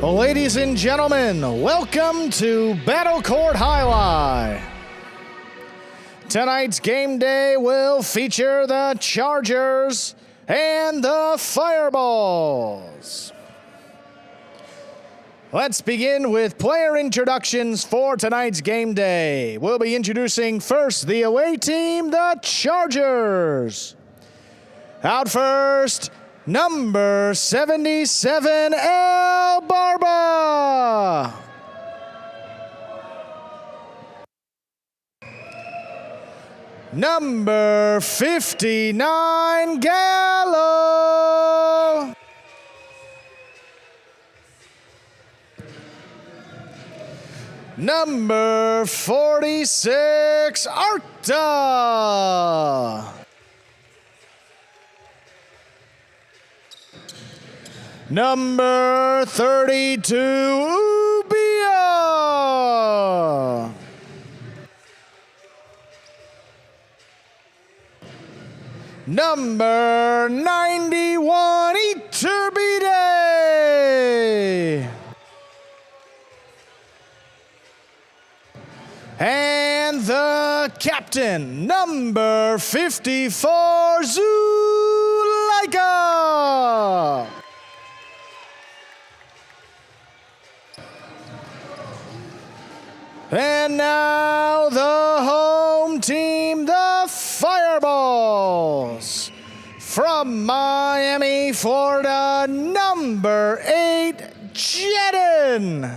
Ladies and gentlemen, welcome to Battle Court Jai-Alai. Tonight's game day will feature the Chargers and the Fireballs. Let's begin with player introductions for tonight's game day. We'll be introducing first the away team, the Chargers. Out first, number 77, El Barba. Number 59, Gallo. Number 46, Arta. Number 32, Ubia. Number 91, Iturbide. And the captain, number 54, Zulaika. And now the home team, the Fireballs. From Miami, Florida, number 8, Jedin.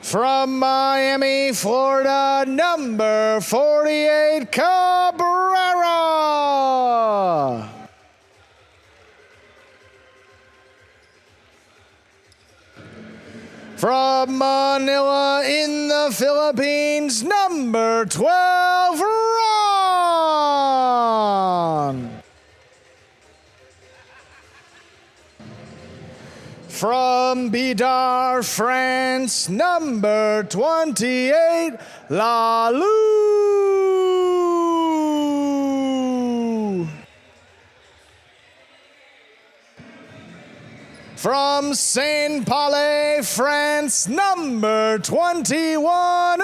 From Miami, Florida, number 48, Cabrera. From Manila in the Philippines, number 12, Ron. From Bidar, France, number 28, Lalou. From Saint-Palais, France, number 21,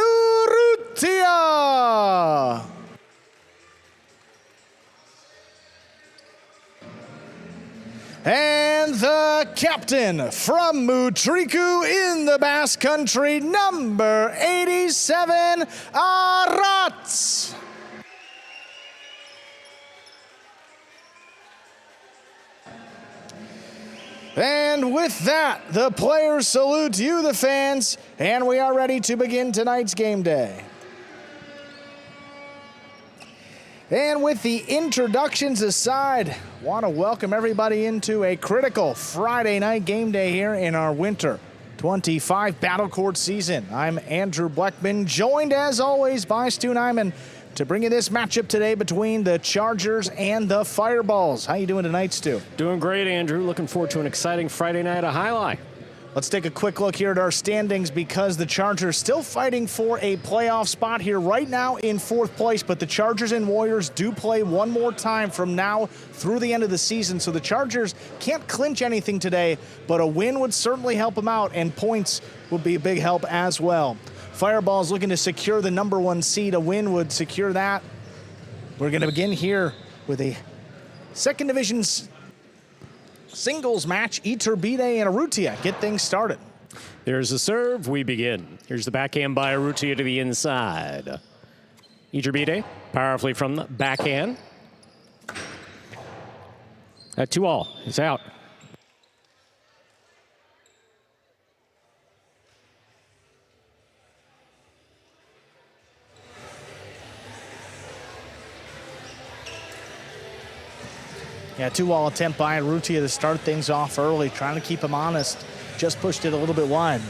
Urrutia. And the captain from Mutriku in the Basque Country, number 87, Arats. And with that, the players salute you, the fans, and we are ready to begin tonight's game day. And with the introductions aside, want to welcome everybody into a critical Friday night game day here in our Winter 25 Battle Court season. I'm Andrew Bleckman, joined as always by Stu Nyman to bring you this matchup today between the Chargers and the Fireballs. How you doing tonight, Stu? Doing great, Andrew. Looking forward to an exciting Friday night at Jai-Alai. Let's take a quick look here at our standings because the Chargers still fighting for a playoff spot here right now in 4th place, but the Chargers and Warriors do play one more time from now through the end of the season, so the Chargers can't clinch anything today, but a win would certainly help them out, and points would be a big help as well. Fireballs looking to secure the number 1 seed. A win would secure that. We're going to begin here with a second division singles match. Iturbide and Urrutia get things started. There's the serve. We begin. Here's the backhand by Urrutia to the inside. Iturbide powerfully from the backhand. At 2-all. It's out. Yeah, 2-all attempt by Urrutia to start things off early, trying to keep him honest. Just pushed it a little bit wide.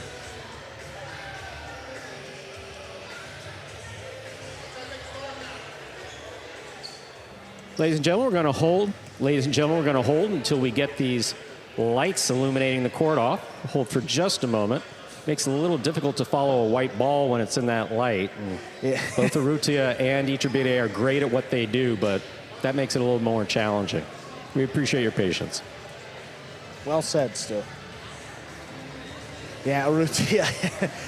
Ladies and gentlemen, we're going to hold. Ladies and gentlemen, we're going to hold until we get these lights illuminating the court off. Hold for just a moment. makes it a little difficult to follow a white ball when it's in that light. And Yeah. both Urrutia and Iturbide are great at what they do, but that makes it a little more challenging. We appreciate your patience. Well said, Stu. Yeah, Urrutia,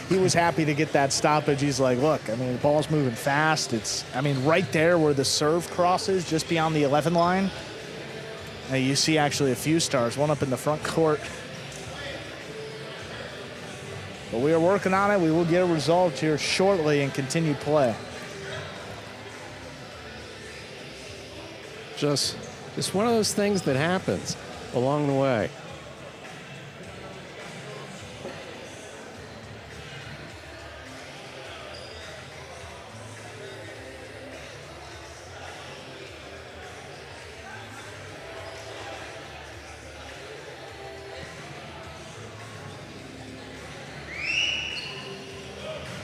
he was happy to get that stoppage. He's like, look, I mean, the ball's moving fast. It's, I mean, right there where the serve crosses, just beyond the 11 line. You see actually a few stars, one up in the front court. But we are working on it. We will get a result here shortly and continue play. Just one of those things that happens along the way.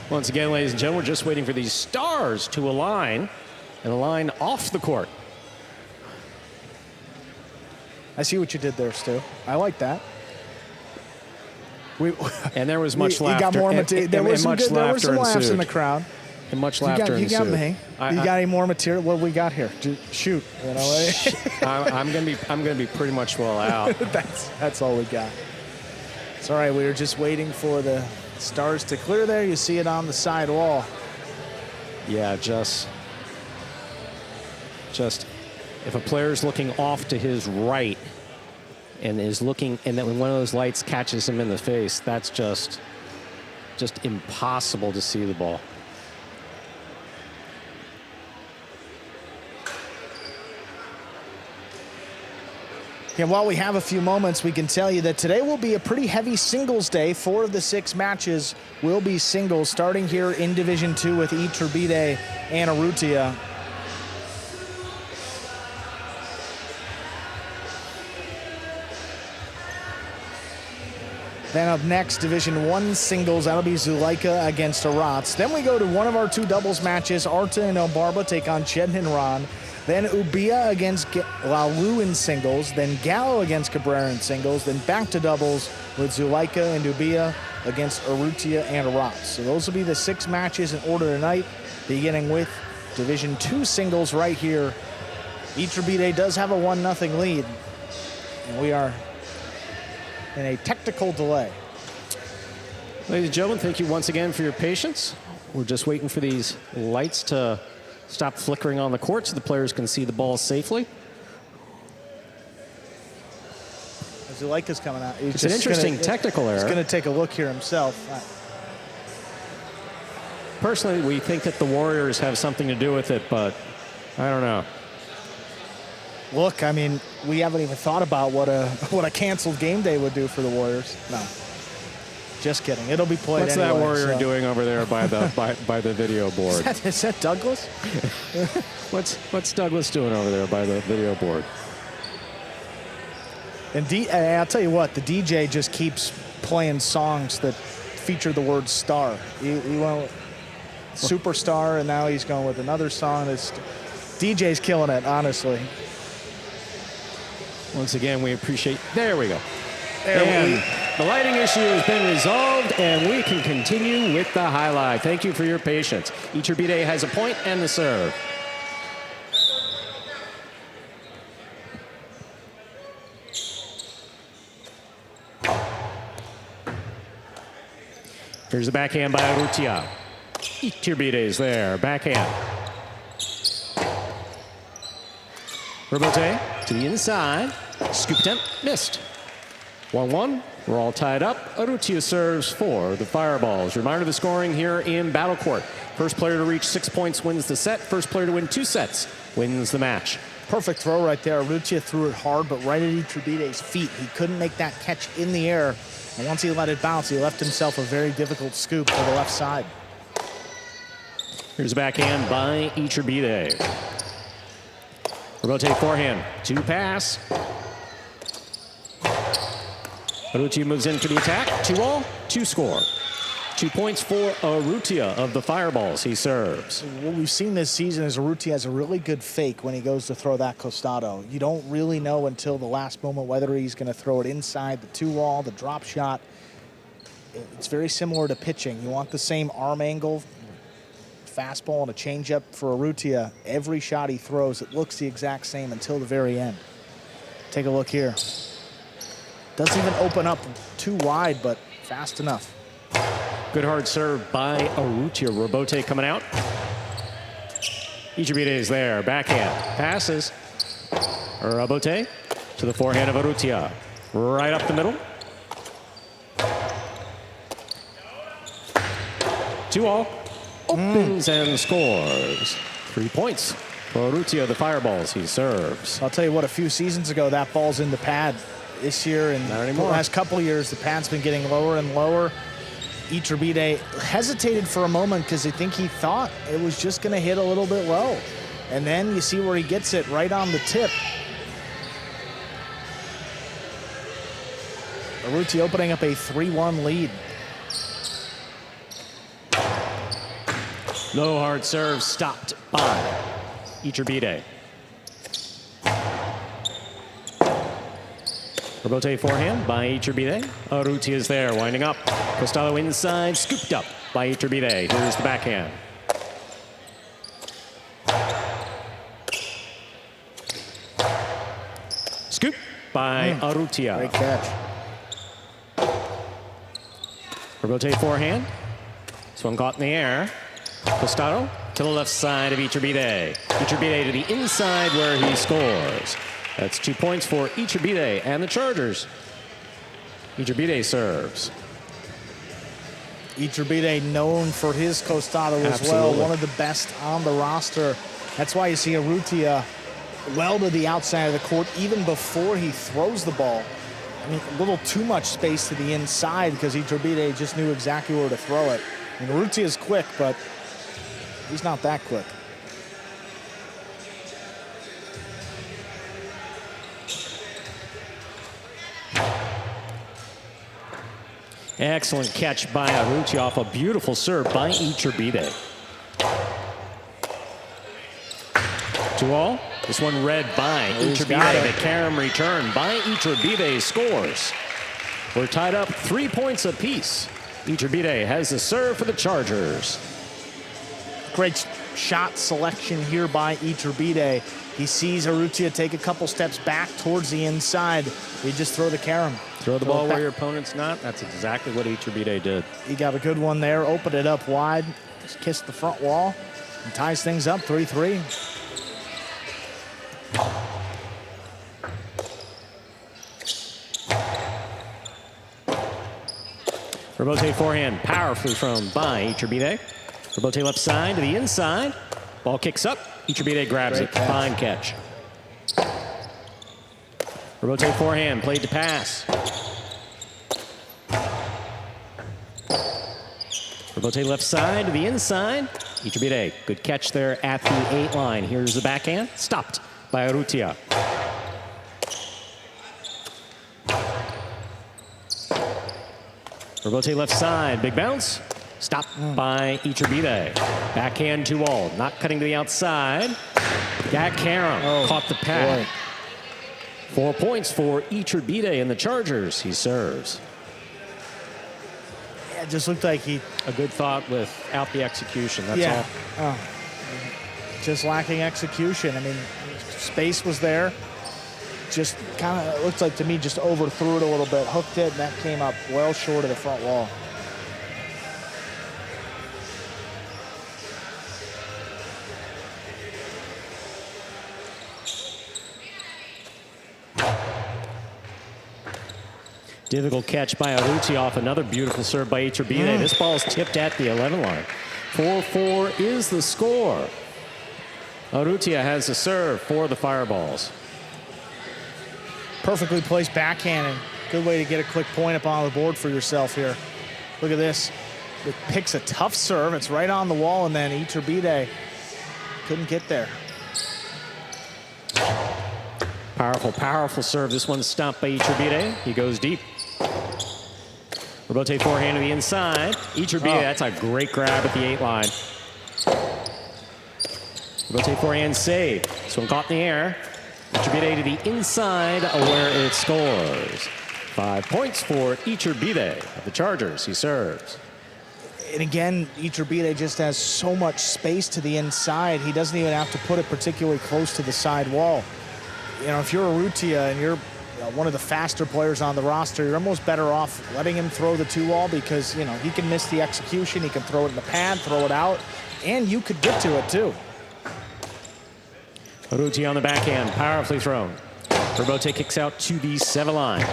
Once again, ladies and gentlemen, we're just waiting for these stars to align and align off the court. I see what you did there, Stu. I like that. And there was much laughter. You got more material. There was some laughs in the crowd. And much laughter ensued. You got me. You got any more material? What we got here? Shoot. You know. I'm gonna be pretty much well out. That's all we got. It's all right. We were just waiting for the stars to clear there. You see it on the side wall. Yeah, just if a player's looking off to his right and is looking, and then when one of those lights catches him in the face, that's just impossible to see the ball. Yeah, while we have a few moments, we can tell you that today will be a pretty heavy singles day. 4 of the 6 matches will be singles, starting here in Division 2 with Iturbide and Urrutia. Then up next, Division 1 singles, that'll be Zuleika against Arats. Then we go to one of our 2 doubles matches. Arta and Elbarba take on Chedin and Ron. Then Ubia against Lalu in singles. Then Gallo against Cabrera in singles. Then back to doubles with Zuleika and Ubia against Urrutia and Arats. So those will be the 6 matches in order tonight, beginning with Division 2 singles right here. Iturbide does have a 1-0 lead. And we are in a technical delay. Ladies and gentlemen, thank you once again for your patience. We're just waiting for these lights to stop flickering on the court so the players can see the ball safely. Zuleika's coming out. It's an interesting technical error. He's going to take a look here himself. Personally, we think that the Warriors have something to do with it, but I don't know. Look, I mean, we haven't even thought about what a canceled game day would do for the Warriors. No, just kidding. It'll be played. What's anyway, that Warrior doing over there by the by the video board? Is that Douglas? What's Douglas doing over there by the video board? And I'll tell you what, the DJ just keeps playing songs that feature the word star. He went superstar, and now he's going with another song. DJ's killing it, honestly. Once again, we appreciate. There we go. The lighting issue has been resolved, and we can continue with the highlight. Thank you for your patience. Iturbide has a point and the serve. Here's the backhand by Urrutia. Iturbide is there. Backhand. Robote to the inside. Scoop attempt, missed. 1-1, we're all tied up. Urrutia serves for the Fireballs. Reminder of the scoring here in Battle Court. First player to reach 6 points wins the set. First player to win 2 sets wins the match. Perfect throw right there. Urrutia threw it hard, but right at Iturbide's feet. He couldn't make that catch in the air. And once he let it bounce, he left himself a very difficult scoop to the left side. Here's a backhand by Iturbide. Rotate forehand, 2 pass. Urrutia moves in for the attack. 2-all, 2 score. 2 points for Urrutia of the Fireballs. He serves. What we've seen this season is Urrutia has a really good fake when he goes to throw that costado. You don't really know until the last moment whether he's going to throw it inside the 2-wall, the drop shot. it's very similar to pitching. You want the same arm angle, fastball and a changeup for Urrutia. Every shot he throws, it looks the exact same until the very end. Take a look here. Doesn't even open up too wide, but fast enough. Good hard serve by Urrutia. Robote coming out. Ichibide is there. Backhand. Passes. Robote to the forehand of Urrutia. Right up the middle. 2-all. Opens and scores. 3 points for Urrutia, the Fireballs. He serves. I'll tell you what, a few seasons ago, that ball's in the pad. This year and the last couple of years, the pad's been getting lower and lower. Ichibide hesitated for a moment because I think he thought it was just going to hit a little bit low. And then you see where he gets it right on the tip. Urrutia opening up a 3-1 lead. Low hard serve stopped by Ichibide. Robote forehand by Ichibide. Urrutia is there, winding up. Costello inside, scooped up by Ichibide. Here's the backhand. Scoop by Urrutia. Great catch. Robote forehand. This one caught in the air. Costello to the left side of Ichibide. Ichibide to the inside where he scores. That's 2 points for Ichibide and the Chargers. Ichibide serves. Ichibide known for his costado as well, one of the best on the roster. That's why you see Urrutia well to the outside of the court even before he throws the ball. I mean, a little too much space to the inside because Ichibide just knew exactly where to throw it. I mean, Urrutia is quick, but he's not that quick. Excellent catch by Urrutia off a beautiful serve by Ichibide. 2-all. This one read by Ichibide. The carom return by Ichibide scores. We're tied up 3 points apiece. Ichibide has the serve for the Chargers. Great shot selection here by Ichibide. He sees Urrutia take a couple steps back towards the inside. He just throw the carom. Throw the ball where your opponent's not. That's exactly what Ichibide did. He got a good one there, opened it up wide, just kissed the front wall, and ties things up 3-3. Robote forehand, powerfully thrown by Ichibide. Robote left side to the inside. Ball kicks up. Ichibide grabs it. Fine catch. Robote forehand, played to pass. Robote left side to the inside. Ichibide, good catch there at the 8 line. Here's the backhand, stopped by Urrutia. Robote left side, big bounce. Stopped by Ichibide. Backhand 2-all, not cutting to the outside. Got carom, caught the pad. Boy. 4 points for Ichibide and the Chargers. He serves. Yeah, it just looked like he... A good thought without the execution, that's all. Just lacking execution. I mean, space was there. Just kind of, it looks like to me, just overthrew it a little bit, hooked it, and that came up well short of the front wall. Difficult catch by Urrutia off another beautiful serve by Ichibide. This ball is tipped at the 11 line. 4-4 is the score. Urrutia has the serve for the Fireballs. Perfectly placed backhanding. Good way to get a quick point up on the board for yourself here. Look at this. It picks a tough serve. It's right on the wall, and then Ichibide couldn't get there. Powerful, powerful serve. This one's stopped by Ichibide. He goes deep. Robote forehand to the inside. Ichibide, that's a great grab at the 8 line. Robote forehand save. This one caught in the air. Ichibide to the inside where it scores. 5 points for Iturbide of the Chargers. He serves. And again, Iturbide just has so much space to the inside. He doesn't even have to put it particularly close to the side wall. You know, if you're Urrutia and you're one of the faster players on the roster, you're almost better off letting him throw the 2-wall because, you know, he can miss the execution. He can throw it in the pad, throw it out, and you could get to it too. Urrutia on the backhand, powerfully thrown. Robote kicks out to the 7 line.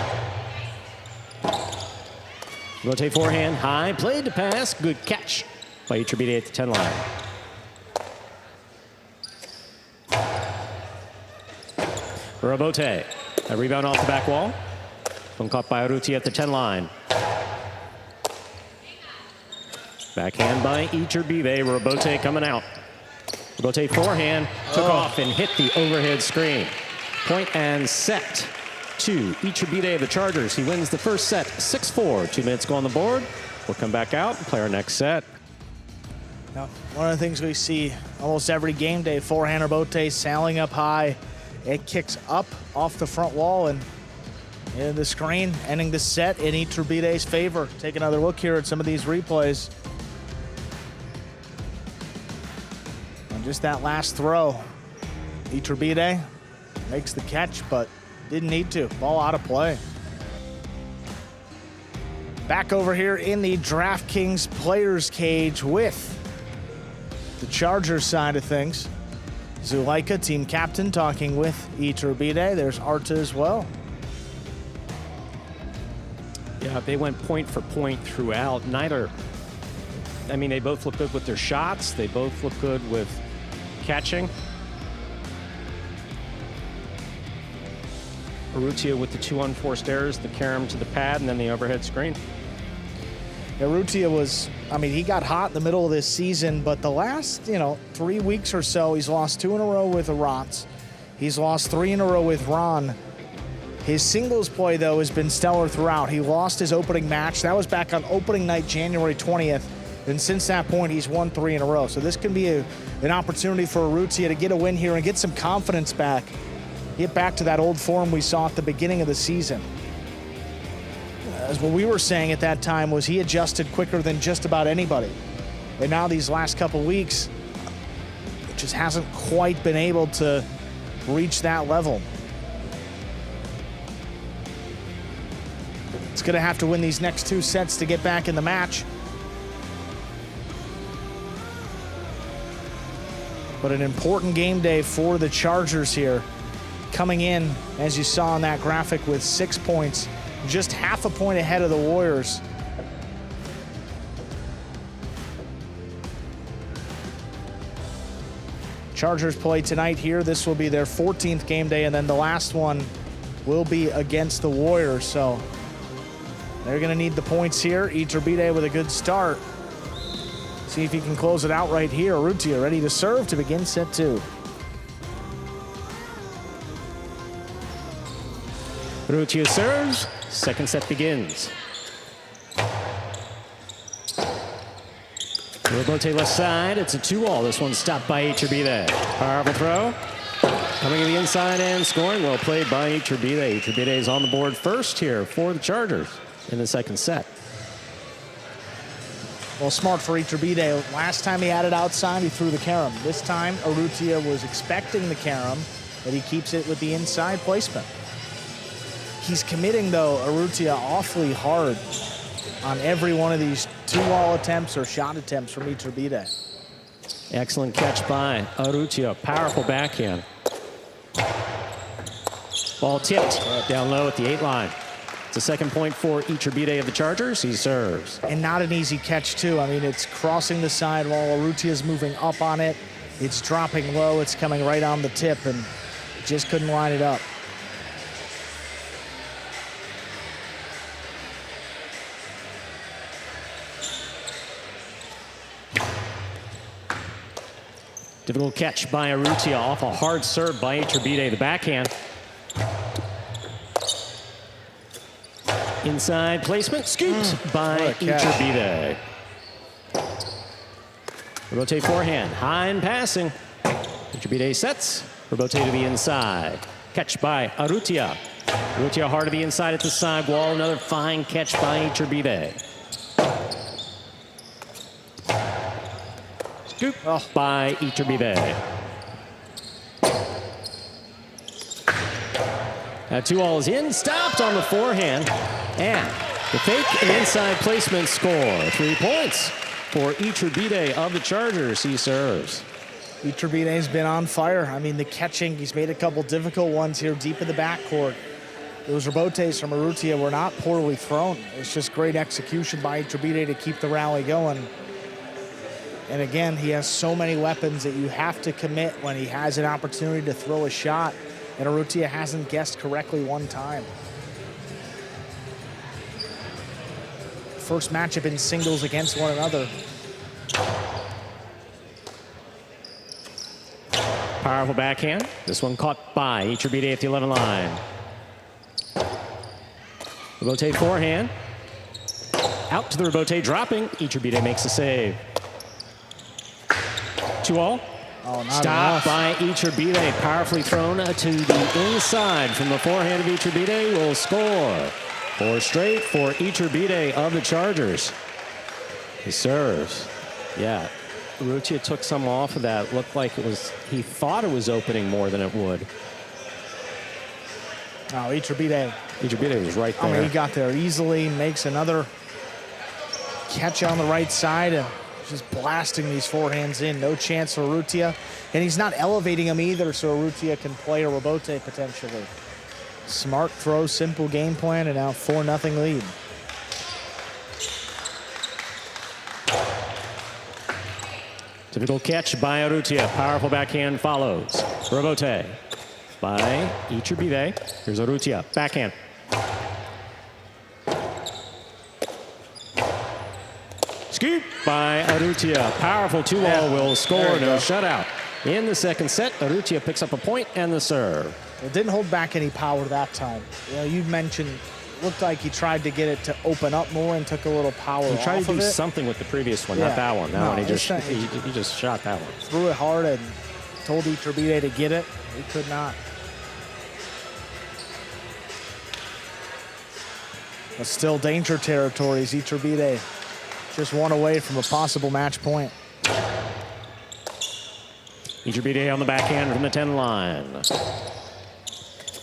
Robote forehand, high, played to pass, good catch by Iturbide at the 10 line. Robote, a rebound off the back wall. One caught by Urrutia at the 10 line. Backhand by Iturbide, Robote coming out. Robote forehand, took off and hit the overhead screen. Point and set to Iturbide of the Chargers. He wins the first set 6-4. 2 minutes go on the board. We'll come back out and play our next set. Now, one of the things we see almost every game day, forehand Robote sailing up high. It kicks up off the front wall and into the screen, ending the set in Iturbide's favor. Take another look here at some of these replays. And just that last throw, Iturbide makes the catch, but didn't need to. Ball out of play. Back over here in the DraftKings players cage with the Chargers side of things. Zulaika, team captain, talking with Iturbide. There's Arta as well. Yeah, they went point for point throughout. Neither, I mean, they both look good with their shots. They both look good with catching. Urrutia with the 2 unforced errors, the carom to the pad, and then the overhead screen. Urrutia was, I mean, he got hot in the middle of this season, but the last, 3 weeks or so, he's lost 2 in a row with Arantz. He's lost 3 in a row with Ron. His singles play, though, has been stellar throughout. He lost his opening match. That was back on opening night, January 20th. And since that point, he's won 3 in a row. So this can be an opportunity for Urrutia to get a win here and get some confidence back. Get back to that old form we saw at the beginning of the season. As what we were saying at that time was he adjusted quicker than just about anybody. And now these last couple weeks, it just hasn't quite been able to reach that level. It's going to have to win these next 2 sets to get back in the match. But an important game day for the Chargers here. Coming in, as you saw in that graphic, with 6 points, just half a point ahead of the Warriors. Chargers play tonight here. This will be their 14th game day, and then the last one will be against the Warriors. So they're going to need the points here. Iturbide with a good start. See if he can close it out right here. Urrutia ready to serve to begin set 2. Urrutia serves. Second set begins. Robote left side. It's a 2-all. This one's stopped by Iturbide. Powerful throw. Coming to the inside and scoring. Well played by Iturbide. Iturbide is on the board first here for the Chargers in the second set. Well, smart for Iturbide. Last time he had it outside, he threw the carom. This time, Urrutia was expecting the carom, but he keeps it with the inside placement. He's committing, though, Urrutia awfully hard on every one of these 2-wall attempts or shot attempts from Iturbide. Excellent catch by Urrutia. Powerful backhand. Ball tipped down low at the 8 line. It's a second point for Iturbide of the Chargers. He serves. And not an easy catch, too. I mean, it's crossing the sidewall. Urrutia's moving up on it. It's dropping low. It's coming right on the tip, and just couldn't line it up. Difficult catch by Urrutia off a hard serve by Iturbide. The backhand. Inside placement, scooped by Iturbide. Robote forehand, high and passing. Iturbide sets. Robote to the inside. Catch by Urrutia. Urrutia hard to the inside at the sidewall. Another fine catch by Iturbide. Scoop by Iturbide. That 2-all is in, stopped on the forehand. And the fake and inside placement score. 3 points for Iturbide of the Chargers. He serves. Iturbide's been on fire. I mean, the catching, he's made a couple difficult ones here deep in the backcourt. Those rebotes from Urrutia were not poorly thrown. It's just great execution by Iturbide to keep the rally going. And again, he has so many weapons that you have to commit when he has an opportunity to throw a shot. And Urrutia hasn't guessed correctly one time. First matchup in singles against one another. Powerful backhand. This one caught by Iturbide at the 11 line. Rebote forehand. Out to the rebote, dropping. Iturbide makes a save. 2-all. Oh, Stopped by Iturbide. Powerfully thrown to the inside from the forehand of Iturbide. Will score. 4 straight for Iturbide of the Chargers. He serves. Yeah. Urrutia took some off of that. Looked like it was, he thought it was opening more than it would. Oh, Iturbide. Iturbide was right there. I mean, he got there easily, makes another catch on the right side. Just blasting these forehands in. No chance for Urrutia. And he's not elevating them either, so Urrutia can play a rebote potentially. Smart throw, simple game plan, and now 4-0 lead. Difficult catch by Urrutia. Powerful backhand follows. Rebote by Iturbide. Here's Urrutia. Backhand. Scoop by Urrutia. Powerful 2-all will score. No shutout. In the second set, Urrutia picks up a point and the serve. Well, didn't hold back any power that time. You know, you mentioned, looked like he tried to get it to open up more and took a little power off of it. He tried to do something with the previous one, not that one. That one, he just shot that one. Threw it hard and told Iturbide to get it. He could not. But still danger territory as Iturbide just one away from a possible match point. Iturbide on the backhand from the 10 line.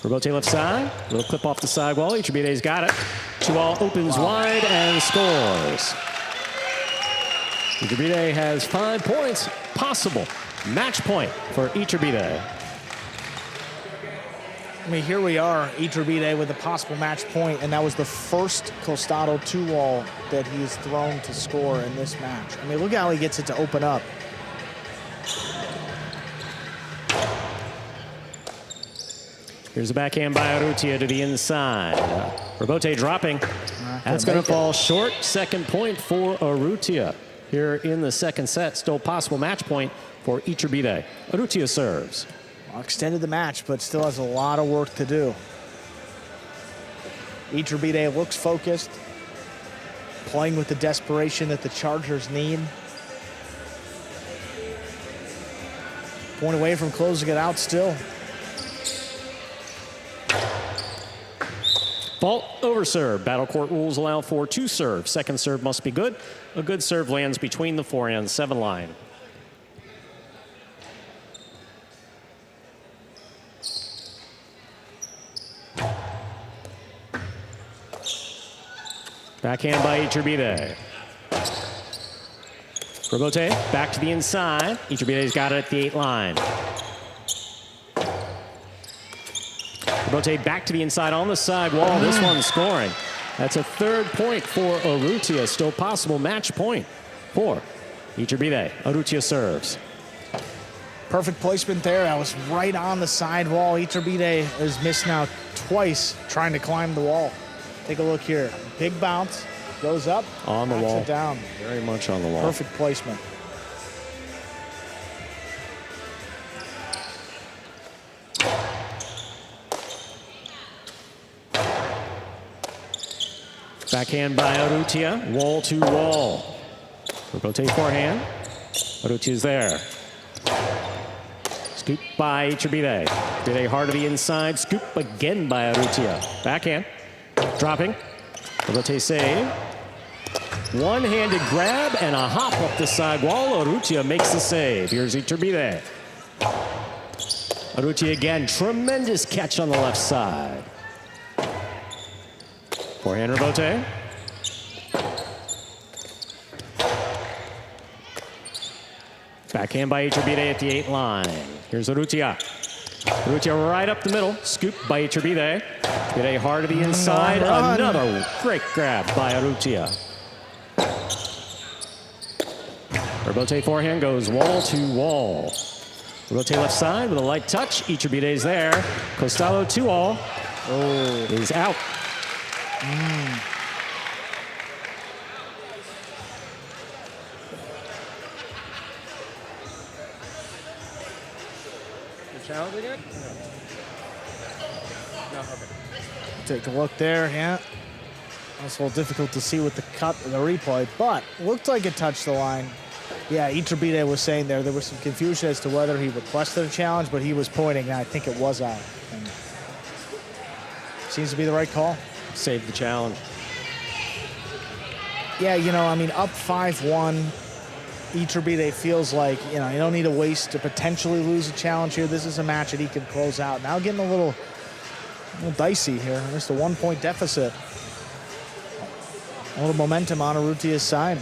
Rebote left side. Little clip off the sidewall. Iturbide's got it. 2-all opens wide and scores. Iturbide has 5 points. Possible match point for Iturbide. I mean, here we are, Iturbide with a possible match point, and that was the first Costado 2-wall that he's thrown to score in this match. I mean, look how he gets it to open up. Here's the backhand by Urrutia to the inside. Rebote dropping. That's going to fall short. Second point for Urrutia here in the second set. Still possible match point for Iturbide. Urrutia serves. Well, extended the match, but still has a lot of work to do. Iturbide looks focused, playing with the desperation that the Chargers need. Point away from closing it out still. Fault over serve. Battle court rules allow for 2 serves. Second serve must be good. A good serve lands between the forehand 7 line. Backhand by Iturbide. Rebote back to the inside. Iturbide's got it at the 8 line. Rebote back to the inside on the side wall. This one scoring. That's a 3rd point for Urrutia. Still possible match point for Iturbide. Urrutia serves. Perfect placement there. That was right on the side wall. Iturbide has missed now twice trying to climb the wall. Take a look here. Big bounce. Goes up. On the wall. It down. Very much on the wall. Perfect placement. Backhand by Urrutia. Wall to wall. Rebote forehand. Urrutia's there. Scoop by Iturbide. Iturbide hard to the inside. Scoop again by Urrutia. Backhand. Dropping. Rebote save. One-handed grab and a hop up the side wall. Urrutia makes the save. Here's Iturbide. Urrutia again. Tremendous catch on the left side. Forehand rebote. Backhand by Iturbide at the 8 line. Here's Urrutia. Urrutia right up the middle. Scoop by Iturbide. Iturbide hard to the inside. Another great grab by Urrutia. Rebote forehand goes wall to wall. Rebote left side with a light touch. Iturbide's there. Costalo 2-all. Is out. Challenge again? No, okay. Take a look there, yeah. It's a little difficult to see with the cut of the replay, but looked like it touched the line. Yeah, Iturbide was saying there was some confusion as to whether he requested a challenge, but he was pointing, and I think it was out. And seems to be the right call. Saved the challenge. Yeah, you know, I mean, up 5-1. Iturbide feels like, you know, you don't need to waste to potentially lose a challenge here. This is a match that he can close out. Now getting a little dicey here. Just a 1-point deficit. A little momentum on Urrutia's side.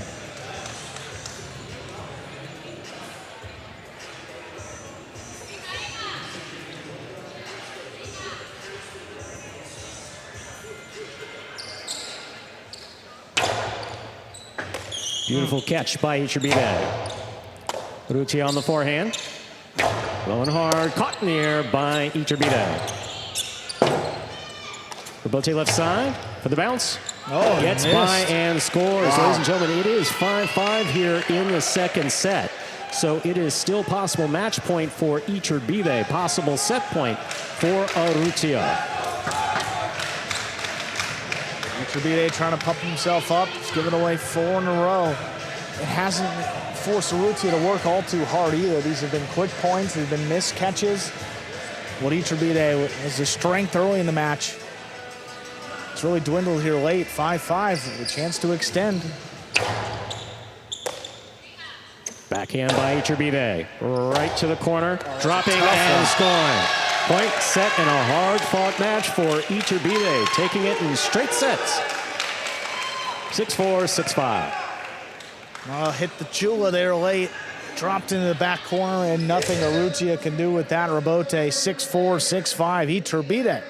Beautiful catch by Iturbide. Urrutia on the forehand. Blowing hard, caught in the air by Iturbide. Rebote left side for the bounce. Oh, gets by and scores. Wow. Ladies and gentlemen, it is 5-5 here in the second set. So it is still possible match point for Iturbide, possible set point for Urrutia. Iturbide trying to pump himself up. He's given away 4 in a row. It hasn't forced Urrutia to work all too hard either. These have been quick points. They've been missed catches. What Iturbide was his strength early in the match. It's really dwindled here late. 5-5 with a chance to extend. Backhand by Iturbide. Right to the corner. Dropping and scoring. Point set and a hard-fought match for Iturbide, taking it in straight sets. 6-4, 6-5. Hit the chula there late. Dropped into the back corner, and nothing Urrutia can do with that. Rebote 6-4, 6-5. Iturbide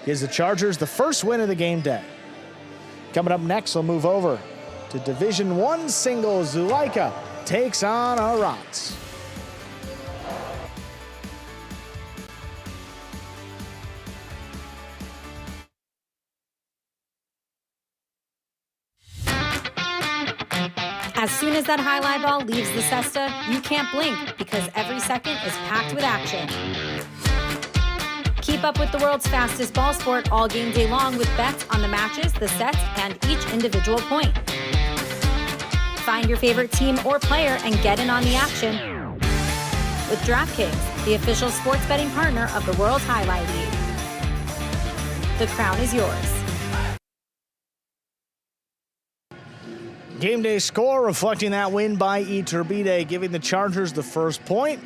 gives the Chargers the first win of the game day. Coming up next, we'll move over to Division I singles. Zulaika takes on Arats. As soon as that highlight ball leaves the cesta, you can't blink because every second is packed with action. Keep up with the world's fastest ball sport all game day long with bets on the matches, the sets, and each individual point. Find your favorite team or player and get in on the action with DraftKings, the official sports betting partner of the World Jai-Alai League. The crown is yours. Game day score reflecting that win by Iturbide, giving the Chargers the first point.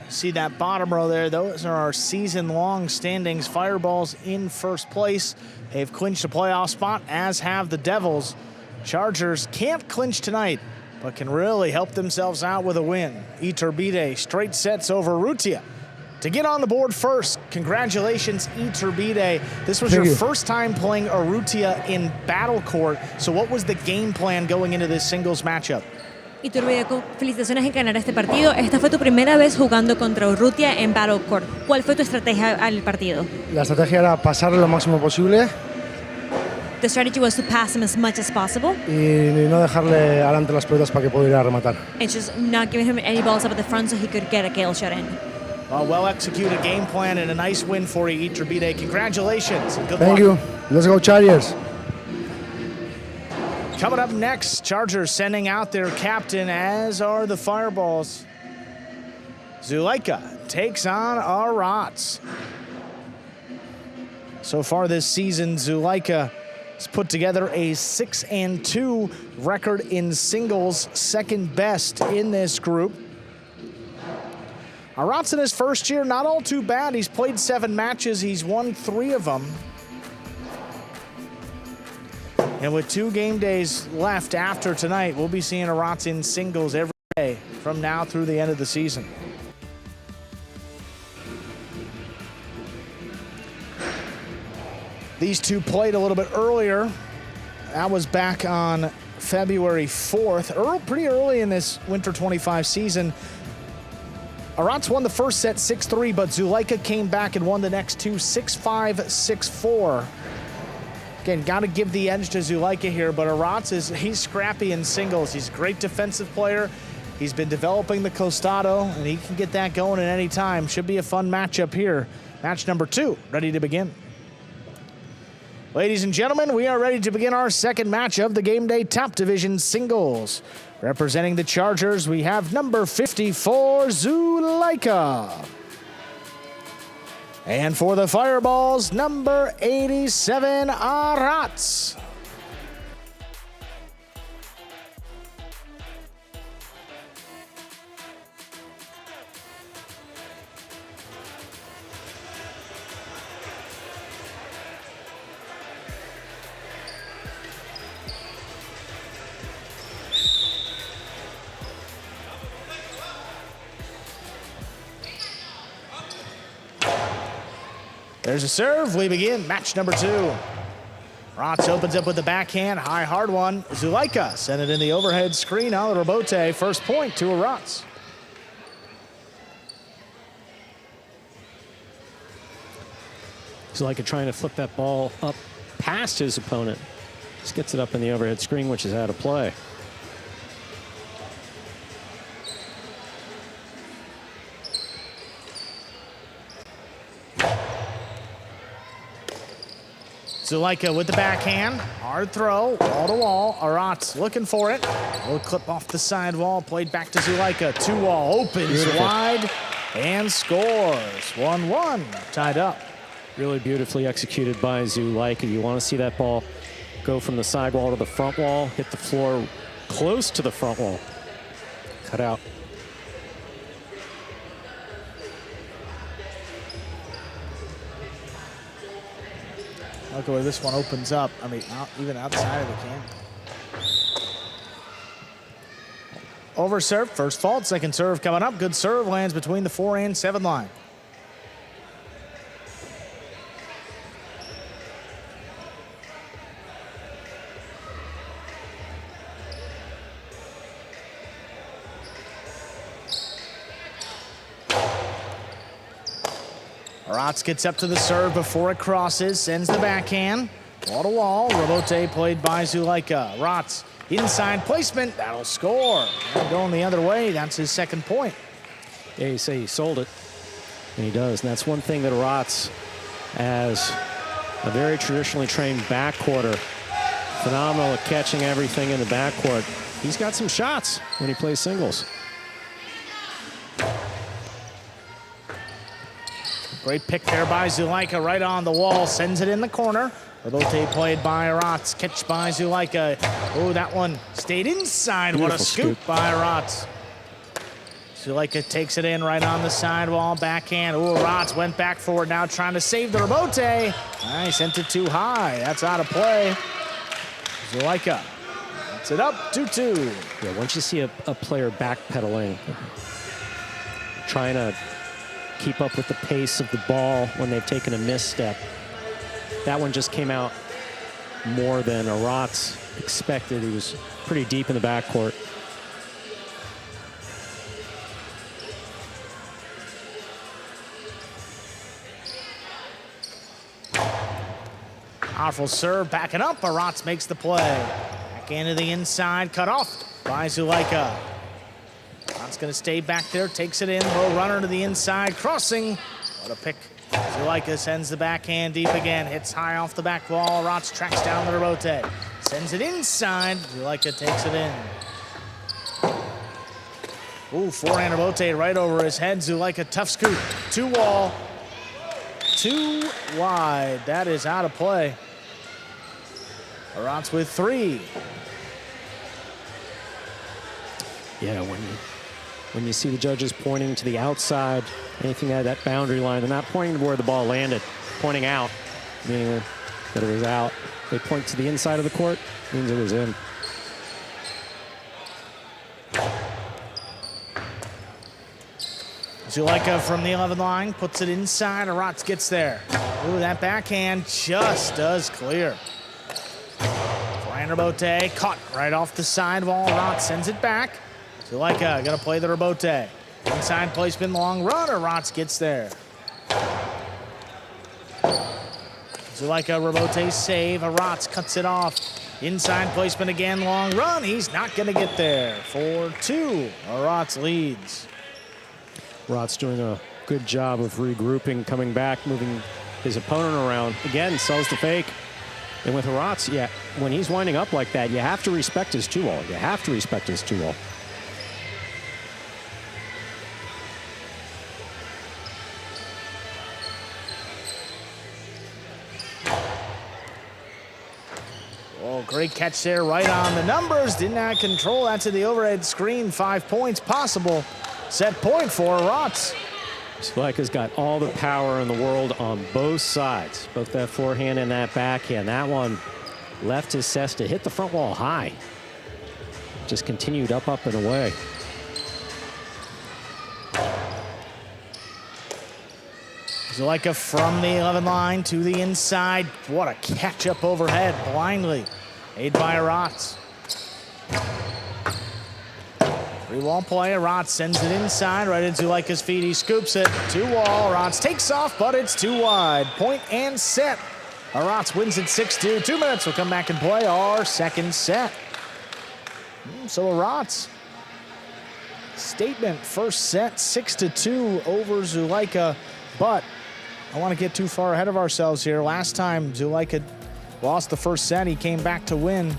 See that bottom row there? Those are our season-long standings. Fireballs in first place. They've clinched a playoff spot, as have the Devils. Chargers can't clinch tonight, but can really help themselves out with a win. Iturbide straight sets over Urrutia to get on the board first. Congratulations, Iturbide. This was your first time playing Urrutia in Battle Court. So what was the game plan going into this singles matchup? Iturbide, felicitaciones en ganar este partido. Esta fue tu primera vez jugando contra Urrutia en Battle Court. ¿Cuál fue tu estrategia al partido? La estrategia era pasar lo máximo posible. The strategy was to pass him as much as possible. Y no dejarle adelante las pelotas para que pudiera rematar. And just not giving him any balls up at the front so he could get a gale shot in. A well-executed game plan and a nice win for you, Iturbide. Congratulations and good luck. Thank you. Let's go, Chargers. Coming up next, Chargers sending out their captain, as are the Fireballs. Zulaika takes on Arats. So far this season, Zulaika has put together a 6-2 record in singles, second best in this group. Arats in his first year, not all too bad. He's played 7 matches. He's won 3 of them. And with 2 game days left after tonight, we'll be seeing Arats in singles every day from now through the end of the season. These two played a little bit earlier. That was back on February 4th, pretty early in this Winter 25 season. Arats won the first set 6-3, but Zulaika came back and won the next 2 6-5, 6-4. Again, got to give the edge to Zulaika here, but Arats he's scrappy in singles. He's a great defensive player. He's been developing the costado, and he can get that going at any time. Should be a fun matchup here. Match number 2, ready to begin. Ladies and gentlemen, we are ready to begin our second match of the Game Day Top Division Singles. Representing the Chargers, we have number 54, Zulaika. And for the Fireballs, number 87, Arats. There's a serve. We begin match number 2. Arats opens up with the backhand. High, hard one. Zulaika sent it in the overhead screen. Al Rebote. First point to Arats. Zulaika trying to flip that ball up past his opponent. Just gets it up in the overhead screen, which is out of play. Zulaika with the backhand. Hard throw, wall to wall. Arats looking for it. Little clip off the sidewall, played back to Zulaika. 2-wall, opens beautiful. Wide and scores. 1-1, tied up. Really beautifully executed by Zulaika. You want to see that ball go from the sidewall to the front wall, hit the floor close to the front wall. Cut out. Look where this one opens up. I mean, even outside of the can. Over serve, first fault, second serve coming up. Good serve, lands between the 4 and 7 line. Arats gets up to the serve before it crosses, sends the backhand. Wall to wall, Rebote played by Zulaika. Arats, inside placement, that'll score. And going the other way, that's his second point. Yeah, you say he sold it, and he does. And that's one thing that Arats, as a very traditionally trained backcourter, phenomenal at catching everything in the backcourt. He's got some shots when he plays singles. Great pick there by Zulaika, right on the wall, sends it in the corner. Rebote played by Arats, catch by Zulaika. Oh, that one stayed inside. Beautiful. What a scoop by Arats. Zulaika takes it in right on the sidewall, backhand. Oh, Arats went back for it, now trying to save the Rebote. I sent it too high, that's out of play. Zulaika gets it up, 2-2. Yeah, once you see a player backpedaling, trying to keep up with the pace of the ball when they've taken a misstep. That one just came out more than Arats expected. He was pretty deep in the backcourt. Powerful serve, backing up. Arats makes the play. Back into the inside, cut off by Zulaika. Arats gonna stay back there, takes it in, low runner to the inside, crossing. What a pick. Zulaika sends the backhand deep again, hits high off the back wall. Arats tracks down the Rebote, sends it inside. Zulaika takes it in. Ooh, forehand rebote right over his head. Zulaika, tough scoop. 2-wall. 2 wide. That is out of play. Arats with 3. Yeah, when you see the judges pointing to the outside, anything at that boundary line, they're not pointing to where the ball landed, pointing out, meaning that it was out. They point to the inside of the court, means it was in. Zulaika from the 11 line puts it inside. Arats gets there. Ooh, that backhand just does clear. Rebote caught right off the sidewall. Arats sends it back. Zulaika gonna play the rebote. Inside placement, long run. Arats gets there. Zulaika rebote save. Arats cuts it off. Inside placement again, long run. He's not gonna get there. 4-2. Arats leads. Arats doing a good job of regrouping, coming back, moving his opponent around. Again, sells the fake. And with Arats, yeah, when he's winding up like that, you have to respect his 2-wall. You have to respect his 2-wall. Oh, great catch there, right on the numbers. Did not control that to the overhead screen. 5 points possible. Set point for Arats. Zulaika's got all the power in the world on both sides, both that forehand and that backhand. That one left his cesta, hit the front wall high. Just continued up, and away. Zulaika from the 11 line to the inside. What a catch up overhead, blindly made by Arats. 3-wall play. Arats sends it inside, right into Zulaika's feet. He scoops it. 2-wall. Arats takes off, but it's too wide. Point and set. Arats wins it 6-2. 2 minutes will come back and play our second set. So Arats, statement first set, 6-2 over Zulaika. But I want to get too far ahead of ourselves here. Last time Zulaika lost the first set, he came back to win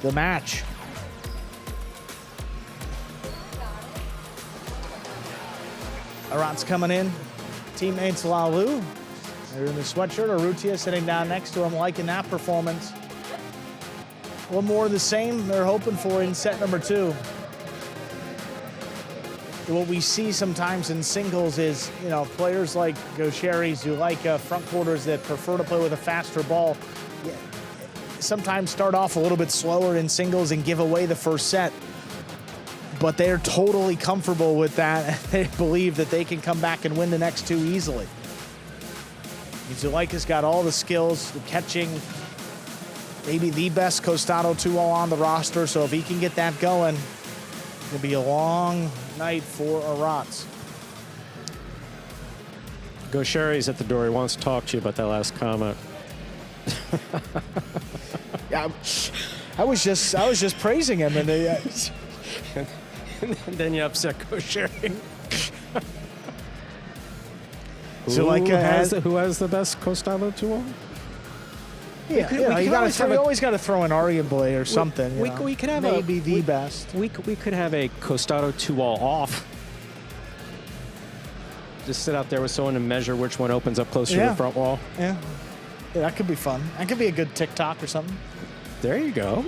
the match. Arats coming in. Teammates Lalu. They're in the sweatshirt. Urrutia sitting down next to him, liking that performance. One more of the same they're hoping for in set number 2. What we see sometimes in singles is, you know, players like Gosheri, Zulaika, front quarters that prefer to play with a faster ball, sometimes start off a little bit slower in singles and give away the first set. But they're totally comfortable with that. They believe that they can come back and win the next 2 easily. Zulaika's got all the skills, the catching, maybe the best Costado 2-wall on the roster. So if he can get that going, it'll be a long night for Arats. Gosheri's at the door. He wants to talk to you about that last comment. Yeah, I was just praising him, and and then you upset Gosheri. Zulaika who has the best Costado 2-wall? Yeah, you always got to throw in arguably or something. We could have maybe the best. We could have a Costado 2-wall off. Just sit out there with someone and measure which one opens up closer to the front wall. Yeah, that could be fun. That could be a good TikTok or something. There you go.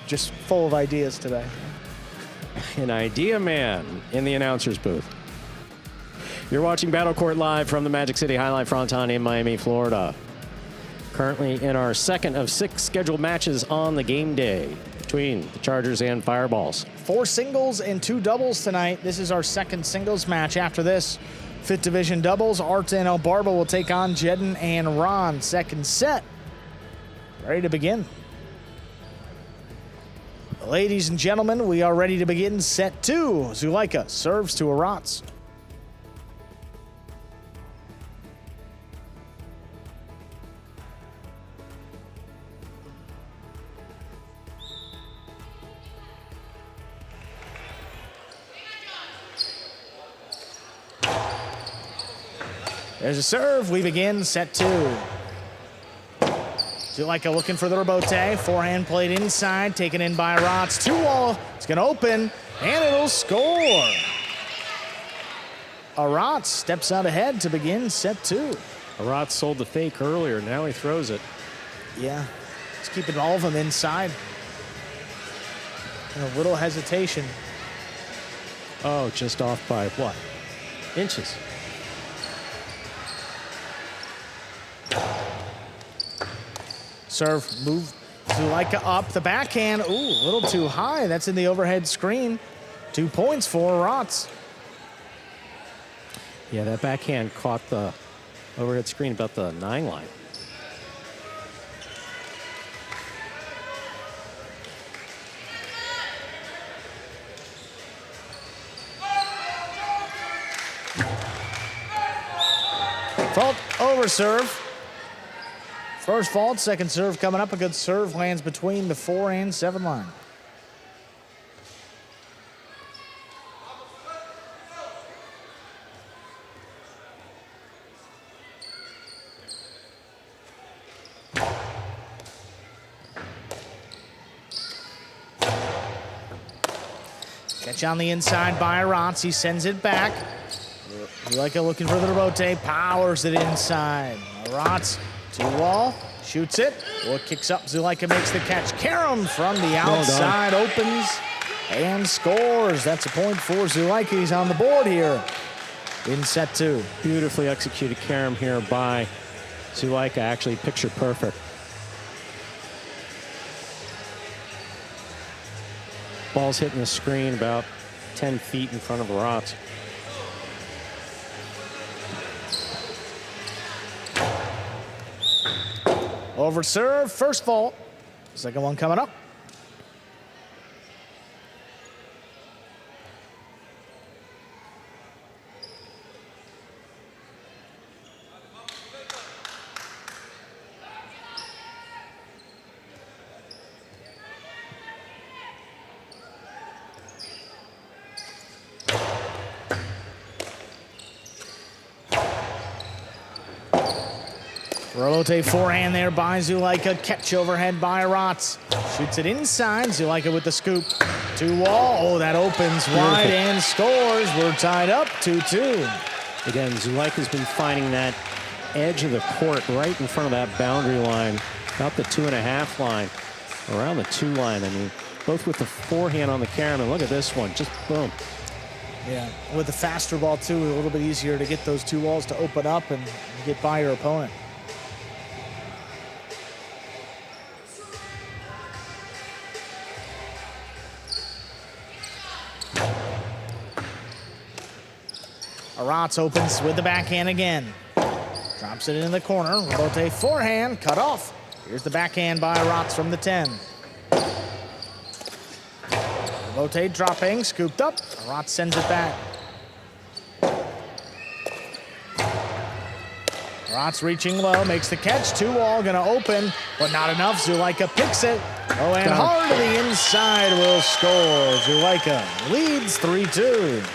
Just full of ideas today. An idea man in the announcer's booth. You're watching Battle Court live from the Magic City Fronton in Miami, Florida. Currently in our second of 6 scheduled matches on the game day between the Chargers and Fireballs. 4 singles and 2 doubles tonight. This is our second singles match. After this, 5th Division doubles. Art and El Barba will take on Jedden and Ron. Second set. Ready to begin. Ladies and gentlemen, we are ready to begin set 2. Zulaika serves to Arats. There's a serve. We begin set 2. Zuleika looking for the rebote. Forehand played inside, taken in by Rotz. 2-wall, it's gonna open, and it'll score. Rotz steps out ahead to begin set 2. Rotz sold the fake earlier, now he throws it. Yeah, he's keeping all of them inside. And a little hesitation. Oh, just off by what? Inches. Serve, move, Zuleika up, the backhand. Ooh, a little too high. That's in the overhead screen. 2 points for Rotz. Yeah, that backhand caught the overhead screen about the 9 line. Fault over serve. First fault, second serve coming up. A good serve lands between the 4 and 7 line. Catch on the inside by Rotz. He sends it back. Zuleika looking for the rebote, powers it inside. Rotz, 2-wall, shoots it. Or kicks up, Zuleika makes the catch. Karam from the outside opens and scores. That's a point for Zuleika. He's on the board here in set 2. Beautifully executed Karam here by Zuleika, actually picture perfect. Ball's hitting the screen about 10 feet in front of Rotz. Over serve, first fault. Second one coming up. Rolote forehand there by Zuleika. Catch overhead by Rotz. Shoots it inside. Zuleika with the scoop. 2-wall. Oh, that opens wide and scores. We're tied up 2-2. Again, Zuleika's been finding that edge of the court right in front of that boundary line, about the 2.5 line, around the 2 line. I mean, both with the forehand on the Karam, and look at this one, just boom. Yeah, with the faster ball too, a little bit easier to get those 2 walls to open up and get by your opponent. Rotz opens with the backhand again. Drops it in the corner. Rebote forehand, cut off. Here's the backhand by Rotz from the 10. Rebote dropping, scooped up. Rotz sends it back. Rotz reaching low, makes the catch. 2-wall, gonna open, but not enough. Zuleika picks it. Oh, and hard to the inside will score. Zuleika leads 3-2.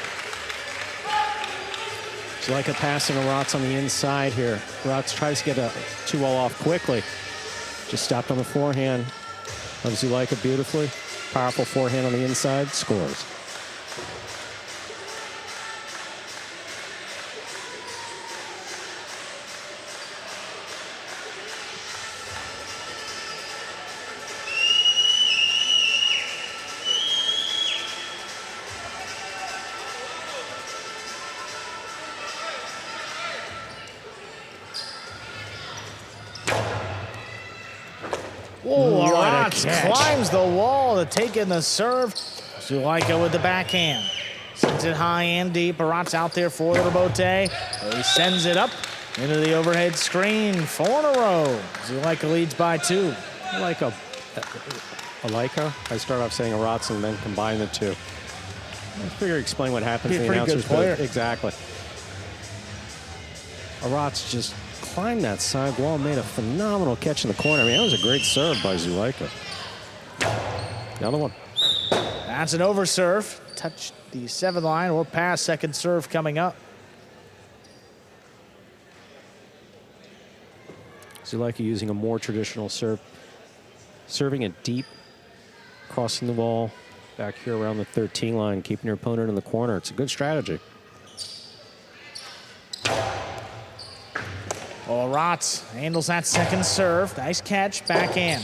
Zuleika passing to Rotz on the inside here. Rotz tries to get a 2-wall off quickly. Just stopped on the forehand of Zuleika beautifully. Powerful forehand on the inside, scores. Whoa, Rotz climbs the wall to take in the serve. Zuleika with the backhand. Sends it high and deep. Rotz out there for the rebote. He sends it up into the overhead screen. 4 in a row. Zuleika leads by 2. Zuleika. I start off saying a Rotz and then combine the 2. I figure explain what happens to the announcers. Exactly. Rotz just climbed that side wall, made a phenomenal catch in the corner. I mean, that was a great serve by Zuleika. Another one. That's an over serve. Touch the 7 line or pass, second serve coming up. Zuleika using a more traditional serve. Serving it deep, crossing the wall back here around the 13 line, keeping your opponent in the corner. It's a good strategy. Well, Rotz handles that second serve. Nice catch, backhand.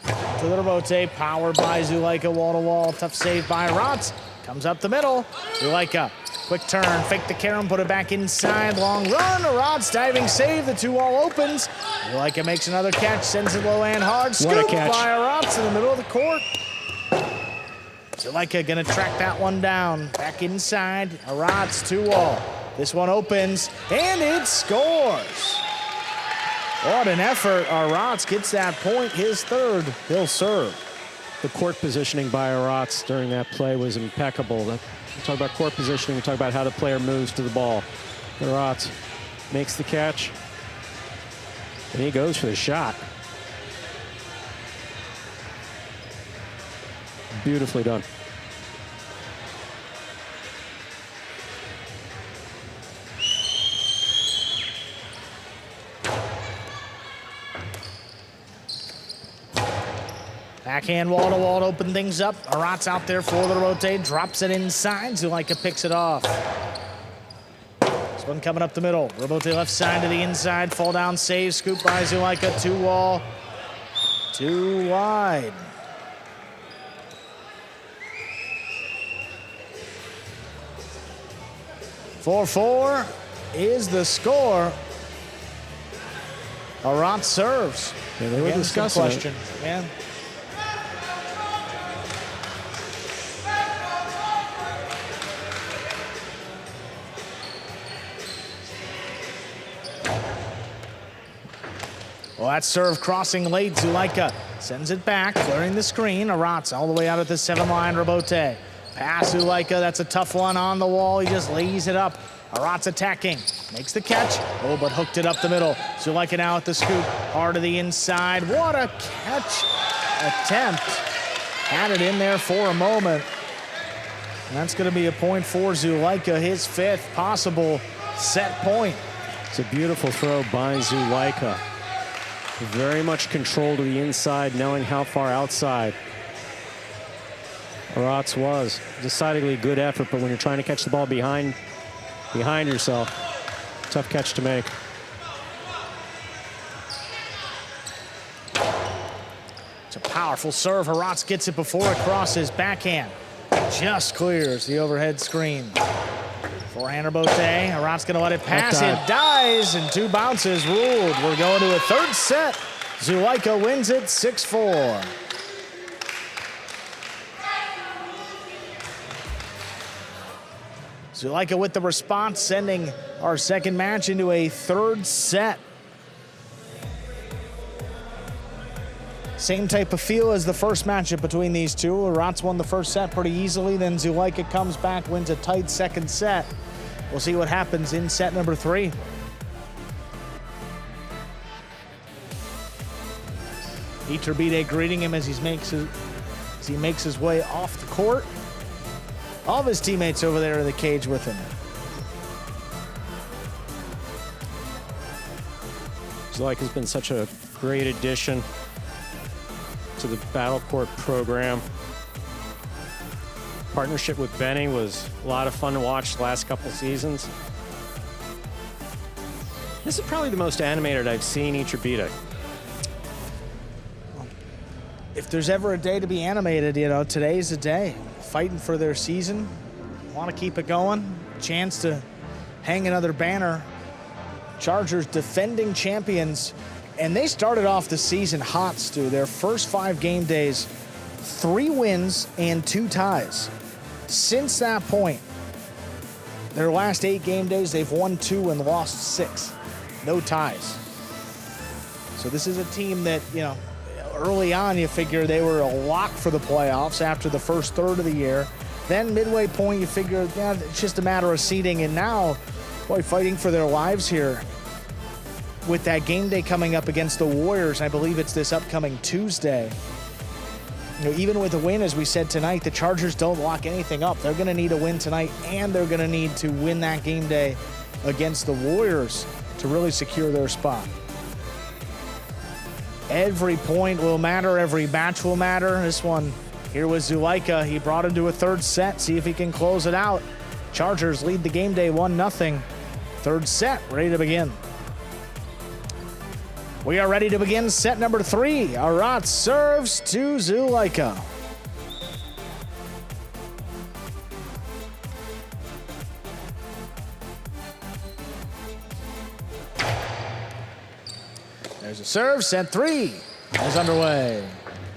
To the rebote, powered by Zuleika, wall-to-wall. Tough save by Rotz. Comes up the middle. Zuleika, quick turn, fake the carom, put it back inside. Long run, Rotz diving save. The 2-wall opens. Zuleika makes another catch, sends it low and hard. Scoop by Rotz in the middle of the court. Zuleika gonna track that one down. Back inside, Rotz 2-wall. This one opens, and it scores. What an effort. Rotz gets that point, his third. He'll serve. The court positioning by Rotz during that play was impeccable. We talk about court positioning, we talk about how the player moves to the ball. Rotz makes the catch, and he goes for the shot. Beautifully done. Backhand wall-to-wall to open things up. Rotz out there for the rotate, drops it inside. Zuleika picks it off. This one coming up the middle. Robote left side to the inside, fall down save, scoop by Zuleika, 2-wall, 2 wide. Four is the score. Rotz serves. Yeah, they were discussing question. Yeah. Well, that serve crossing late. Zuleika sends it back, clearing the screen. Rotz all the way out at the 7-line. Robote. Pass Zuleika. That's a tough one on the wall. He just lays it up. Rotz attacking. Makes the catch. Oh, but hooked it up the middle. Zuleika now at the scoop. Hard to the inside. What a catch attempt. Had it in there for a moment. And that's going to be a point for Zuleika. His 5th possible set point. It's a beautiful throw by Zuleika. Very much control to the inside, knowing how far outside Rotz was. Decidedly good effort, but when you're trying to catch the ball behind yourself, tough catch to make. It's a powerful serve. Rotz gets it before it crosses. Backhand just clears the overhead screen. Forehand Robote. Rotz gonna let it pass. It dies, and 2 bounces ruled. We're going to a 3rd set. Zuleika wins it 6-4. Zuleika with the response, sending our second match into a 3rd set. Same type of feel as the first matchup between these two. Rotz won the first set pretty easily, then Zuleika comes back, wins a tight second set. We'll see what happens in set number 3. Iturbide greeting him as he makes his way off the court. All of his teammates over there in the cage with him. Zuleika's been such a great addition to the Battle Court program. Partnership with Benny was a lot of fun to watch the last couple seasons. This is probably the most animated I've seen Iturbide. If there's ever a day to be animated, today's the day. Fighting for their season, want to keep it going. Chance to hang another banner. Chargers defending champions, and they started off the season hot, Stu. Their first 5 game days, 3 wins and 2 ties. Since that point, their last 8 game days, they've won 2 and lost 6. No ties. So this is a team that, early on you figure they were a lock for the playoffs after the first third of the year. Then midway point you figure, it's just a matter of seeding. And now, boy, fighting for their lives here with that game day coming up against the Warriors. I believe it's this upcoming Tuesday. Even with a win, as we said tonight, the Chargers don't lock anything up. They're going to need a win tonight, and they're going to need to win that game day against the Warriors to really secure their spot. Every point will matter. Every match will matter. This one here with Zulaika. He brought him to a third set. See if he can close it out. Chargers lead the game day 1-0. Third set, ready to begin. We are ready to begin set number 3. Arat serves to Zulaika. There's a serve, set 3 is underway.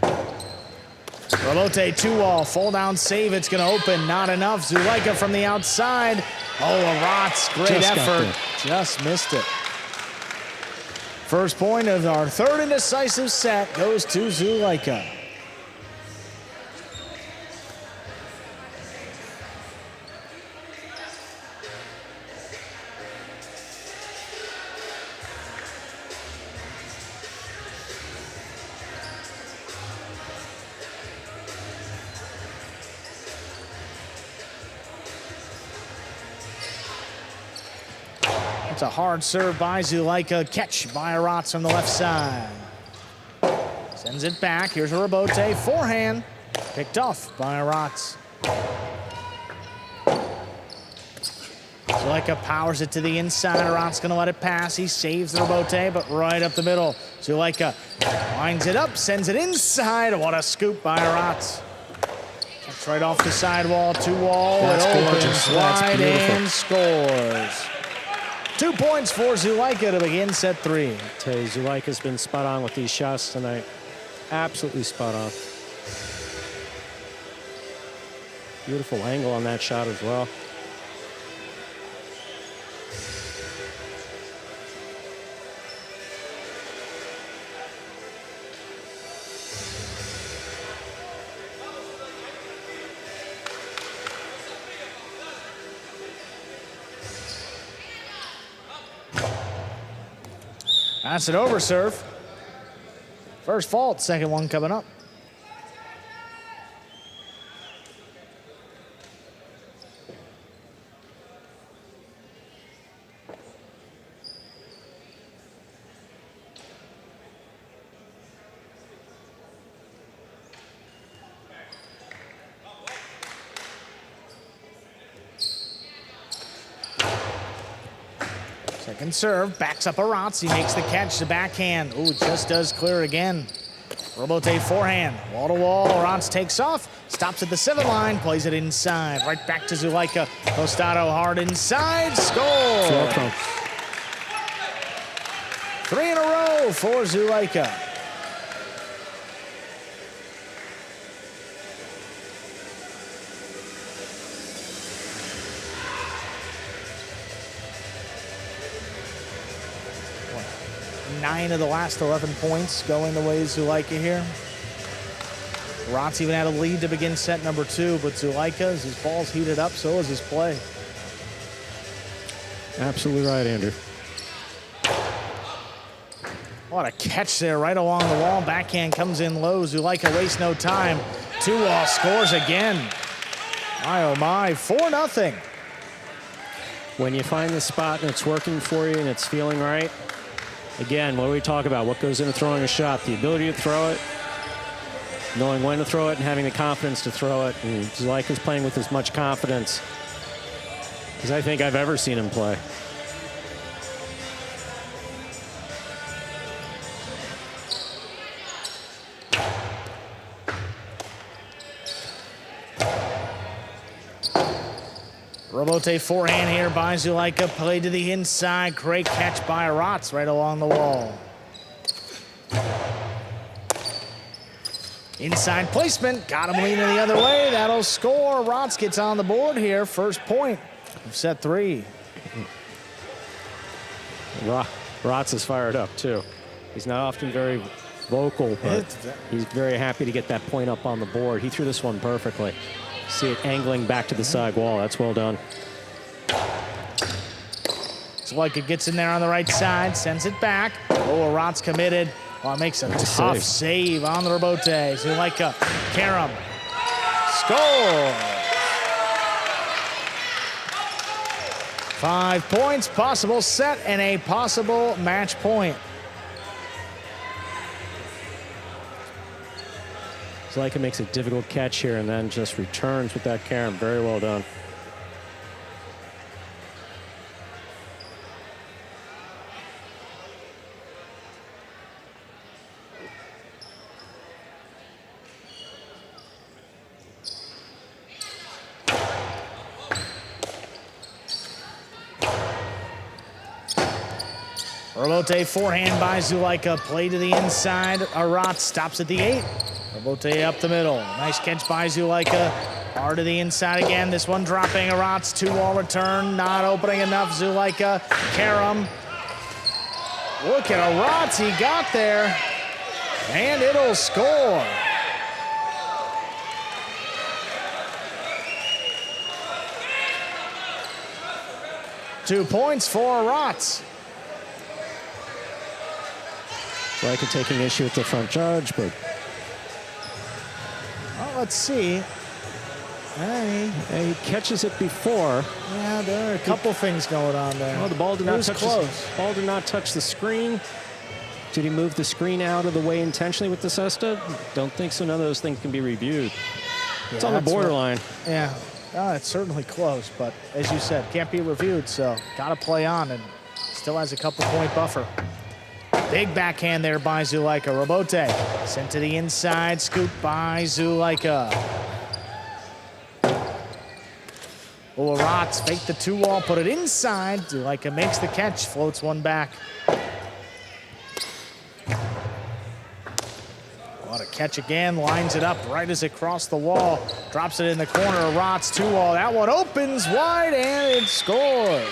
Rebote 2-wall, fall down save, it's gonna open, not enough. Zulaika from the outside. Oh, Arat's great effort, just missed it. First point of our third and decisive set goes to Zulaika. It's a hard serve by Zulaika. Catch by Aratz on the left side. Sends it back. Here's a rebote. Forehand. Picked off by Aratz. Zulaika powers it to the inside. Aratz going to let it pass. He saves the rebote, but right up the middle. Zulaika winds it up, sends it inside. What a scoop by Aratz. Catch right off the sidewall. 2-wall. That's it opens gorgeous. wide That's and scores. 2 points for Zulaika to begin set 3. I tell you, Zulaika's been spot on with these shots tonight. Absolutely spot on. Beautiful angle on that shot as well. That's an over serve. First fault, second one coming up. Second serve, backs up Aratz. He makes the catch, the backhand. Ooh, just does clear again. Rebote forehand, wall to wall. Aratz takes off, stops at the 7 line, plays it inside. Right back to Zulaika. Tostado hard inside, score! 3 in a row for Zulaika. Nine of the last 11 points going the way of Zulaika here. Aratz even had a lead to begin set number 2, but Zulaika, as his ball's heated up, so is his play. Absolutely right, Andrew. What a catch there, right along the wall. Backhand comes in low. Zulaika wastes no time. 2-wall scores again. My, oh my, 4-0. When you find the spot and it's working for you and it's feeling right, again, what do we talk about? What goes into throwing a shot? The ability to throw it, knowing when to throw it, and having the confidence to throw it. And Zulaika's playing with as much confidence as I think I've ever seen him play. Rebote forehand here by Zulaika. Play to the inside. Great catch by Aratz right along the wall. Inside placement. Got him leaning the other way. That'll score. Aratz gets on the board here. First point of set 3. Aratz is fired up, too. He's not often very vocal, but he's very happy to get that point up on the board. He threw this one perfectly. See it angling back to the side wall. That's well done. Zulaika gets in there on the right side, sends it back. Oh, Aratz committed. Well, makes a tough save on the rebote. Zulaika, Karam, score. 5 points, possible set, and a possible match point. Zuleika makes a difficult catch here and then just returns with that carom. Very well done. Robote forehand by Zuleika. Play to the inside. Arat stops at the 8. Robote up the middle. Nice catch by Zuleika. Hard to the inside again. This one dropping. Arat's 2-wall return. Not opening enough. Zuleika. Carom. Look at Arat. He got there. And it'll score. Two points for Arat. Zuleika taking issue with the front judge, but well, let's see. he catches it before. Yeah, there are a couple things going on there. Oh, the ball did not touch. Close. Ball did not touch the screen. Did he move the screen out of the way intentionally with the cesta? Don't think so. None of those things can be reviewed. Yeah, It's on the borderline. Yeah, it's certainly close, but as you said, can't be reviewed, so got to play on, and still has a couple-point buffer. Big backhand there by Zuleika. Robote sent to the inside, scoop by Zuleika. Arat faked the 2-wall, put it inside. Zuleika makes the catch, floats one back. What a catch again, lines it up right as it crossed the wall. Drops it in the corner, Arat's 2-wall. That one opens wide and it's scored.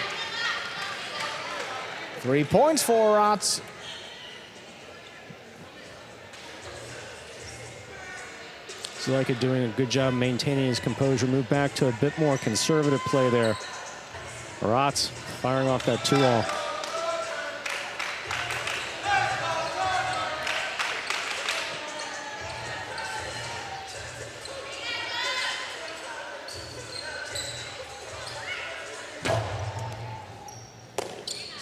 3 points for Arat. Zuleika doing a good job maintaining his composure. Move back to a bit more conservative play there. Arat's firing off that 2-wall.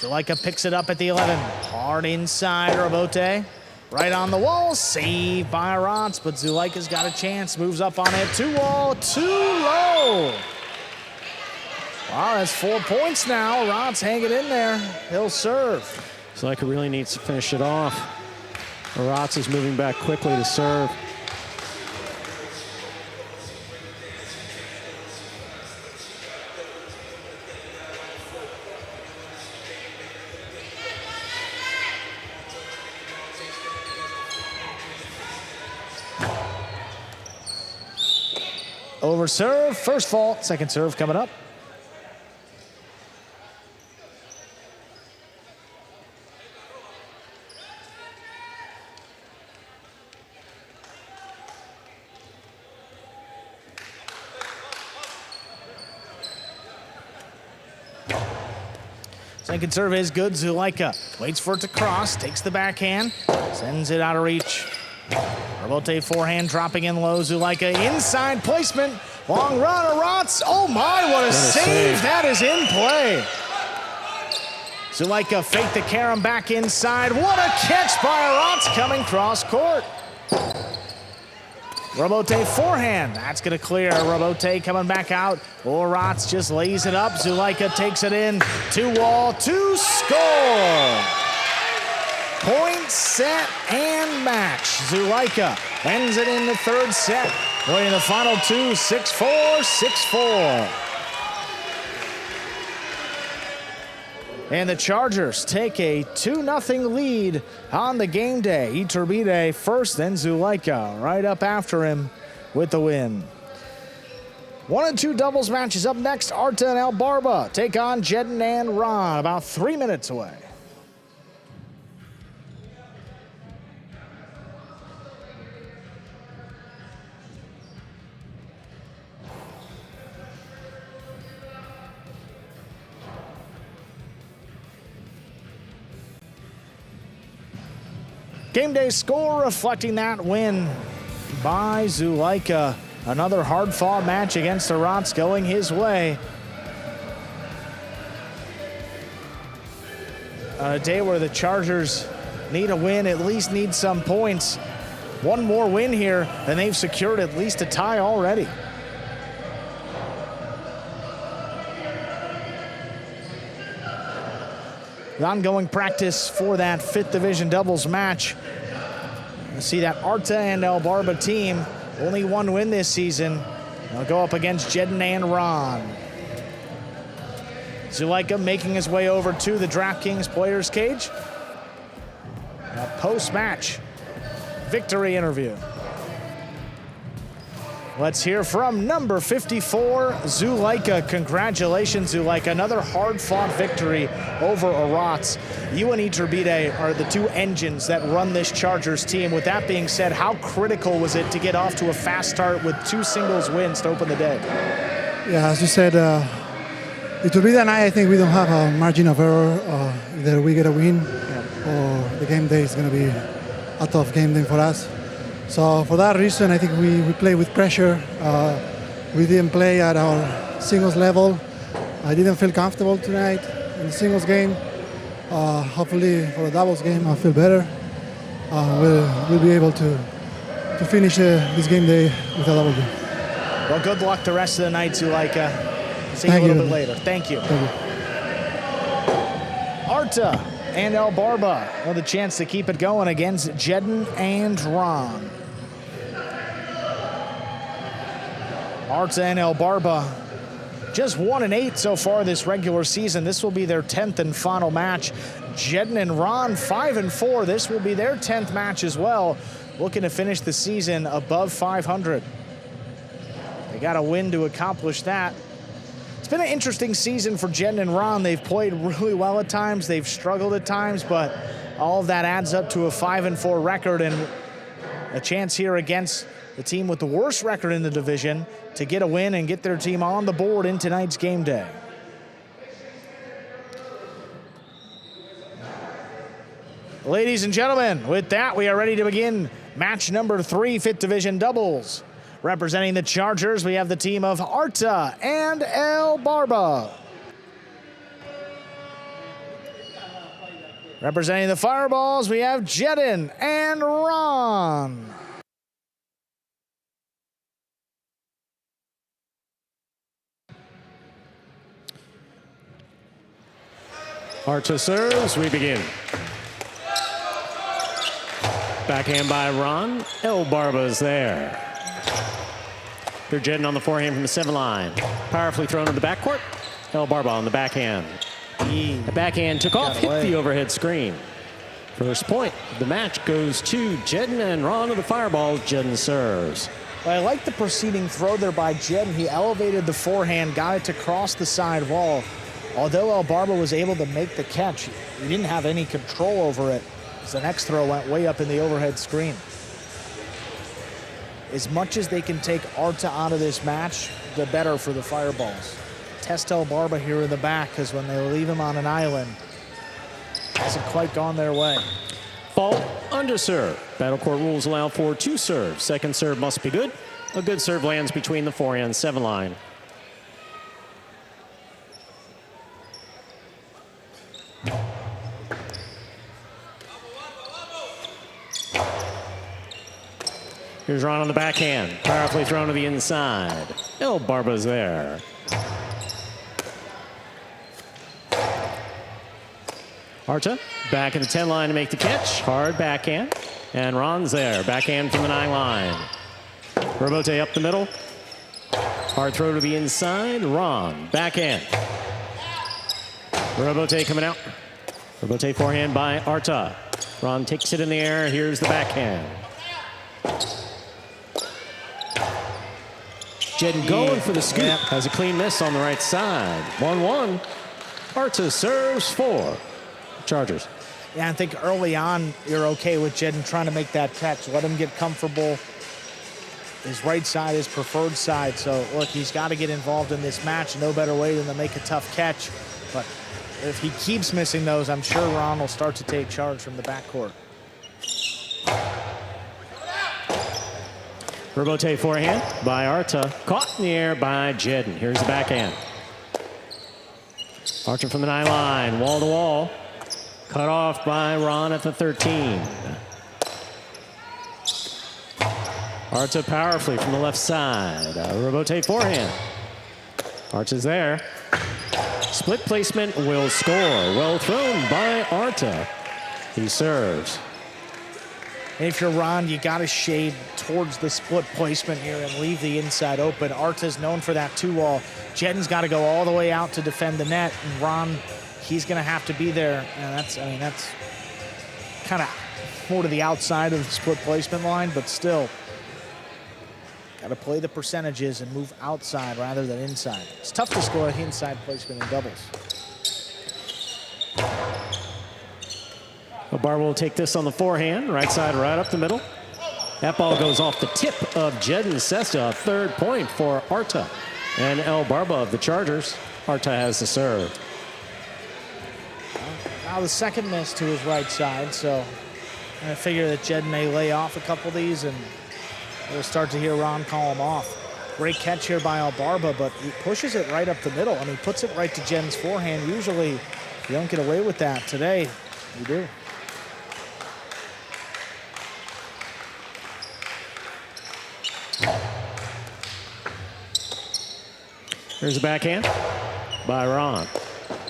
Zuleika picks it up at the 11. Hard inside, Robote. Right on the wall, saved by Arat, but Zuleika's got a chance. Moves up on it, 2-wall, too low. Wow, that's 4 points now. Arat's hanging in there. He'll serve. Zuleika really needs to finish it off. Arat is moving back quickly to serve. Over serve, first fault, second serve coming up. Second serve is good. Zuleika waits for it to cross, takes the backhand, sends it out of reach. Robote forehand dropping in low. Zuleika inside placement. Long run. Arat. Oh my, what a save. That is in play. Zuleika faked the carom back inside. What a catch by Arat coming cross court. Robote forehand. That's going to clear. Robote coming back out. Arat just lays it up. Zuleika takes it in. 2-wall to score. Point, set, and match. Zuleika ends it in the third set. Winning the final two, 6-4, 6-4. And the Chargers take a 2-0 lead on the game day. Iturbide first, then Zuleika right up after him with the win. 1 and 2 doubles matches up next. Arta and Albarba take on Jedin and Ron, about 3 minutes away. Game day score reflecting that win by Zuleika. Another hard-fought match against Arat going his way. On a day where the Chargers need a win, at least need some points. one more win here, and they've secured at least a tie already. The ongoing practice for that 5th division doubles match. You see that Arta and El Barba team, only one win this season. They'll go up against Jedin and Ron. Zulaika making his way over to the DraftKings players cage. A post-match victory interview. Let's hear from number 54, Zulaika. Congratulations, Zulaika. Another hard-fought victory over Arats. You and Iturbide are the two engines that run this Chargers team. With that being said, how critical was it to get off to a fast start with 2 singles wins to open the day? Yeah, as you said, Iturbide and I think we don't have a margin of error. Either we get a win or the game day is going to be a tough game day for us. So for that reason, I think we play with pressure. We didn't play at our singles level. I didn't feel comfortable tonight in the singles game. Hopefully for the doubles game, I'll feel better. We'll be able to finish this game day with a double game. Well, good luck the rest of the night, Zulaika. See you a little bit later. Thank you. Arta and El Barba with a chance to keep it going against Jedin and Ron. Arta and El Barba just 1-8 so far this regular season. This will be their 10th and final match. Jedin and Ron 5-4. This will be their 10th match as well. Looking to finish the season above 500. They got a win to accomplish that. It's been an interesting season for Jedin and Ron. They've played really well at times. They've struggled at times, but all of that adds up to a 5-4 record and a chance here against the team with the worst record in the division to get a win and get their team on the board in tonight's game day. Ladies and gentlemen, with that, we are ready to begin match number 3, 5th division doubles. Representing the Chargers, we have the team of Arta and El Barba. Representing the Fireballs, we have Jedin and Ron. Arta serves, we begin. Backhand by Ron. El Barba's there. Here Jedin on the forehand from the 7 line. Powerfully thrown to the backcourt. El Barba on the backhand. The backhand took off, hit the overhead screen. First point of the match goes to Jedin and Ron of the Fireballs. Jedin serves. Well, I like the preceding throw there by Jedin. He elevated the forehand, got it to cross the side wall. Although El Barba was able to make the catch, he didn't have any control over it. The next throw went way up in the overhead screen. As much as they can take Arta out of this match, the better for the Fireballs. Test El Barba here in the back, because when they leave him on an island, it hasn't quite gone their way. Fault, under serve. Battle court rules allow for 2 serves. Second serve must be good. A good serve lands between the forehand 7 line. Here's Ron on the backhand. Powerfully thrown to the inside. El Barba's there. Arta back in the 10 line to make the catch. Hard backhand. And Ron's there. Backhand from the 9 line. Robote up the middle. Hard throw to the inside. Ron. Backhand. Robote coming out. Robote forehand by Arta. Ron takes it in the air. Here's the backhand. Jedin going for the scoop. Has a clean miss on the right side. 1-1. Arta serves for Chargers. Yeah, I think early on, you're okay with Jedin trying to make that catch. Let him get comfortable. His right side is preferred side. So, look, he's got to get involved in this match. No better way than to make a tough catch. But if he keeps missing those, I'm sure Ron will start to take charge from the backcourt. Robote forehand by Arta. Caught in the air by Jedin. Here's the backhand. Archer from the 9 line. Wall to wall. Cut off by Ron at the 13. Arta powerfully from the left side. Robote forehand. Arta's there. Split placement will score. Well thrown by Arta. He serves. And if you're Ron, you got to shade towards the split placement here and leave the inside open. Arta's known for that 2-wall. Jedden's got to go all the way out to defend the net. And Ron, he's going to have to be there. And that's kind of more to the outside of the split placement line, but still. Got to play the percentages and move outside rather than inside. It's tough to score an inside placement in doubles. Barber will take this on the forehand. Right side, right up the middle. That ball goes off the tip of Jedden Sesta. Third point for Arta and El Barba of the Chargers. Arta has the serve. Now the second miss to his right side, so I figure that Jedden may lay off a couple of these and we'll start to hear Ron call him off. Great catch here by El Barba, but he pushes it right up the middle and he puts it right to Jedden's forehand. Usually you don't get away with that. Today, you do. Here's a backhand by Ron.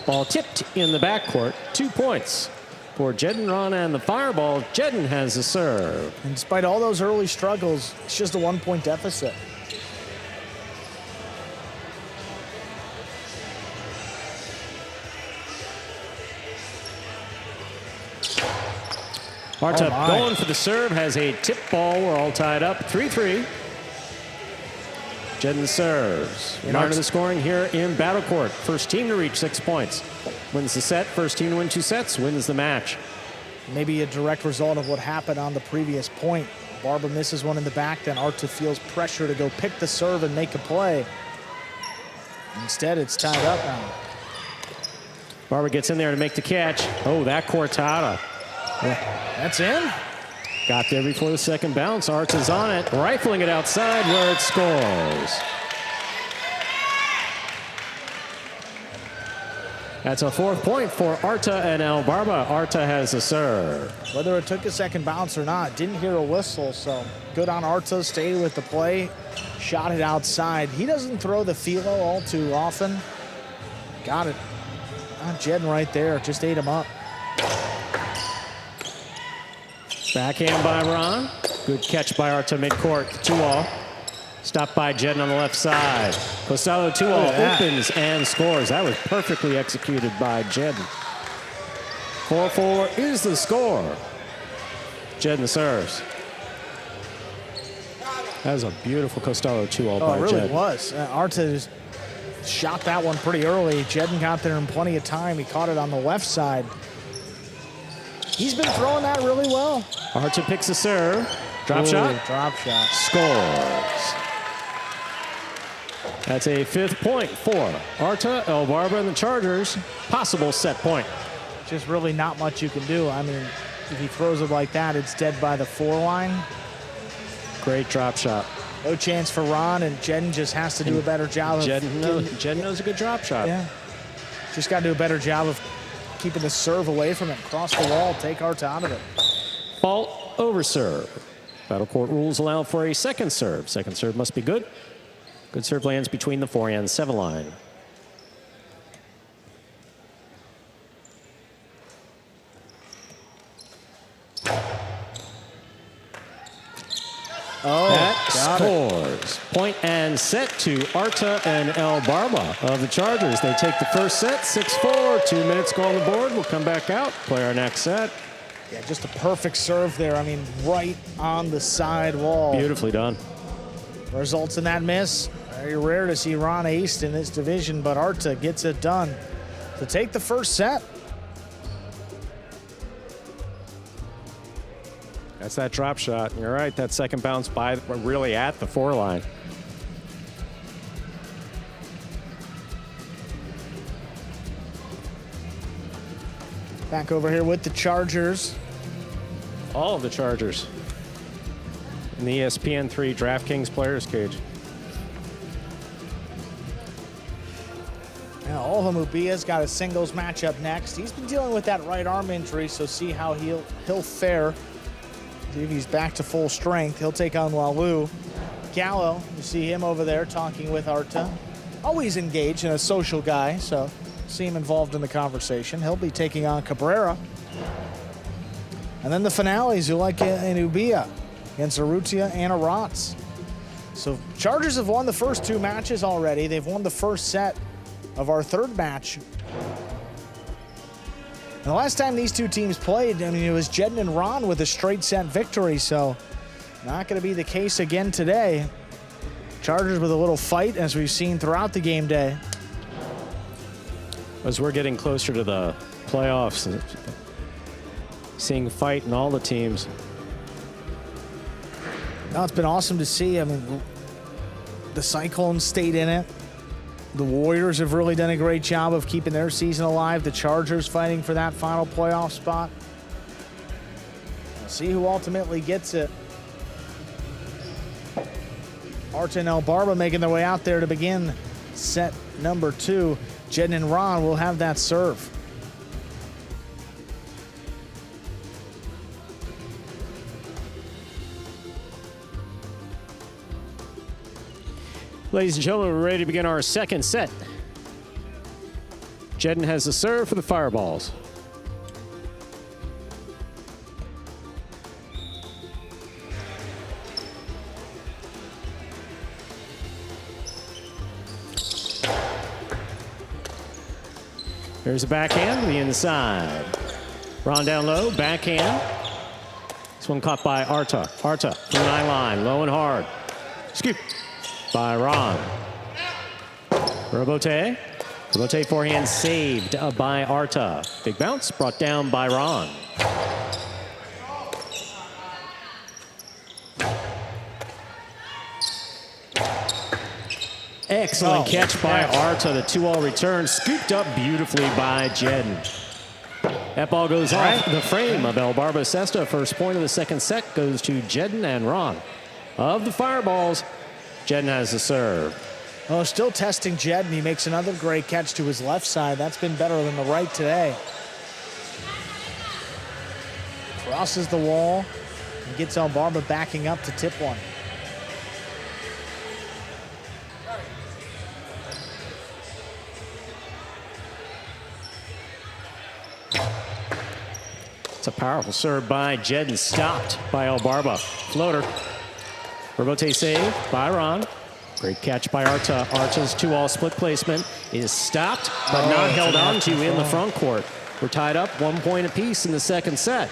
Ball tipped in the backcourt. 2 points for Jedden Ron and the fireball. Jedden has the serve. And despite all those early struggles, it's just a 1-point deficit. Arta going for the serve, has a tip ball. We're all tied up. 3-3. Jedden serves. Reminder of the scoring here in Battle Court. First team to reach 6 points wins the set. First team to win 2 sets wins the match. Maybe a direct result of what happened on the previous point. Barba misses one in the back, then Arta feels pressure to go pick the serve and make a play. Instead, it's tied up now. Barba gets in there to make the catch. Oh, that cortada. That's in. Got there before the second bounce. Arta's on it, rifling it outside where it scores. That's a 4th point for Arta and El Barba. Arta has the serve. Whether it took a second bounce or not, didn't hear a whistle, so good on Arta, stayed with the play, shot it outside. He doesn't throw the philo all too often. Got it. Jedden right there, just ate him up. Backhand by Ron. Good catch by Arta midcourt. 2-all. Stopped by Jedden on the left side. Costello 2-all opens and scores. That was perfectly executed by Jedden. 4-4 is the score. Jedden serves. That was a beautiful Costello 2-all by Jedden. It really was. Arta just shot that one pretty early. Jedden got there in plenty of time. He caught it on the left side. He's been throwing that really well. Arta picks a serve. Drop shot. Drop shot. Scores. That's a 5th point for Arta, El Barba, and the Chargers. Possible set point. Just really not much you can do. I mean, if he throws it like that, it's dead by the 4 line. Great drop shot. No chance for Ron, and Jedden just has to do a better job. Jedden knows a good drop shot. Yeah. Just got to do a better job of keeping the serve away from it. Cross the wall, take Arta out of it. Fault over serve. Battle Court rules allow for a second serve. Second serve must be good. Good serve lands between the 4 and 7 line. That scores. Point and set to Arta and El Barba of the Chargers. They take the first set, 6-4. 2 minutes go on the board. We'll come back out, play our next set. Yeah, just a perfect serve there. I mean, right on the side wall. Beautifully done. Results in that miss. Very rare to see Ron aced in this division, but Arta gets it done to take the first set. That's that drop shot. You're right, that second bounce by really at the 4 line. Back over here with the Chargers. All of the Chargers in the ESPN3 DraftKings Players Cage. Now, Olhamubia's got a singles matchup next. He's been dealing with that right arm injury, so see how he'll fare See if he's back to full strength. He'll take on Walu. Gallo, you see him over there talking with Arta. Always engaged and a social guy, so see him involved in the conversation. He'll be taking on Cabrera. And then the finales, Zuleka and Ubia against Urrutia and Arats. So Chargers have won the first 2 matches already. They've won the first set of our 3rd match. And the last time these 2 teams played, I mean, it was Jedden and Ron with a straight set victory, so not going to be the case again today. Chargers with a little fight, as we've seen throughout the game day. As we're getting closer to the playoffs, seeing fight in all the teams. No, it's been awesome to see. I mean, the Cyclones stayed in it. The Warriors have really done a great job of keeping their season alive. The Chargers fighting for that final playoff spot. We'll see who ultimately gets it. Arta and El Barba making their way out there to begin set number 2. Jedden and Ron will have that serve. Ladies and gentlemen, we're ready to begin our 2nd set. Jedden has the serve for the Fireballs. There's a backhand to the inside. Ron down low, backhand. This one caught by Arta. Arta from the 9 line, low and hard. Scoop by Ron. Robote. Robote forehand saved by Arta. Big bounce brought down by Ron. Excellent catch by Arta. The 2-all return scooped up beautifully by Jedden. That ball goes off the frame of El Barba Sesta. First point of the 2nd set goes to Jedden and Ron. Of the Fireballs, Jedden has the serve. Oh, still testing Jedden. He makes another great catch to his left side. That's been better than the right today. Crosses the wall and gets El Barba backing up to tip one. It's a powerful serve by Jedden, stopped by El Barba. Floater. Robote save by Ron. Great catch by Arta. Arta's 2-all split placement is stopped, but not held on to in the front court. We're tied up 1 point apiece in the 2nd set.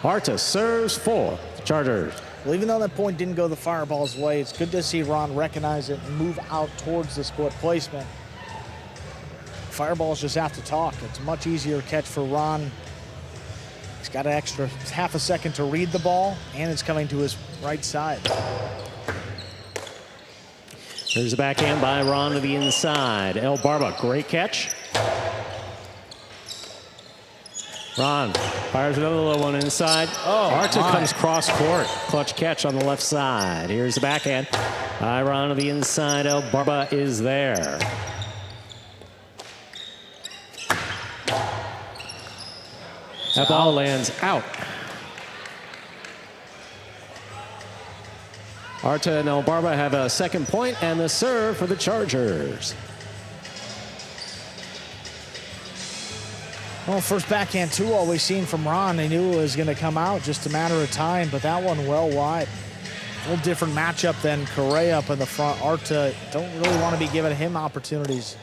Arta serves for the Chargers. Well, even though that point didn't go the Fireball's way, it's good to see Ron recognize it and move out towards the split placement. Fireballs just have to talk. It's a much easier catch for Ron. He's got an extra half a second to read the ball, and it's coming to his right side. There's a backhand by Ron to the inside. El Barba, great catch. Ron fires another low one inside. Arta comes cross court. Clutch catch on the left side. Here's the backhand by Ron to the inside. El Barba is there. That ball lands out. Arta and El Barba have a 2nd point and the serve for the Chargers. Well, first backhand 2-all we've seen from Ron. They knew it was going to come out, just a matter of time, but that one well wide. A little different matchup than Correa up in the front. Arta don't really want to be giving him opportunities.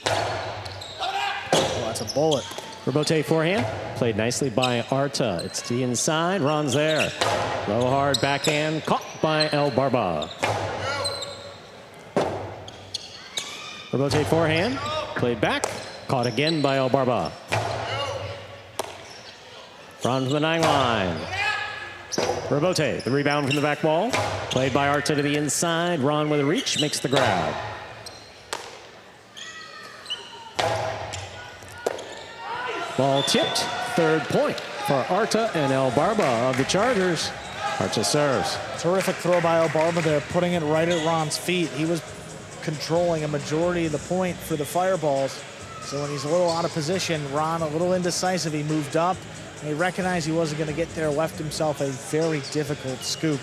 Oh, that's a bullet. Robote forehand, played nicely by Arta. It's to the inside, Ron's there. Low hard backhand, caught by El Barba. Robote forehand, played back, caught again by El Barba. Ron from the 9 line. Robote, the rebound from the back wall, played by Arta to the inside. Ron with a reach, makes the grab. Ball tipped, 3rd point for Arta and El Barba of the Chargers. Arta serves. Terrific throw by El Barba there, putting it right at Ron's feet. He was controlling a majority of the point for the Fireballs. So when he's a little out of position, Ron a little indecisive, he moved up, He recognized he wasn't going to get there, left himself a very difficult scoop.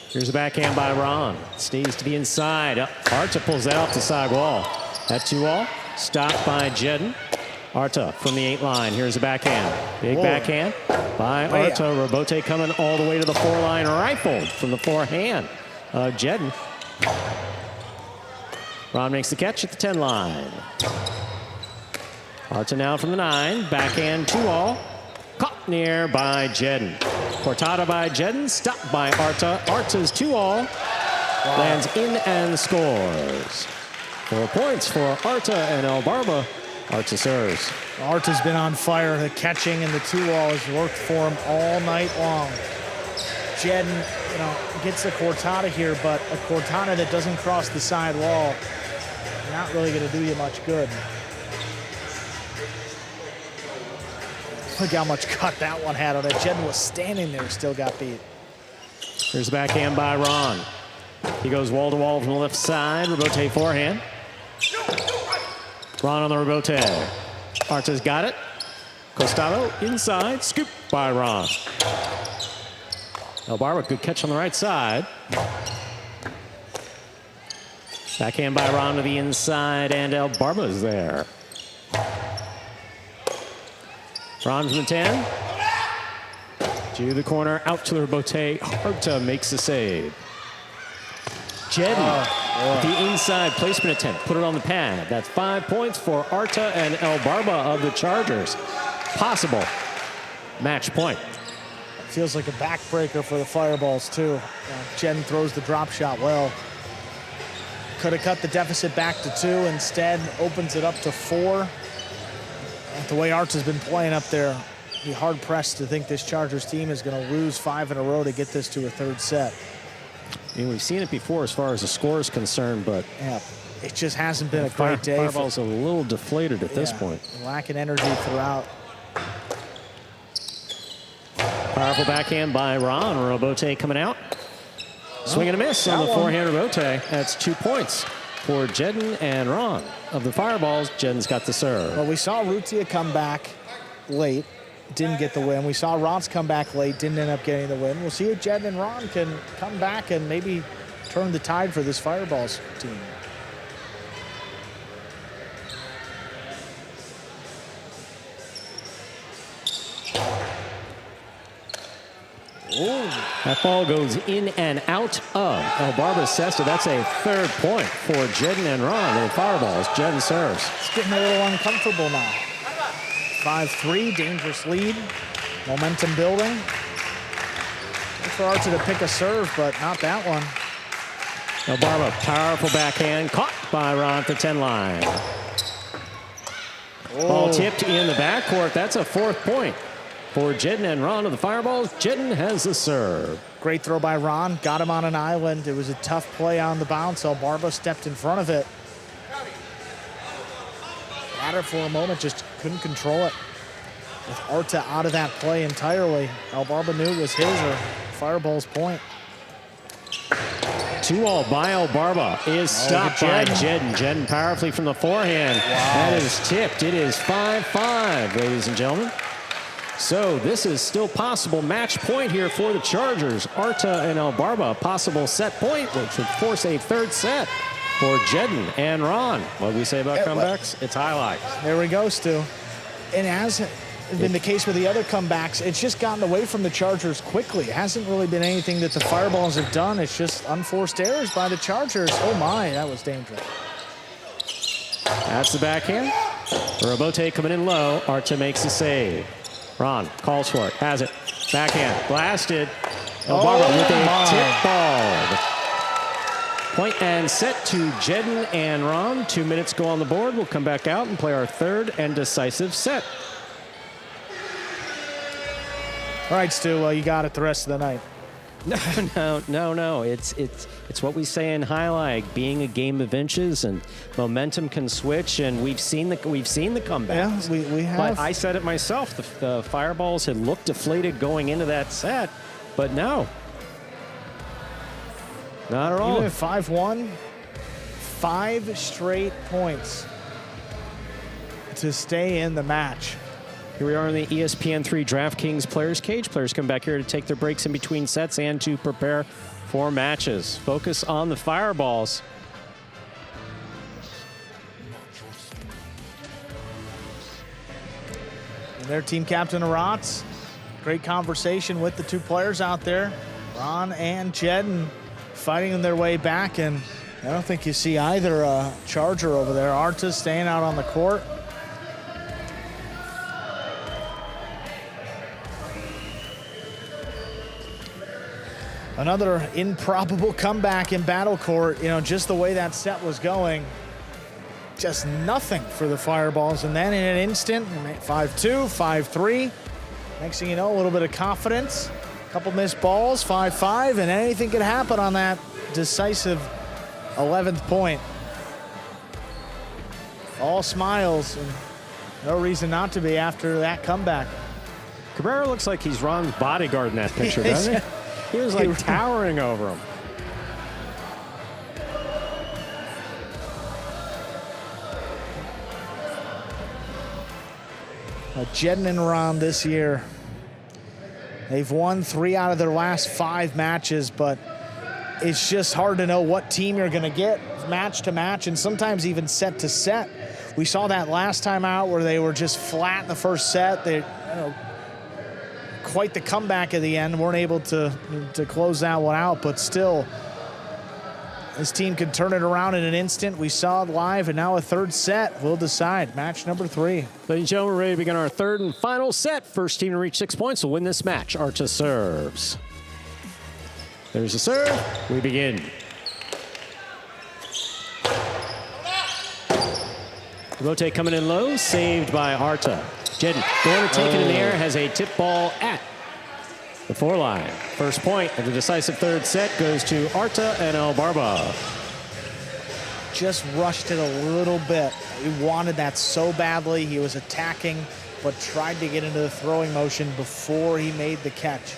Here's a backhand by Ron. Stays to the inside. Arta pulls that off the side wall. That 2-all. Stopped by Jedden. Arta from the 8 line. Here's a backhand. Big backhand by Arta. Robote coming all the way to the 4-line. Rifled from the forehand of Jedden. Ron makes the catch at the 10 line. Arta now from the 9. Backhand 2-all. Caught near by Jedden. Cortada by Jedden. Stopped by Arta. Arta's 2-all. Lands in and scores. 4 points for Arta and El Barba. Arta serves. Arta's been on fire. The catching and the 2-all has worked for him all night long. Jedden, gets the cortada here, but a cortada that doesn't cross the side wall, not really going to do you much good. Look how much cut that one had on it. Jedden was standing there, still got beat. Here's a backhand by Ron. He goes wall to wall from the left side. Robote forehand. Ron on the Robote. Arta's got it. Costado inside. Scoop by Ron. El Barba, good catch on the right side. Backhand by Ron to the inside, and El Barba's there. Ron from the 10. To the corner, out to the Robote. Arta makes the save. Jedden, the inside placement attempt, put it on the pad. That's 5 points for Arta and El Barba of the Chargers. Possible match point. Feels like a backbreaker for the Fireballs, too. Jedden throws the drop shot well. Could have cut the deficit back to 2. Instead, opens it up to 4. The way Arta's been playing up there, be hard-pressed to think this Chargers team is going to lose 5 in a row to get this to a 3rd set. I mean, we've seen it before as far as the score is concerned, but yeah, it just hasn't been a great day. Fireball's a little deflated at this point. Lacking energy throughout. Powerful backhand by Ron. Robote coming out. Swing and a miss on the forehand Robote. That's 2 points for Jedden and Ron. Of the Fireballs, Jedden's got the serve. Well, we saw Rutia come back late, didn't get the win. We saw Ron's come back late, didn't end up getting the win. We'll see if Jedden and Ron can come back and maybe turn the tide for this Fireballs team. Ooh. That ball goes in and out of El Barba Cesta. That's a 3rd point for Jedden and Ron. The Fireballs. Jedden serves. It's getting a little uncomfortable now. 5-3, dangerous lead. Momentum building. Look for Archer to pick a serve, but not that one. El Barba, powerful backhand. Caught by Ron at the 10 line. Ball tipped in the backcourt. That's a 4th point for Jedden and Ron of the Fireballs. Jedden has the serve. Great throw by Ron. Got him on an island. It was a tough play on the bounce. El Barba stepped in front of it. Had it for a moment, just couldn't control it. With Arta out of that play entirely, El Barba knew it was his or Fireball's point. 2-all by El Barba is stopped by Jedden. Jedden powerfully from the forehand. Wow. That is tipped. It is 5-5, ladies and gentlemen. So this is still possible match point here for the Chargers. Arta and El Barba, possible set point, which would force a 3rd set for Jedden and Ron. What do we say about comebacks? It's highlights. There we go, Stu. And as been the case with the other comebacks, it's just gotten away from the Chargers quickly. It hasn't really been anything that the Fireballs have done. It's just unforced errors by the Chargers. Oh my, that was dangerous. That's the backhand. Robote coming in low. Arta makes the save. Ron calls for it, has it. Backhand, blasted. El Barba with a tip ball. Point and set to Jedden and Ron. 2 minutes go on the board. We'll come back out and play our 3rd and decisive set. All right, Stu, you got it the rest of the night. No. It's what we say in High League, being a game of inches, and momentum can switch, and we've seen the comebacks. Yeah, we have. But I said it myself. The Fireballs had looked deflated going into that set, but no, not at all. Even at 5-1, 5 straight points to stay in the match. Here we are in the ESPN3 DraftKings Players Cage. Players come back here to take their breaks in between sets and to prepare for matches. Focus on the fireballs. And their team captain, Aratz. Great conversation with the two players out there, Ron and Jed, fighting their way back. And I don't think you see either Charger over there. Arta staying out on the court. Another improbable comeback in battle court. You know, just the way that set was going. Just nothing for the Fireballs. And then in an instant, 5-2, 5-3. Next thing you know, a little bit of confidence. A couple missed balls, 5-5, and anything could happen on that decisive 11th point. All smiles, and no reason not to be after that comeback. Cabrera looks like he's Ron's bodyguard in that picture, doesn't he? He was like towering over him. Jedden and Ron this year, they've won 3 out of their last 5 matches, but it's just hard to know what team you're going to get match to match and sometimes even set to set. We saw that last time out where they were just flat in the first set. They, quite the comeback at the end, weren't able to close that one out, but still, this team could turn it around in an instant. We saw it live, and now a third set will decide. Match number 3. Ladies and gentlemen, we're ready to begin our third and final set. First team to reach 6 points will win this match. Arta serves. There's the serve. We begin. Rote coming in low, saved by Arta. Jedden going to take it in the air, has a tip ball at the 4-line. First point of the decisive third set goes to Arta and El Barba. Just rushed it a little bit. He wanted that so badly. He was attacking, but tried to get into the throwing motion before he made the catch.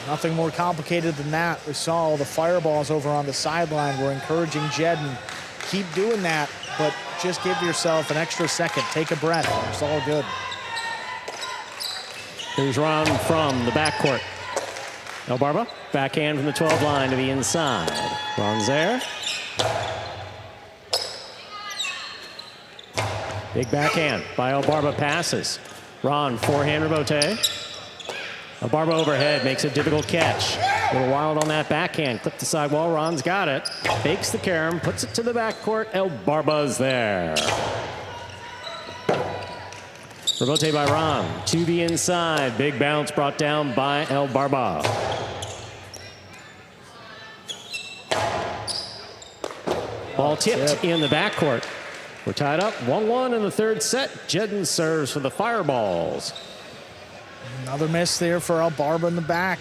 Nothing more complicated than that. We saw all the Fireballs over on the sideline. We're encouraging Jedden, keep doing that, but just give yourself an extra second. Take a breath. It's all good. Here's Ron from the backcourt. El Barba, backhand from the 12 line to the inside. Ron's there. Big backhand by El Barba, passes. Ron, forehand rebote. El Barba overhead, makes a difficult catch. A little wild on that backhand. Clip the sidewall, Ron's got it. Fakes the carom, puts it to the backcourt. El Barba's there. Rebote by Ron to the inside. Big bounce brought down by El Barba. Ball tipped in the backcourt. We're tied up 1-1 in the third set. Jedden serves for the Fireballs. Another miss there for El Barba in the back.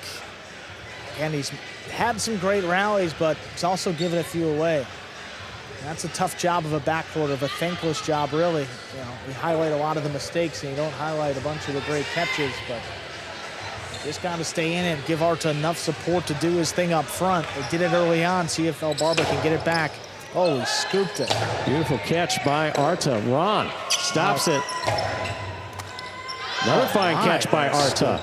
And he's had some great rallies, but he's also given a few away. That's a tough job of a backcourt, of a thankless job, really. You know, we highlight a lot of the mistakes, and you don't highlight a bunch of the great catches, but you just got to stay in it and give Arta enough support to do his thing up front. They did it early on. See if El Barba can get it back. Oh, he scooped it. Beautiful catch by Arta. Ron stops it. Another fine catch by Arta.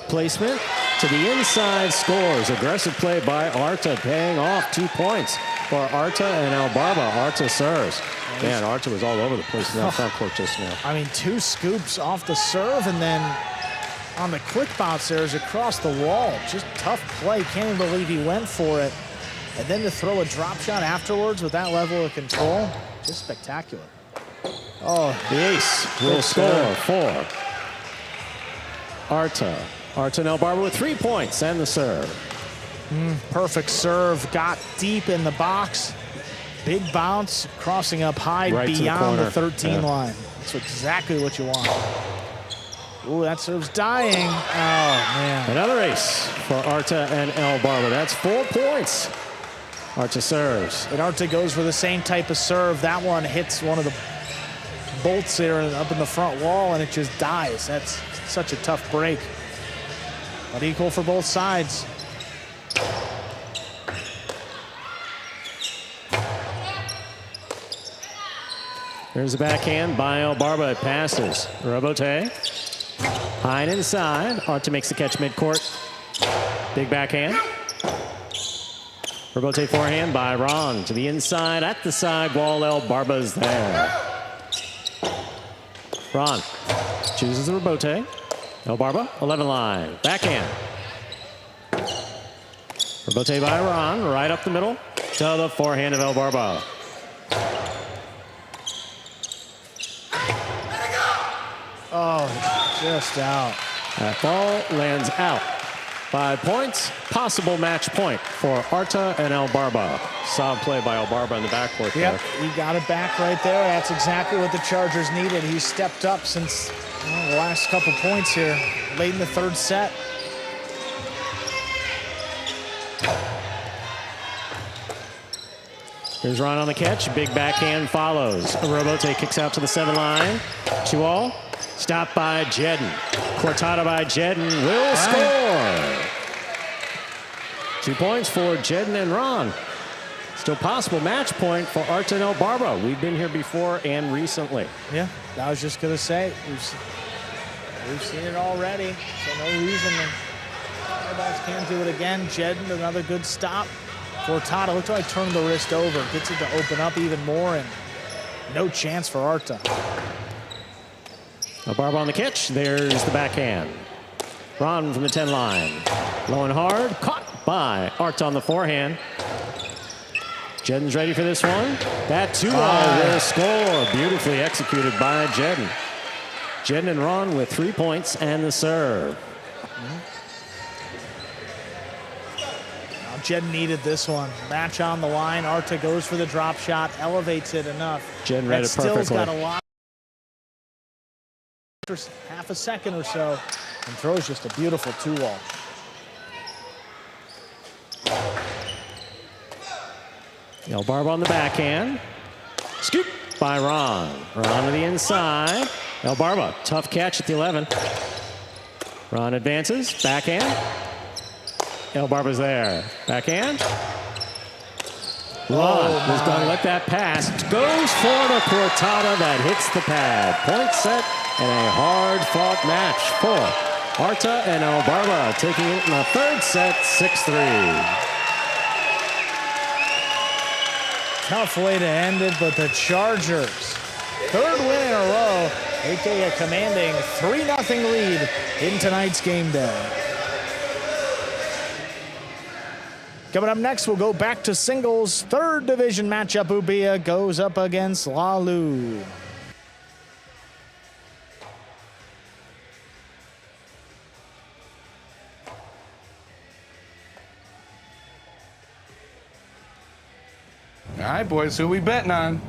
Placement to the inside, scores. Aggressive play by Arta, paying off 2 points for Arta and El Barba. Arta serves. Man, Arta was all over the place in that front court just now. I mean, 2 scoops off the serve, and then on the quick bounce there is across the wall. Just tough play. Can't even believe he went for it. And then to throw a drop shot afterwards with that level of control, just spectacular. Oh, the ace will score for Arta. Arta and El Barba with 3 points and the serve. Perfect serve, got deep in the box. Big bounce, crossing up high right beyond the 13 yeah. line. That's exactly what you want. Ooh, that serve's dying. Oh, man. Another ace for Arta and El Barba. That's 4 points. Arta serves. And Arta goes for the same type of serve. That one hits one of the bolts there up in the front wall, and it just dies. That's such a tough break. But equal for both sides. There's the backhand by El Barba. It passes. Robote. High and inside. Arta makes the catch midcourt. Big backhand. Robote forehand by Ron to the inside at the side wall. El Barba's there. Ron chooses the Robote. El Barba, 11 line. Backhand. Robote by Ron, right up the middle to the forehand of El Barba. Oh, just out. That ball lands out. 5 points. Possible match point for Arta and El Barba. Solid play by El Barba in the backcourt. Yep, he got it back right there. That's exactly what the Chargers needed. He stepped up since the last couple points here, late in the third set. Here's Ron on the catch. Big backhand follows. Robote kicks out to the 7 line. 2-all. Stopped by Jedden. Cortada by Jedden. Will score. 2 points for Jedden and Ron. Still possible match point for Arta and El Barba. We've been here before and recently. Yeah, I was just going to say, we've seen it already, so no reason the can't do it again. Jedden, another good stop. Cortada, looks like turned the wrist over. Gets it to open up even more, and no chance for Arta. El Barba on the catch. There's the backhand. Ron from the 10 line. Low and hard. Caught by Arta on the forehand. Jedden's ready for this one. That 2-all will score. Beautifully executed by Jedden. Jedden and Ron with 3 points and the serve. Jedden needed this one. Match on the line. Arta goes for the drop shot, elevates it enough. Jedden read it perfectly. Still's got a lot. Half a second or so, and throws just a beautiful 2-all. El Barba on the backhand. Scoop by Ron. Ron to the inside. El Barba, tough catch at the 11. Ron advances, backhand. El Barba's there. Backhand. Ron was going to let that pass. Goes for the Cortada that hits the pad. Point set and a hard-fought match for Arta and El Barba, taking it in the third set, 6-3. Tough way to end it, but the Chargers, third win in a row, they take a commanding 3-0 lead in tonight's game day. Coming up next, we'll go back to singles. Third division matchup, Ubia goes up against Lalu. All right, boys, who we betting on?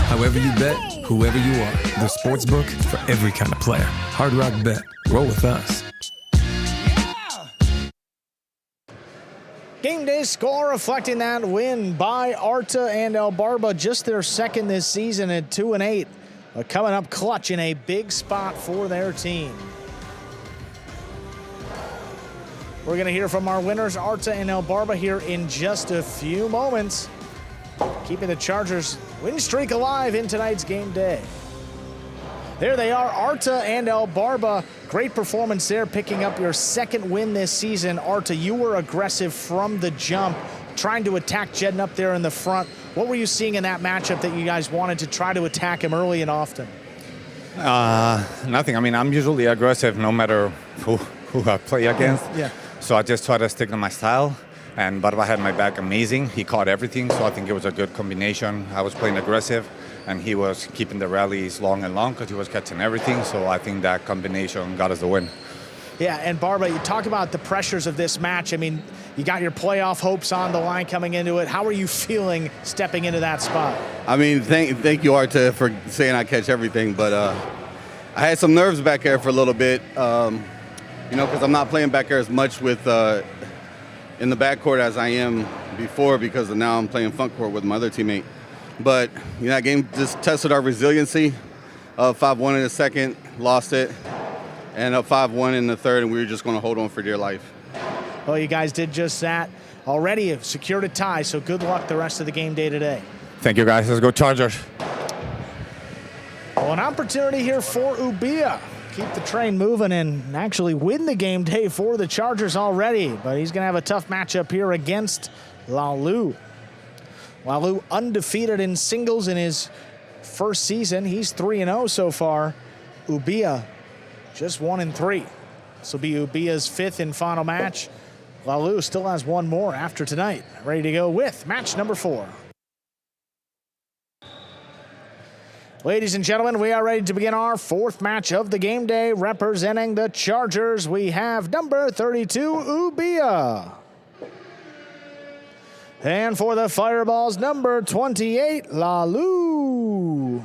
However you bet, whoever you are, the sportsbook for every kind of player. Hard Rock Bet. Roll with us. Game day score reflecting that win by Arta and El Barba, just their second this season at 2-8. But coming up clutch in a big spot for their team. We're going to hear from our winners, Arta and El Barba, here in just a few moments. Keeping the Chargers' win streak alive in tonight's game day. There they are, Arta and El Barba. Great performance there, picking up your second win this season. Arta, you were aggressive from the jump, trying to attack Jedden up there in the front. What were you seeing in that matchup that you guys wanted to try to attack him early and often? Nothing. I mean, I'm usually aggressive no matter who I play against. Yeah. So I just try to stick to my style. And Barba had my back amazing. He caught everything, so I think it was a good combination. I was playing aggressive, and he was keeping the rallies long and long because he was catching everything. So I think that combination got us the win. Yeah, and Barba, you talk about the pressures of this match. I mean, you got your playoff hopes on the line coming into it. How are you feeling stepping into that spot? I mean, thank you, Arta, for saying I catch everything. But I had some nerves back there for a little bit, because I'm not playing back there as much with in the backcourt as I am before because now I'm playing front court with my other teammate. But that game just tested our resiliency. Up 5-1 in the second, lost it, and up 5-1 in the third, and we were just going to hold on for dear life. Well, you guys did just that. Already have secured a tie, so good luck the rest of the game day today. Thank you, guys. Let's go Chargers. Well, an opportunity here for Ubia. Keep the train moving and actually win the game day for the Chargers already. But he's going to have a tough matchup here against Lalu. Lalu undefeated in singles in his first season. He's 3-0 so far. Ubia just 1-3. This will be Ubia's 5th and final match. Lalu still has one more after tonight. Ready to go with match number 4. Ladies and gentlemen, we are ready to begin our 4th match of the game day. Representing the Chargers, we have number 32, Ubia. And for the Fireballs, number 28, Lalu.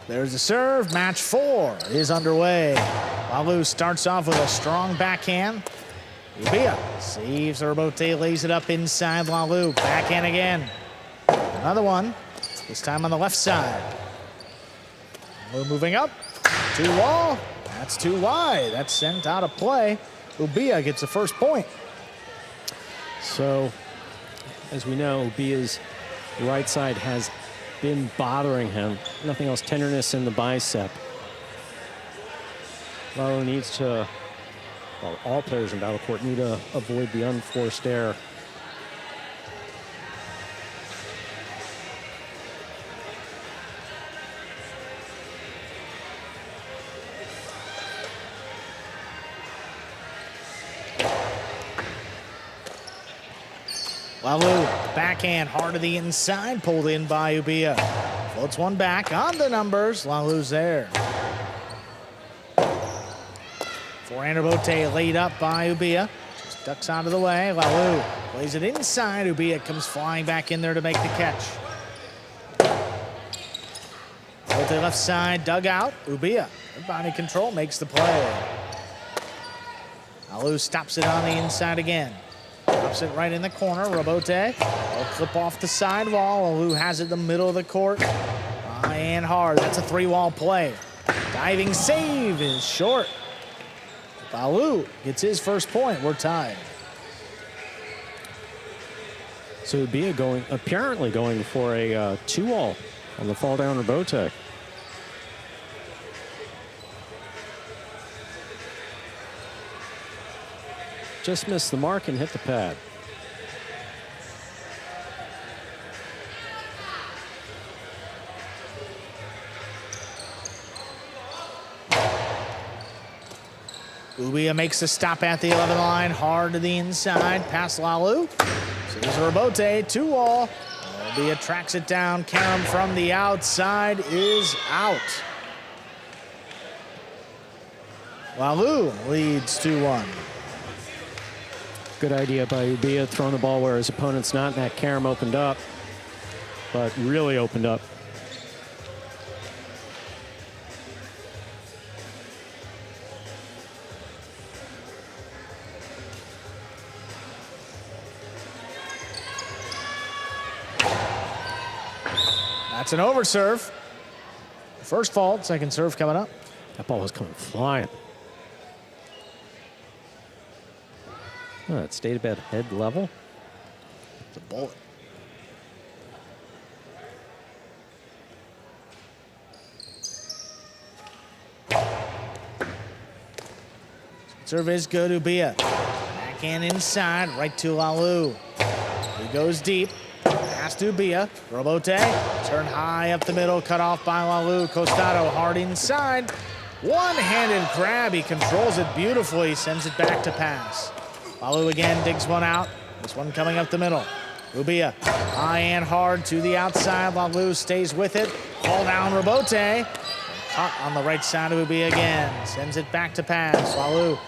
There's the serve. Match 4 is underway. Lalu starts off with a strong backhand. Ubia saves Rebote, lays it up inside Lalu. Backhand again. Another one, this time on the left side. Lalu moving up. 2-wall. That's too wide. That's sent out of play. Ubia gets the first point. So, as we know, Ubia's right side has been bothering him. Nothing else, tenderness in the bicep. Lalu needs to, well, all players in battle court need to avoid the unforced error. Lalu, backhand, hard to the inside, pulled in by Ubia. Floats one back on the numbers. Lalu's there. Forehand Rebote laid up by Ubia. Just ducks out of the way. Lalu plays it inside. Ubia comes flying back in there to make the catch. Rebote left side, dug out. Ubia, good body control, makes the play. Lalu stops it on the inside again. Drops it right in the corner. Rebote will clip off the sidewall. Lalu has it in the middle of the court. High and hard. That's a 3-wall play. Diving save is short. Lalu gets his first point. We're tied. So Ubia apparently going for a 2-wall on the fall down Rebote. Just missed the mark and hit the pad. Ubia makes a stop at the 11 line, hard to the inside, past Lalu. So there's Rebote, 2-wall. Ubia tracks it down. Karam from the outside is out. Lalu leads 2-1. Good idea by Ubia, throwing the ball where his opponent's not. That Karam opened up, but really opened up. That's an overserve. First fault, second serve coming up. That ball was coming flying. Oh, it stayed about head level. It's a bullet. Serve is good, Ubia. Backhand inside, right to Lalu. He goes deep. Pass to Ubia. Rebote, turn high up the middle, cut off by Lalu. Costado hard inside. One-handed grab, he controls it beautifully, sends it back to pass. Lalu again digs one out. This one coming up the middle. Ubia high and hard to the outside. Lalu stays with it. Ball down Rebote. Caught on the right side of Ubia again. Sends it back to pass. Lalu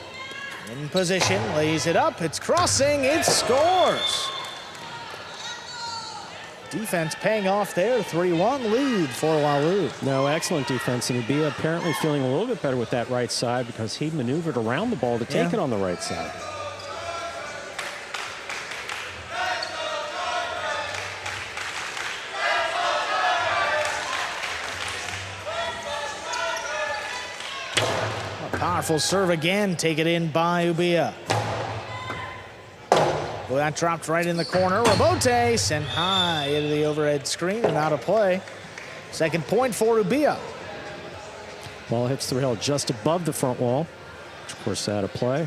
In position, lays it up, it's crossing, it scores! Defense paying off there, 3-1 lead for Lalu. No, excellent defense, and Ubia apparently feeling a little bit better with that right side because he maneuvered around the ball to take it on the right side. Powerful serve again, take it in by Ubia. Well, that dropped right in the corner. Rabote sent high into the overhead screen and out of play. Second point for Ubia. Ball hits the rail just above the front wall, which of course out of play.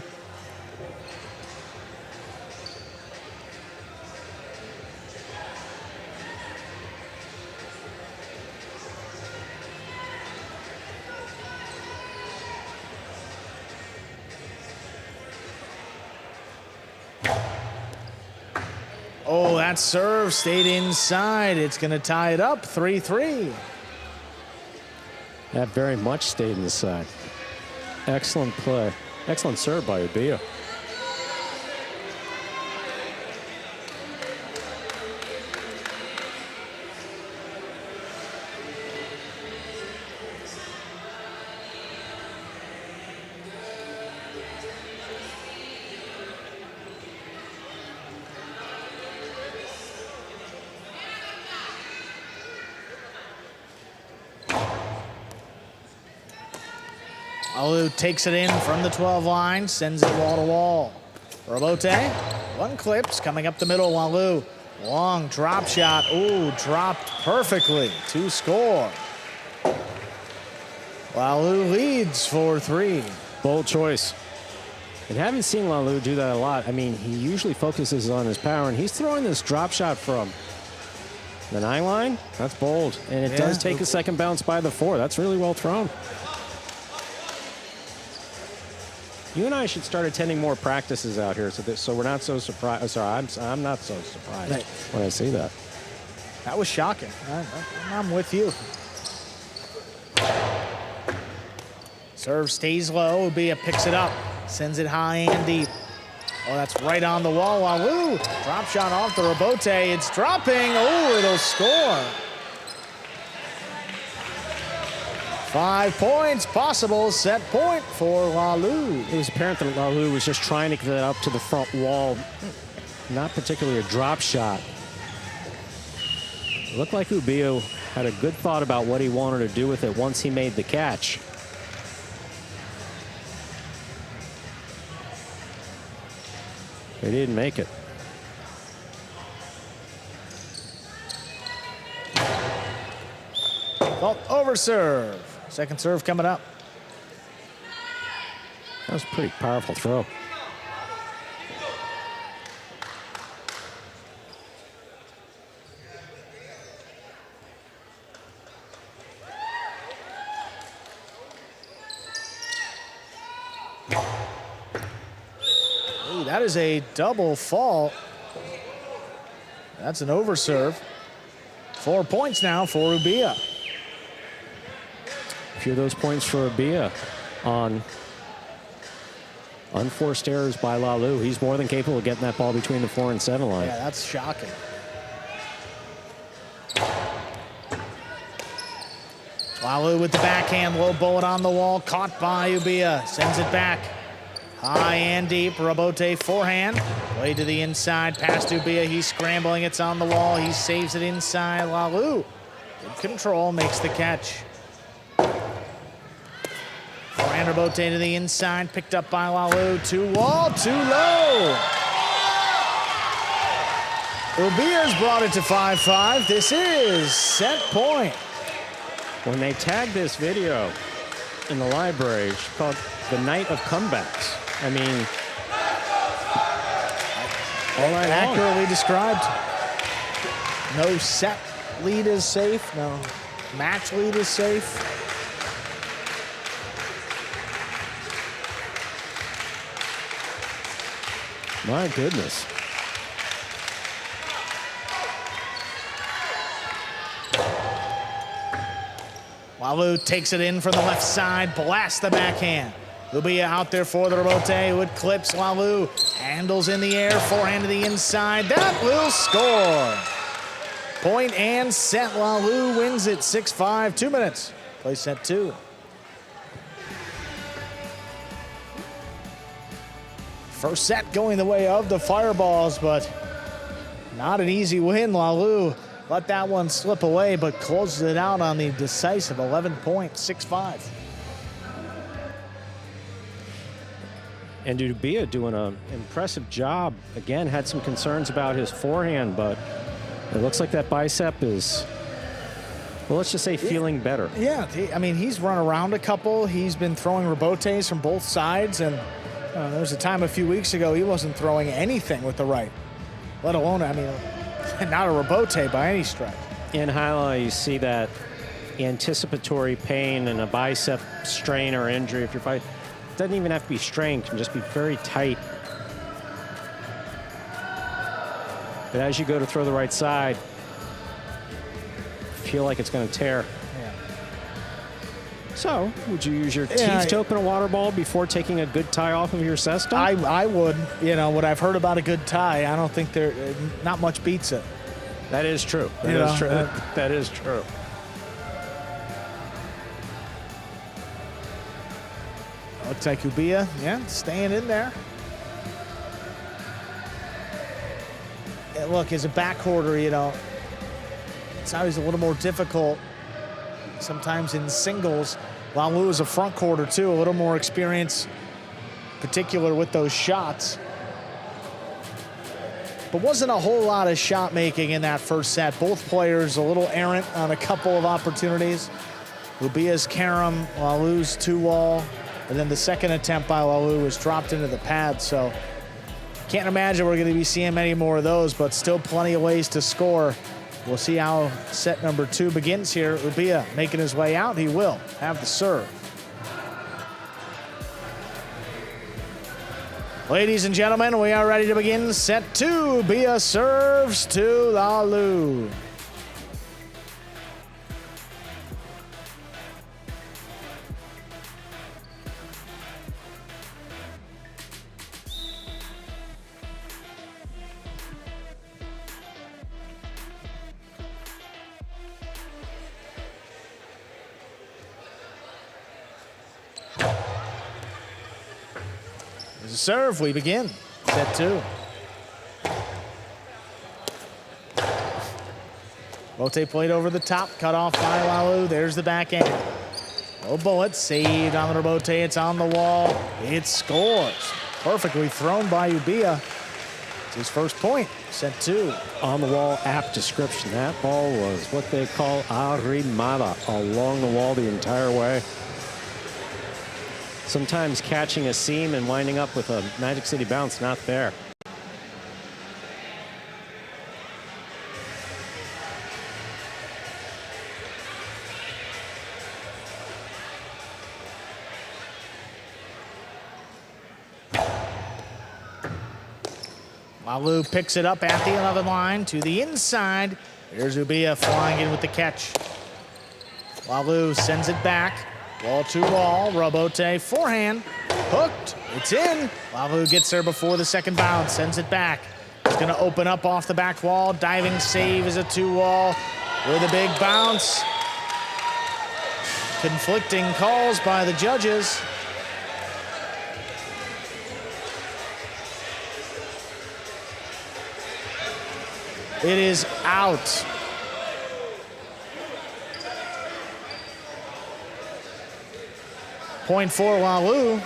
Oh, that serve stayed inside. It's going to tie it up, 3-3. That very much stayed inside. Excellent play. Excellent serve by Ubia. Lalu takes it in from the 12 line, sends it wall to wall. Rabote, one clips coming up the middle. Lalu, long drop shot. Ooh, dropped perfectly to score. Lalu leads 4-3. Bold choice. And haven't seen Lalu do that a lot. I mean, he usually focuses on his power, and he's throwing this drop shot from the 9 line. That's bold. And it does take a second bounce by the 4. That's really well thrown. You and I should start attending more practices out here so we're not so surprised. Sorry, I'm not so surprised when I see that. That was shocking. I'm with you. Serve stays low. Ubia picks it up. Sends it high and deep. Oh, that's right on the wall. Lalu, drop shot off the Rabote. It's dropping. Oh, it'll score. 5 points possible, set point for Lalu. It was apparent that Lalu was just trying to get it up to the front wall, not particularly a drop shot. It looked like Ubia had a good thought about what he wanted to do with it once he made the catch. He didn't make it. Well, over serve. Second serve coming up. That was a pretty powerful throw. Ooh, that is a double fault. That's an over serve. 4 points now for Ubia. A few of those points for Ubia on unforced errors by Lalu. He's more than capable of getting that ball between the 4 and 7 line. Yeah, that's shocking. Lalu with the backhand, low bullet on the wall, caught by Ubia. Sends it back. High and deep, Rabote forehand. Play to the inside, past Ubia. He's scrambling, it's on the wall. He saves it inside. Lalu, good control, makes the catch. Forehand Rabote to the inside, picked up by Lalu. To wall, too low. Ubia's brought it to 5-5. This is set point. When they tagged this video in the library, it's called The Night of Comebacks. I mean, all right, accurately described. No set lead is safe. No match lead is safe. My goodness. Lalu takes it in from the left side, blasts the backhand. Ubia out there for the rebote, who it clips. Lalu handles in the air, forehand to the inside. That will score. Point and set. Lalu wins it 6-5, 2 minutes. Play set 2. First set going the way of the Fireballs, but not an easy win. Lalu let that one slip away, but closes it out on the decisive 11 point, 6-5. And Ubia doing an impressive job. Again, had some concerns about his forehand, but it looks like that bicep is, well, let's just say feeling better. Yeah, I mean, he's run around a couple. He's been throwing rebotes from both sides, and there was a time a few weeks ago he wasn't throwing anything with the right, let alone, I mean, not a rebote by any stretch. In highlight, you see that anticipatory pain and a bicep strain or injury if you're fighting. It doesn't even have to be strained, it can just be very tight. But as you go to throw the right side, feel like it's going to tear. Yeah. So, would you use your teeth to open a water ball before taking a good tie off of your cesta? I would. You know, what I've heard about a good tie, I don't think not much beats it. That is true. That is true. That is true. Looks like Ubia, staying in there. And look, as a backcourter, you know, it's always a little more difficult sometimes in singles. Lalu is a front quarter too, a little more experience, particular with those shots. But wasn't a whole lot of shot making in that first set. Both players a little errant on a couple of opportunities. Ubia's carom, Lalu's 2-wall, and then the second attempt by Lalu was dropped into the pad. So can't imagine we're going to be seeing many more of those, but still plenty of ways to score. We'll see how set number 2 begins here. Ubia making his way out. He will have the serve. Ladies and gentlemen, we are ready to begin set 2. Ubia serves to Lalu. Serve, we begin. Set 2. Rotate played over the top, cut off by Lalu. There's the backhand. Oh, bullet saved on the rebote. It's on the wall. It scores. Perfectly thrown by Ubia. It's his first point. Set 2. On the wall app description. That ball was what they call arrimada, along the wall the entire way. Sometimes catching a seam and winding up with a Magic City bounce, not there. Lalu picks it up at the 11 line to the inside. Here's Ubia flying in with the catch. Lalu sends it back. Wall to wall, rebote, forehand, hooked, it's in. Lalu gets there before the second bounce, sends it back. He's gonna open up off the back wall, diving save is a 2-wall with a big bounce. Conflicting calls by the judges. It is out. Point for Lalu.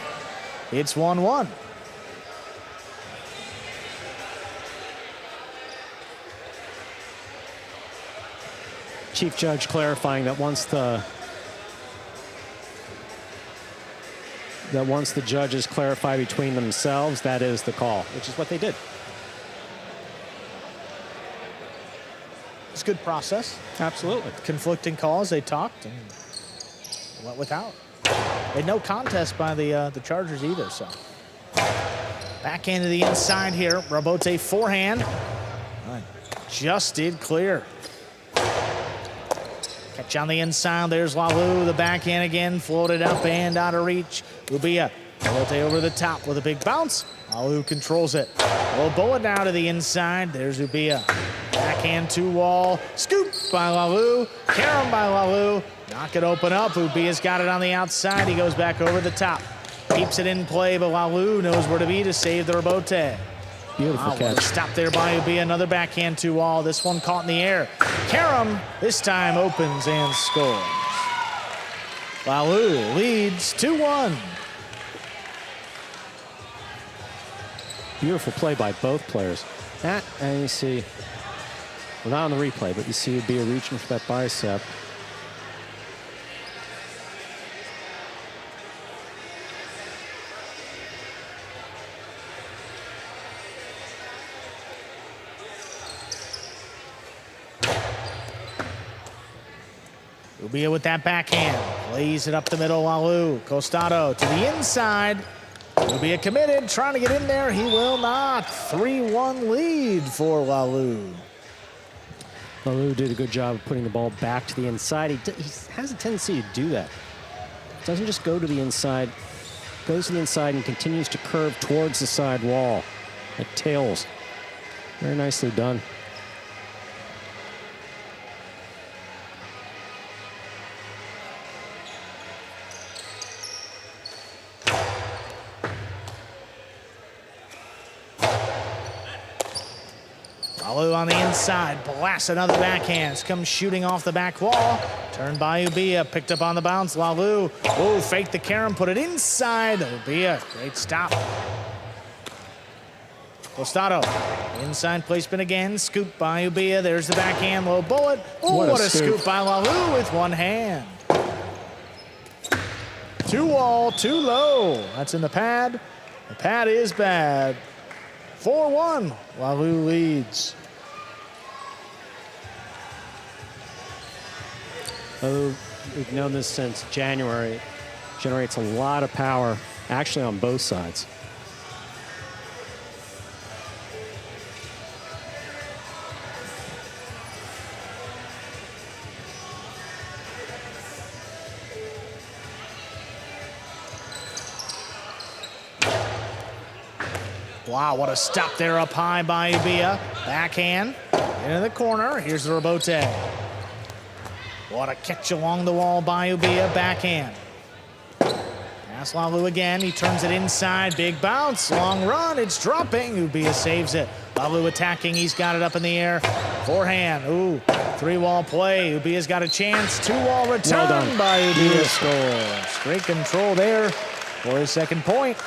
It's 1-1. Chief Judge clarifying that once the judges clarify between themselves, that is the call, which is what they did. It's a good process. Absolutely. Conflicting calls, they talked and went without. And no contest by the Chargers either, so. Backhand to the inside here. Rebote forehand. Just did clear. Catch on the inside. There's Lalu. The backhand again. Floated up and out of reach. Ubia Robote over the top with a big bounce. Lalu controls it. Low bullet now to the inside. There's Ubia. Backhand 2-wall. Scoop by Lalu. Karam by Lalu. Not going to open up. Ubia's got it on the outside. He goes back over the top. Keeps it in play, but Lalu knows where to be to save the Robote. Beautiful catch. Stop there by Ubia. Another backhand 2-wall. This one caught in the air. Karam this time opens and scores. Lalu leads 2-1. Beautiful play by both players. That, and you see, well, not on the replay, but you see Ubia reaching for that bicep. Ubia with that backhand. Plays it up the middle, Lalu. Costado to the inside. Ubia committed, trying to get in there. He will not. 3-1 lead for Lalu. Lalu did a good job of putting the ball back to the inside. He has a tendency to do that. Doesn't just go to the inside. Goes to the inside and continues to curve towards the side wall. Like tails. Very nicely done. Lalu on the inside, blasts another backhand. Comes shooting off the back wall. Turned by Ubia, picked up on the bounce. Lalu, oh, faked the Karam, put it inside. Ubia, great stop. Costado, inside placement again. Scoop by Ubia, there's the backhand, low bullet. Oh, what a scoop by Lalu with one hand. 2-wall, too low. That's in the pad. The pad is bad. 4-1, Lalu leads. Oh, we've known this since January. Generates a lot of power, actually on both sides. Wow, what a stop there up high by Ubia. Backhand into the corner. Here's the Robote. What a catch along the wall by Ubia. Backhand. Pass Lalu again. He turns it inside. Big bounce. Long run. It's dropping. Ubia saves it. Lalu attacking. He's got it up in the air. Forehand. Ooh. 3-wall play. Ubia's got a chance. 2-wall return by Ubia. Scores. Great control there for his second point.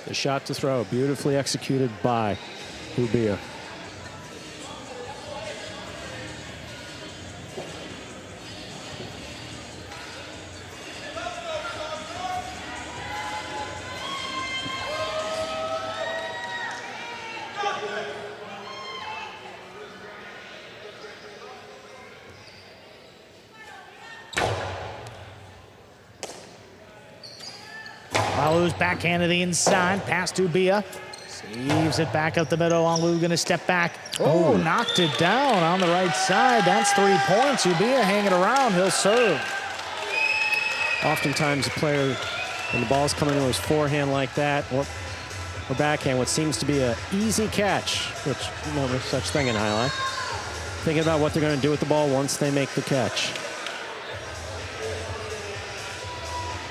The shot to throw, beautifully executed by Ubia. Lalu's backhand to the inside, pass to Ubia. Saves it back up the middle. Lalu gonna step back. Oh, knocked it down on the right side. That's 3 points. Ubia hanging around, he'll serve. Oftentimes a player, when the ball's coming to his forehand like that, or backhand, what seems to be an easy catch, which no such thing in Jai-Alai, thinking about what they're gonna do with the ball once they make the catch.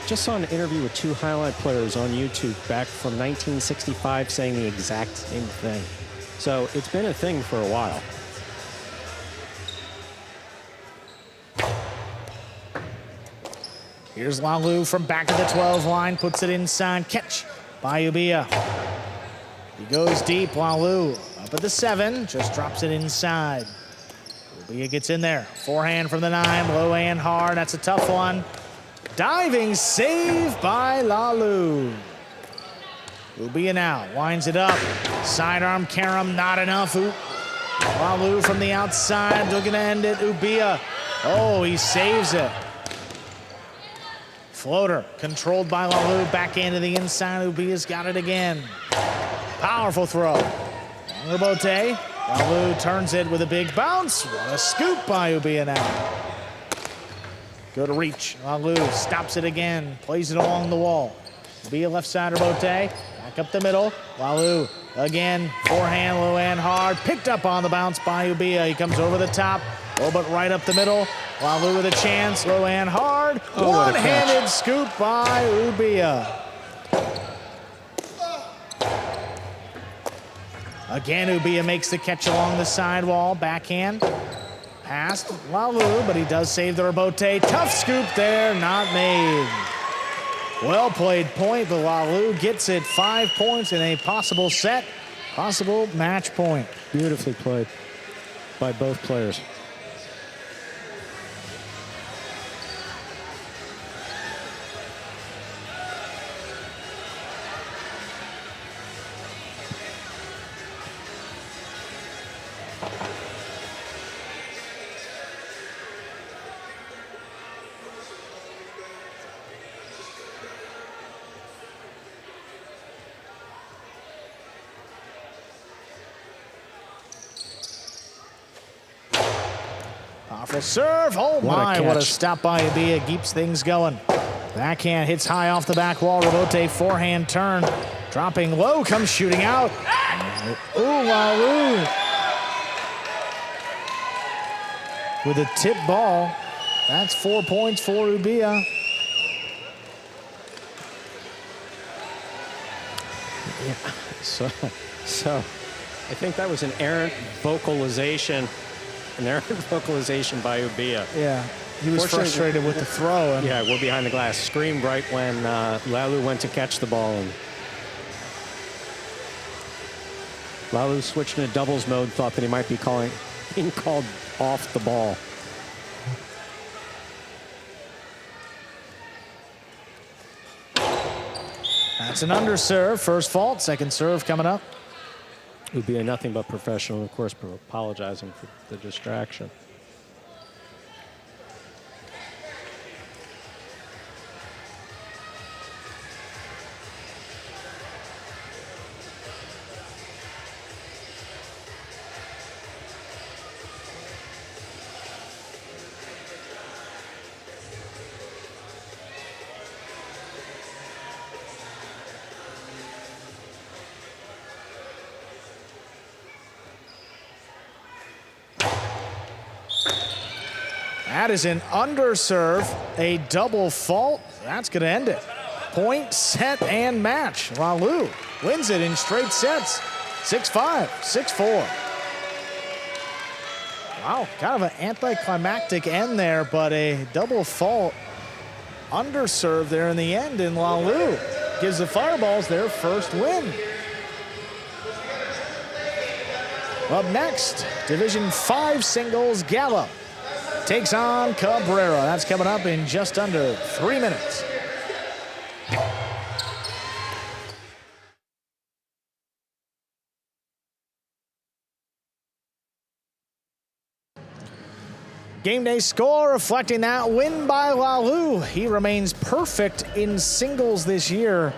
Just saw an interview with 2 Jai-Alai players on YouTube back from 1965 saying the exact same thing. So it's been a thing for a while. Here's Lalu from back of the 12 line, puts it inside. Catch by Ubia. He goes deep. Lalu up at the 7, just drops it inside. Ubia gets in there. Forehand from the 9, low and hard. That's a tough one. Diving save by Lalu. Ubia now winds it up. Sidearm Karam, not enough. Lalu from the outside, looking to end it. Ubia, oh, he saves it. Floater controlled by Lalu, back into the inside. Ubia's got it again. Powerful throw. Robote. Lalu turns it with a big bounce. What a scoop by Ubia now. Go to reach. Lalu stops it again. Plays it along the wall. Be a left side rebote. Back up the middle. Lalu again. Forehand, low and hard. Picked up on the bounce by Ubia. He comes over the top. Oh, but right up the middle. Lalu with a chance. Low and hard. One-handed scoop by Ubia. Again, Ubia makes the catch along the sidewall. Backhand. Past Lalu, but he does save the rebote. Tough scoop there, not made. Well played point, but Lalu gets it. 5 points in a possible set, possible match point. Beautifully played by both players. Powerful serve. Oh my, what a stop by Ubia. Keeps things going. Backhand hits high off the back wall. Rebote forehand turn. Dropping low, comes shooting out. Ooh, Lalu. With a tip ball. That's 4 points for Ubia. Yeah. So I think that was an errant vocalization by Ubia. Yeah, he was frustrated with the throw. Yeah, we're behind the glass. Screamed right when Lalu went to catch the ball. And Lalu switched into doubles mode, thought that he might be being called off the ball. That's an underserve. First fault, second serve coming up. Ubia nothing but professional, of course, apologizing for the distraction. That is an underserve, a double fault. That's going to end it. Point, set, and match. Lalu wins it in straight sets. 6-5, 6-4. Wow, kind of an anticlimactic end there, but a double fault underserve there in the end, and Lalu gives the Fireballs their first win. Up next, Division 5 singles Gallo takes on Cabrera. That's coming up in just under 3 minutes. Game day score reflecting that win by Lalu. He remains perfect in singles this year.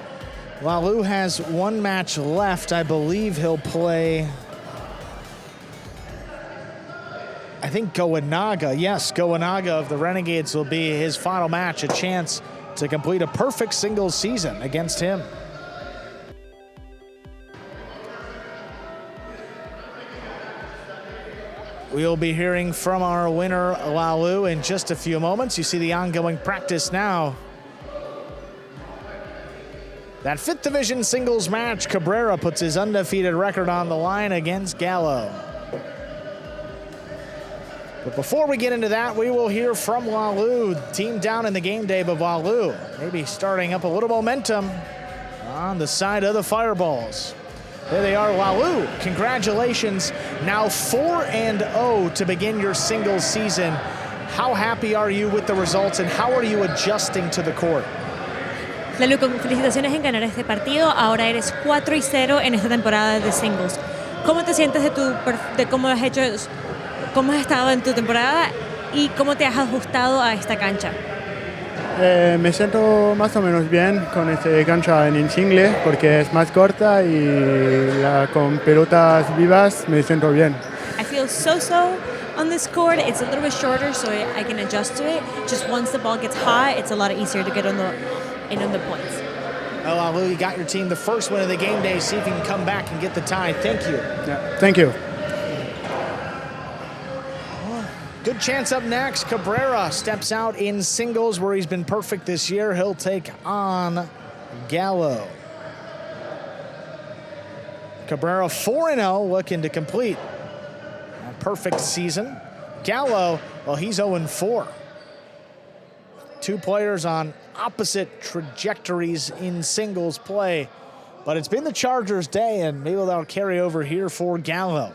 Lalu has one match left. I believe he'll play, I think Goenaga. Yes, Goenaga of the Renegades will be his final match, a chance to complete a perfect singles season against him. We'll be hearing from our winner, Lalu, in just a few moments. You see the ongoing practice now. That 5th division singles match, Cabrera puts his undefeated record on the line against Gallo. But before we get into that, we will hear from Lalu, team down in the game day, but Lalu maybe starting up a little momentum on the side of the Fireballs. There they are, Lalu. Congratulations. Now 4-0 to begin your singles season. How happy are you with the results and how are you adjusting to the court? Lalu, felicitaciones en ganar este partido. Ahora eres 4-0 en esta temporada de singles. ¿Cómo te sientes de cómo has hecho, cómo has estado en tu temporada y cómo te has ajustado a esta cancha? Me siento más o menos bien con esta cancha en single porque es más corta y con pelotas vivas me siento bien. I feels so-so on this court. It's a little bit shorter, so I can adjust to it. Just once the ball gets hot, it's a lot easier to get on the points. Well, Lou, you got your team the first win of the game day. See if you can come back and get the tie. Thank you. Yeah, thank you. Good chance up next. Cabrera steps out in singles where he's been perfect this year. He'll take on Gallo. Cabrera 4-0, looking to complete a perfect season. Gallo, well, he's 0-4. Two players on opposite trajectories in singles play, but it's been the Chargers' day, and maybe that'll carry over here for Gallo.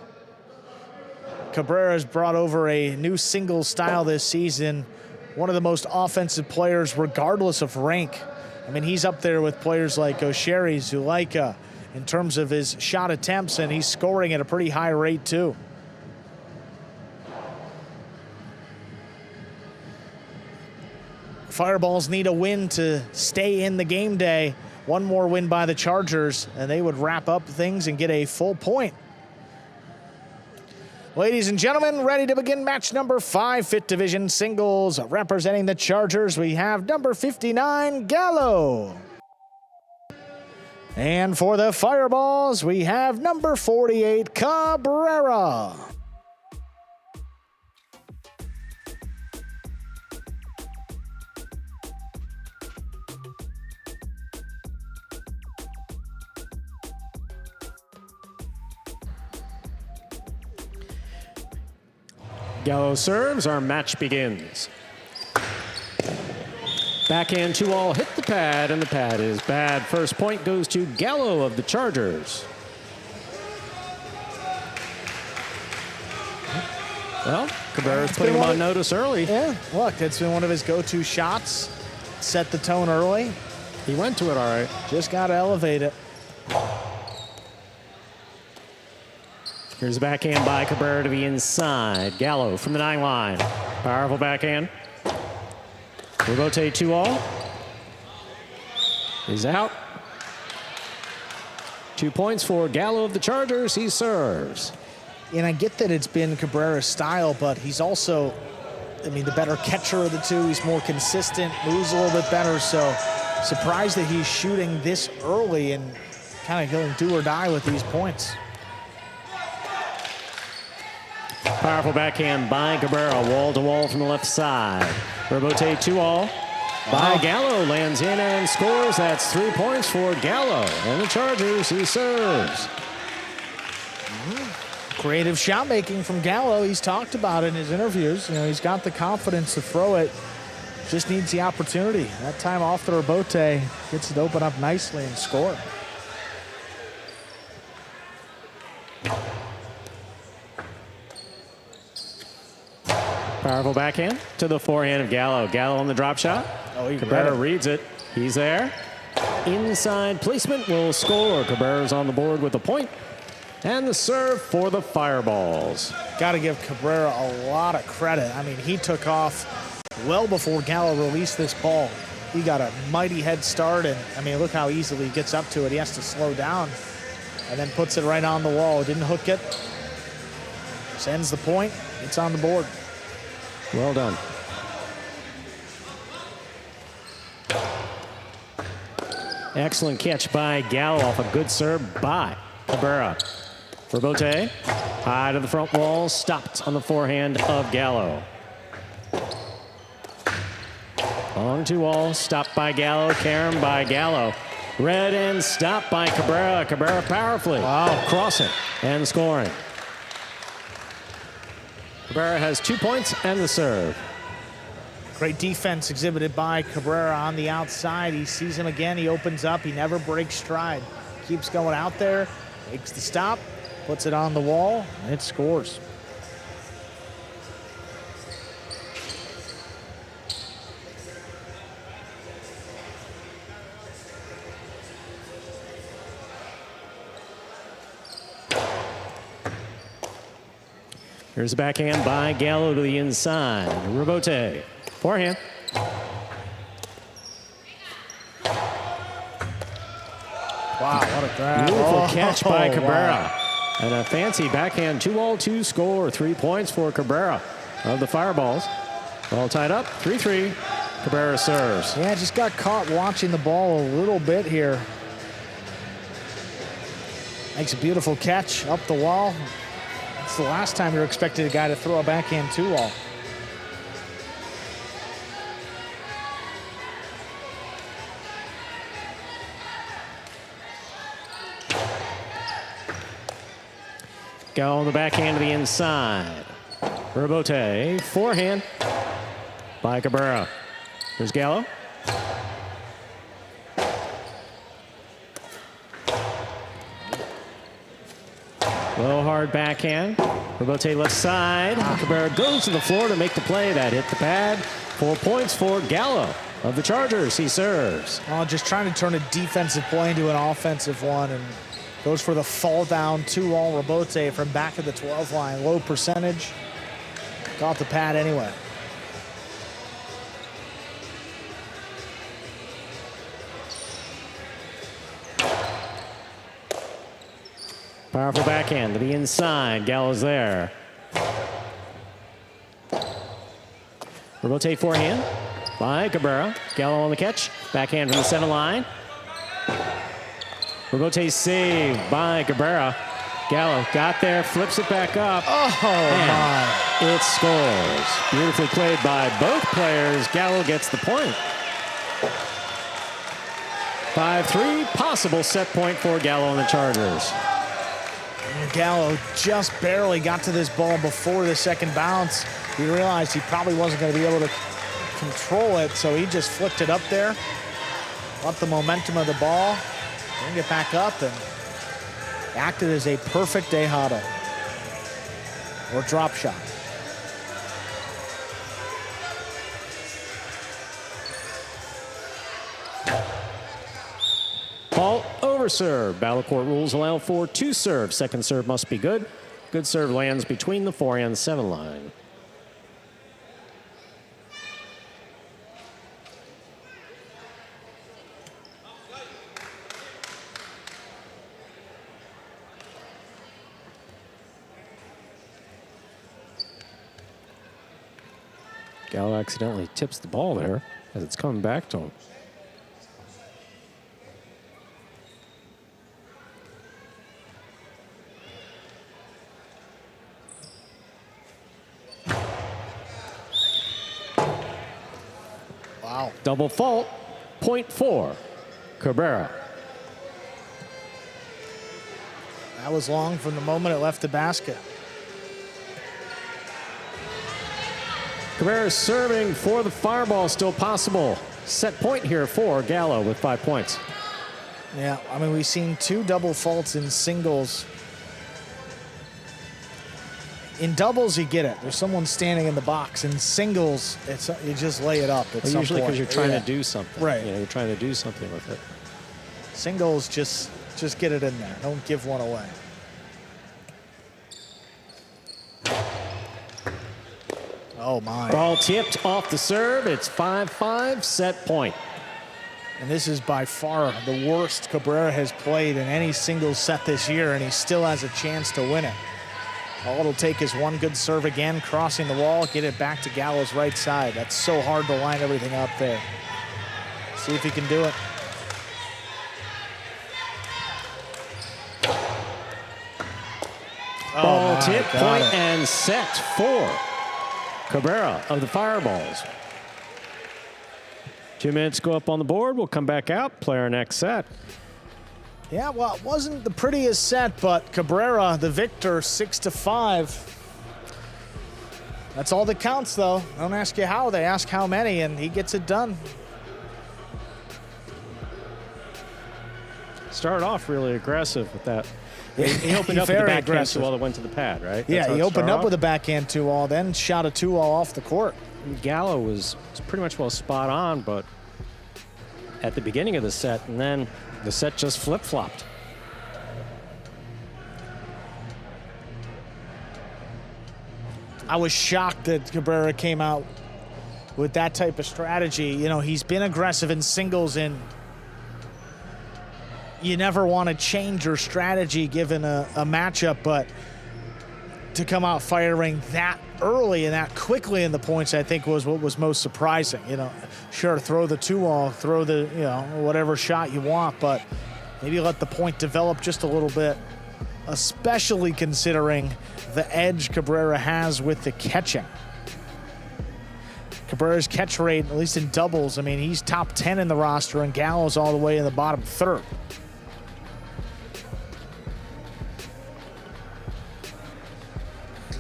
Cabrera's brought over a new singles style this season, one of the most offensive players regardless of rank. I mean, he's up there with players like Osheri, Zulaika, in terms of his shot attempts, and he's scoring at a pretty high rate too. Fireballs need a win to stay in the game day. One more win by the Chargers, and they would wrap up things and get a full point. Ladies and gentlemen, ready to begin match number 5, Fit Division Singles. Representing the Chargers, we have number 59, Gallo. And for the Fireballs, we have number 48, Cabrera. Gallo serves, our match begins. Backhand 2-all, hit the pad, and the pad is bad. First point goes to Gallo of the Chargers. Well, Cabrera's putting him on notice early. Yeah, look, it's been one of his go-to shots. Set the tone early. He went to it all right. Just got to elevate it. Here's a backhand by Cabrera to the inside. Gallo from the 9 line. Powerful backhand. Rebote 2-all. He's out. 2 points for Gallo of the Chargers. He serves. And I get that it's been Cabrera's style, but he's also, I mean, the better catcher of the two. He's more consistent, moves a little bit better. So surprised that he's shooting this early and kind of going do or die with these points. Powerful backhand by Cabrera, wall-to-wall from the left side. Rebote 2-all by Gallo, lands in and scores. That's 3 points for Gallo. And the Chargers, he serves. Creative shot making from Gallo. He's talked about it in his interviews. You know, he's got the confidence to throw it. Just needs the opportunity. That time off the rebote, gets it to open up nicely and score. Powerful backhand to the forehand of Gallo. Gallo on the drop shot. Oh, Cabrera reads it. He's there. Inside placement will score. Cabrera's on the board with a point. And the serve for the Fireballs. Got to give Cabrera a lot of credit. I mean, he took off well before Gallo released this ball. He got a mighty head start, and I mean, look how easily he gets up to it. He has to slow down and then puts it right on the wall. Didn't hook it. Sends the point. It's on the board. Well done. Excellent catch by Gallo off a good serve by Cabrera. Rebote, high to the front wall, stopped on the forehand of Gallo. Long 2-all, stopped by Gallo, carom by Gallo. Read and stopped by Cabrera. Cabrera powerfully. Wow. Crossing and scoring. Cabrera has 2 points and the serve. Great defense exhibited by Cabrera on the outside. He sees him again. He opens up. He never breaks stride. Keeps going out there, makes the stop, puts it on the wall, and it scores. Here's a backhand by Gallo to the inside. Rebote. Forehand. Wow, what a grab. Beautiful catch by Cabrera. Wow. And a fancy backhand 2-all-2 score. 3 points for Cabrera of the Fireballs. All tied up, 3-3. Cabrera serves. Yeah, just got caught watching the ball a little bit here. Makes a beautiful catch up the wall. It's the last time you're expecting a guy to throw a backhand 2-all. Go on the backhand to the inside. Rebote, forehand by Cabrera. Here's Gallo. Low hard backhand. Rebote left side. Cabrera goes to the floor to make the play. That hit the pad. 4 points for Gallo of the Chargers. He serves. Oh, just trying to turn a defensive play into an offensive one, and goes for the fall down 2-all Rebote from back of the 12 line. Low percentage. Got the pad anyway. Powerful backhand to the inside. Gallo's there. Rebote forehand by Cabrera. Gallo on the catch. Backhand from the 7 line. Rebote saved by Cabrera. Gallo got there, flips it back up. Oh, my. It scores. Beautifully played by both players. Gallo gets the point. 5-3, possible set point for Gallo and the Chargers. Gallo just barely got to this ball before the second bounce. He realized he probably wasn't going to be able to control it, so he just flicked it up there. Up the momentum of the ball, bring it back up, and acted as a perfect dejado or drop shot. Ball over serve. Battle court rules allow for 2 serves. Second serve must be good. Good serve lands between the 4 and 7 line. Gallo accidentally tips the ball there as it's coming back to him. Wow. Double fault, point 4, Cabrera. That was long from the moment it left the basket. Cabrera serving for the Fireball, still possible. Set point here for Gallo with 5 points. Yeah, I mean, we've seen 2 double faults in singles. In doubles, you get it. There's someone standing in the box. In singles, it's you just lay it up at some Usually because point. you're trying to do something. Right. You know, you're trying to do something with it. Singles, just get it in there. Don't give one away. Oh, my. Ball tipped off the serve. It's 5-5, set point. And this is by far the worst Cabrera has played in any single set this year, and he still has a chance to win it. All it'll take is one good serve again, crossing the wall, get it back to Gallo's right side. That's so hard to line everything up there. See if he can do it. Ball tip, point, and set for Cabrera of the Fireballs. 2 minutes go up on the board. We'll come back out, play our next set. Yeah, well, it wasn't the prettiest set, but Cabrera, the victor, 6-5. That's all that counts, though. Don't ask you how, they ask how many, and he gets it done. Started off really aggressive with that. He opened up with the backhand 2-all that went to the pad, right? Yeah, he opened up with a backhand 2-all, then shot a 2-all off the court. Gallo was pretty much well spot on, but at the beginning of the set, and then the set just flip-flopped. I was shocked that Cabrera came out with that type of strategy. You know, he's been aggressive in singles in you never want to change your strategy given a matchup, but to come out firing that early and that quickly in the points, I think was what was most surprising. You know, sure, throw the 2-all, throw the, you know, whatever shot you want, but maybe let the point develop just a little bit, especially considering the edge Cabrera has with the catching. Cabrera's catch rate, at least in doubles, I mean, he's top 10 in the roster, and Gallo's all the way in the bottom third.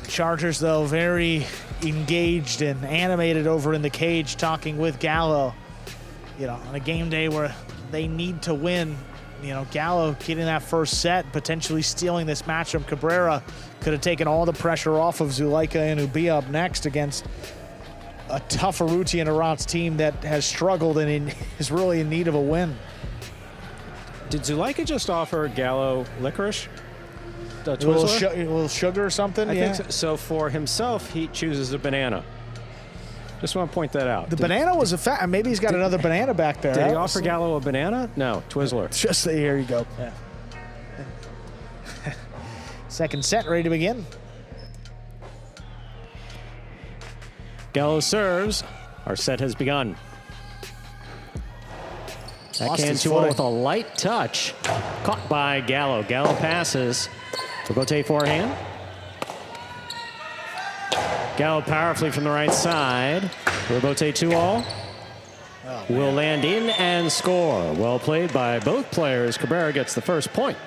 Chargers, though, very engaged and animated over in the cage, talking with Gallo. You know, on a game day where they need to win, you know, Gallo getting that first set, potentially stealing this match from Cabrera, could have taken all the pressure off of Zulaika and Ubia up next against a tough Urruti and Arant's team that has struggled and is really in need of a win. Did Zulaika just offer Gallo licorice? A little sugar or something? I think so. For himself, he chooses a banana. Just want to point that out. The banana was a fact. Maybe he's got another banana back there. Did he offer Gallo a banana? No, Twizzler. Just here you go. Yeah. Second set ready to begin. Gallo serves. Our set has begun. Backhand 2-0 with a light touch. Caught by Gallo. Gallo passes. Bote forehand. Gallo powerfully from the right side. Bote 2-all. Will land in and score. Well played by both players. Cabrera gets the first point.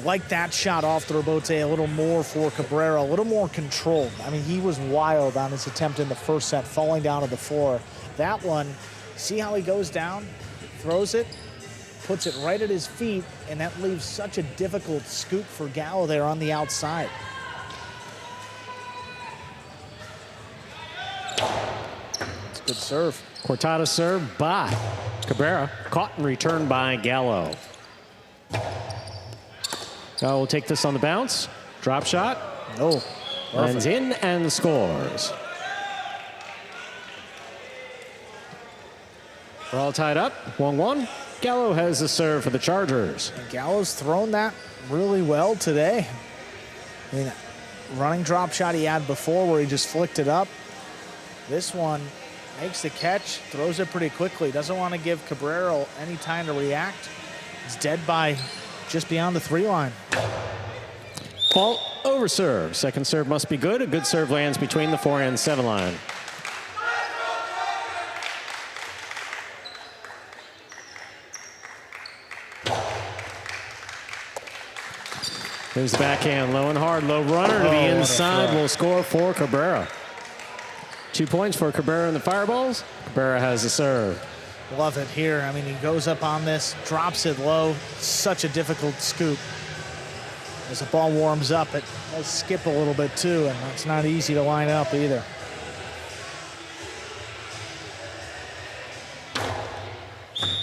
Like that shot off the rebote a little more for Cabrera, a little more controlled. I mean, he was wild on his attempt in the first set, falling down to the floor. That one, see how he goes down, throws it, puts it right at his feet, and that leaves such a difficult scoop for Gallo there on the outside. It's a good serve. Cortada serve by Cabrera. Caught and returned by Gallo. Gallo will take this on the bounce. Drop shot. No. Lands in and scores. We're all tied up, 1-1. Gallo has the serve for the Chargers. And Gallo's thrown that really well today. I mean, running drop shot he had before where he just flicked it up. This one makes the catch, throws it pretty quickly. Doesn't want to give Cabrera any time to react. It's dead by just beyond the 3 line. Fault over serve. Second serve must be good. A good serve lands between the 4 and 7 line. There's the backhand, low and hard, low runner to the inside, will score for Cabrera. 2 points for Cabrera in the Fireballs. Cabrera has the serve. Love it here. I mean, he goes up on this, drops it low. Such a difficult scoop. As the ball warms up, it does skip a little bit too, and it's not easy to line up either.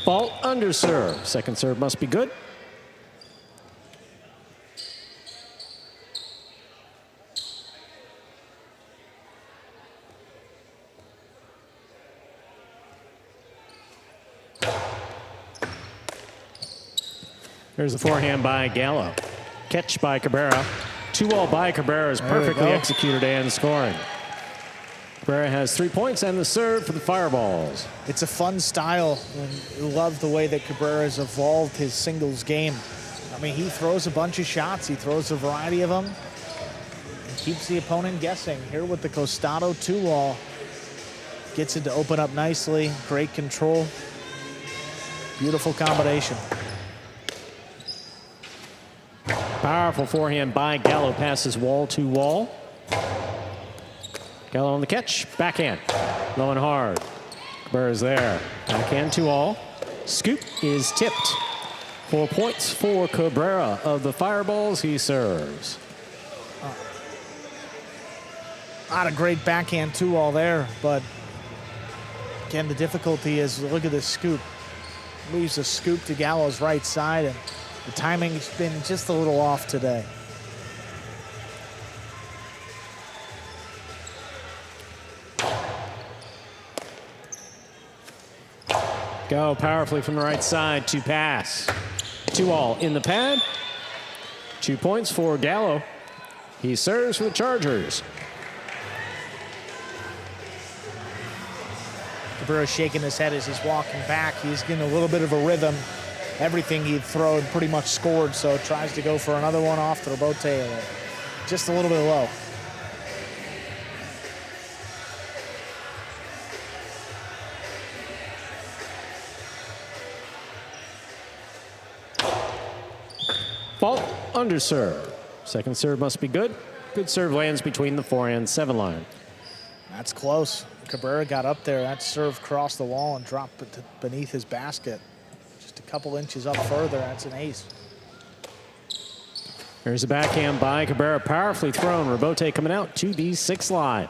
Fault under serve. Second serve must be good. There's the forehand by Gallo. Catch by Cabrera. 2-all by Cabrera is perfectly executed and scoring. Cabrera has 3 points and the serve for the Fireballs. It's a fun style, and you love the way that Cabrera has evolved his singles game. I mean, he throws a bunch of shots. He throws a variety of them and keeps the opponent guessing. Here with the Costado 2-all. Gets it to open up nicely. Great control. Beautiful combination. Powerful forehand by Gallo, passes wall to wall. Gallo on the catch, backhand, low and hard. Cabrera's there, backhand 2-all. Scoop is tipped. 4 points for Cabrera of the Fireballs, he serves. Not a great backhand 2-all there, but again, the difficulty is, look at this scoop. Leaves a scoop to Gallo's right side, and the timing's been just a little off today. Go powerfully from the right side to pass. 2-all in the pad. 2 points for Gallo. He serves for the Chargers. Cabrera shaking his head as he's walking back. He's getting a little bit of a rhythm. Everything he'd thrown pretty much scored, so tries to go for another one off the rebote. Just a little bit low. Fault, under serve. Second serve must be good. Good serve lands between the 4 and 7 line. That's close. Cabrera got up there. That serve crossed the wall and dropped it beneath his basket. Just a couple inches up further. That's an ace. Here's a backhand by Cabrera. Powerfully thrown. Rebote coming out to the 6 line.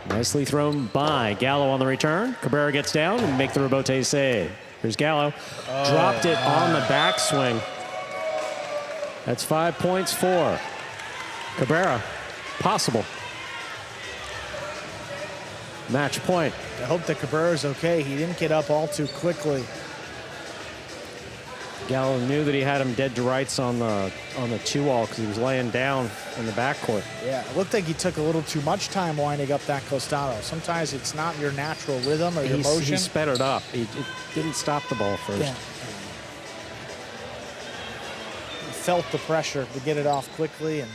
Nicely thrown by Gallo on the return. Cabrera gets down and make the rebote save. Here's Gallo. Dropped it on the backswing. That's 5 points for Cabrera. Possible. Match point. I hope that Cabrera's okay. He didn't get up all too quickly. Gallo knew that he had him dead to rights on the 2-all because he was laying down in the backcourt. Yeah, it looked like he took a little too much time winding up that costado. Sometimes it's not your natural rhythm or your motion. He sped it up. It didn't stop the ball first. Yeah. He felt the pressure to get it off quickly and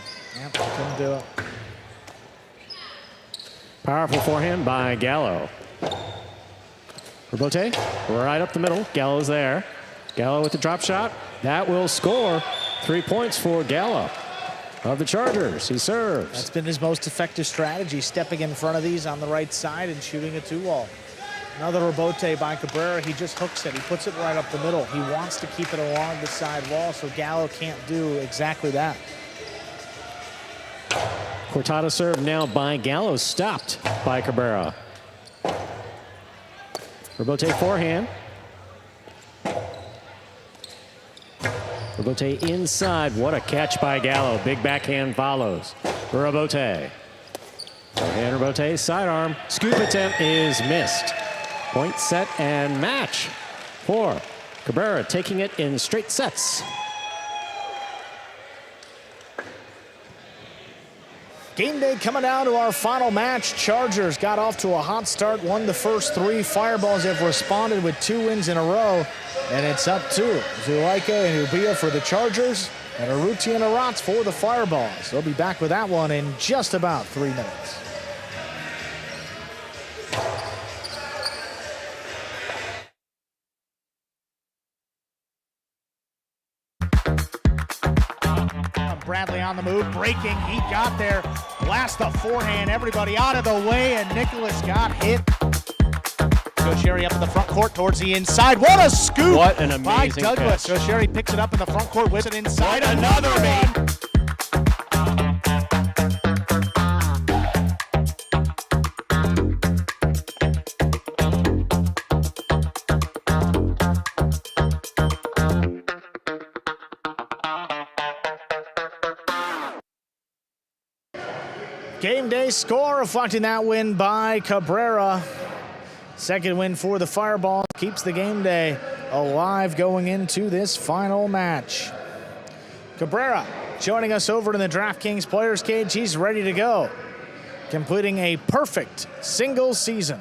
couldn't do it. Powerful forehand by Gallo. Rebote, right up the middle. Gallo's there. Gallo with the drop shot. That will score. 3 points for Gallo of the Chargers. He serves. That's been his most effective strategy, stepping in front of these on the right side and shooting a 2-wall. Another rebote by Cabrera. He just hooks it. He puts it right up the middle. He wants to keep it along the side wall, so Gallo can't do exactly that. Cortada serve now by Gallo, stopped by Cabrera. Rebote forehand. Rebote inside. What a catch by Gallo. Big backhand follows. Rebote. Forehand rebote, sidearm. Scoop attempt is missed. Point, set, and match for Cabrera, taking it in straight sets. Game day coming down to our final match. Chargers got off to a hot start, won the first 3. Fireballs have responded with 2 wins in a row. And it's up to Zulaika and Ubia for the Chargers and Arruti and Arats for the Fireballs. They'll be back with that one in just about 3 minutes. Bradley on the move, breaking, he got there, blast the forehand, everybody out of the way, and Nicholas got hit. Sherry up in the front court towards the inside. What a scoop! What an amazing by Douglas. catch. Sherry picks it up in the front court, whips it inside. Another one. Game day score reflecting that win by Cabrera. Second win for the Fireball, keeps the game day alive going into this final match. Cabrera joining us over in the DraftKings Players Cage. He's ready to go, completing a perfect single season.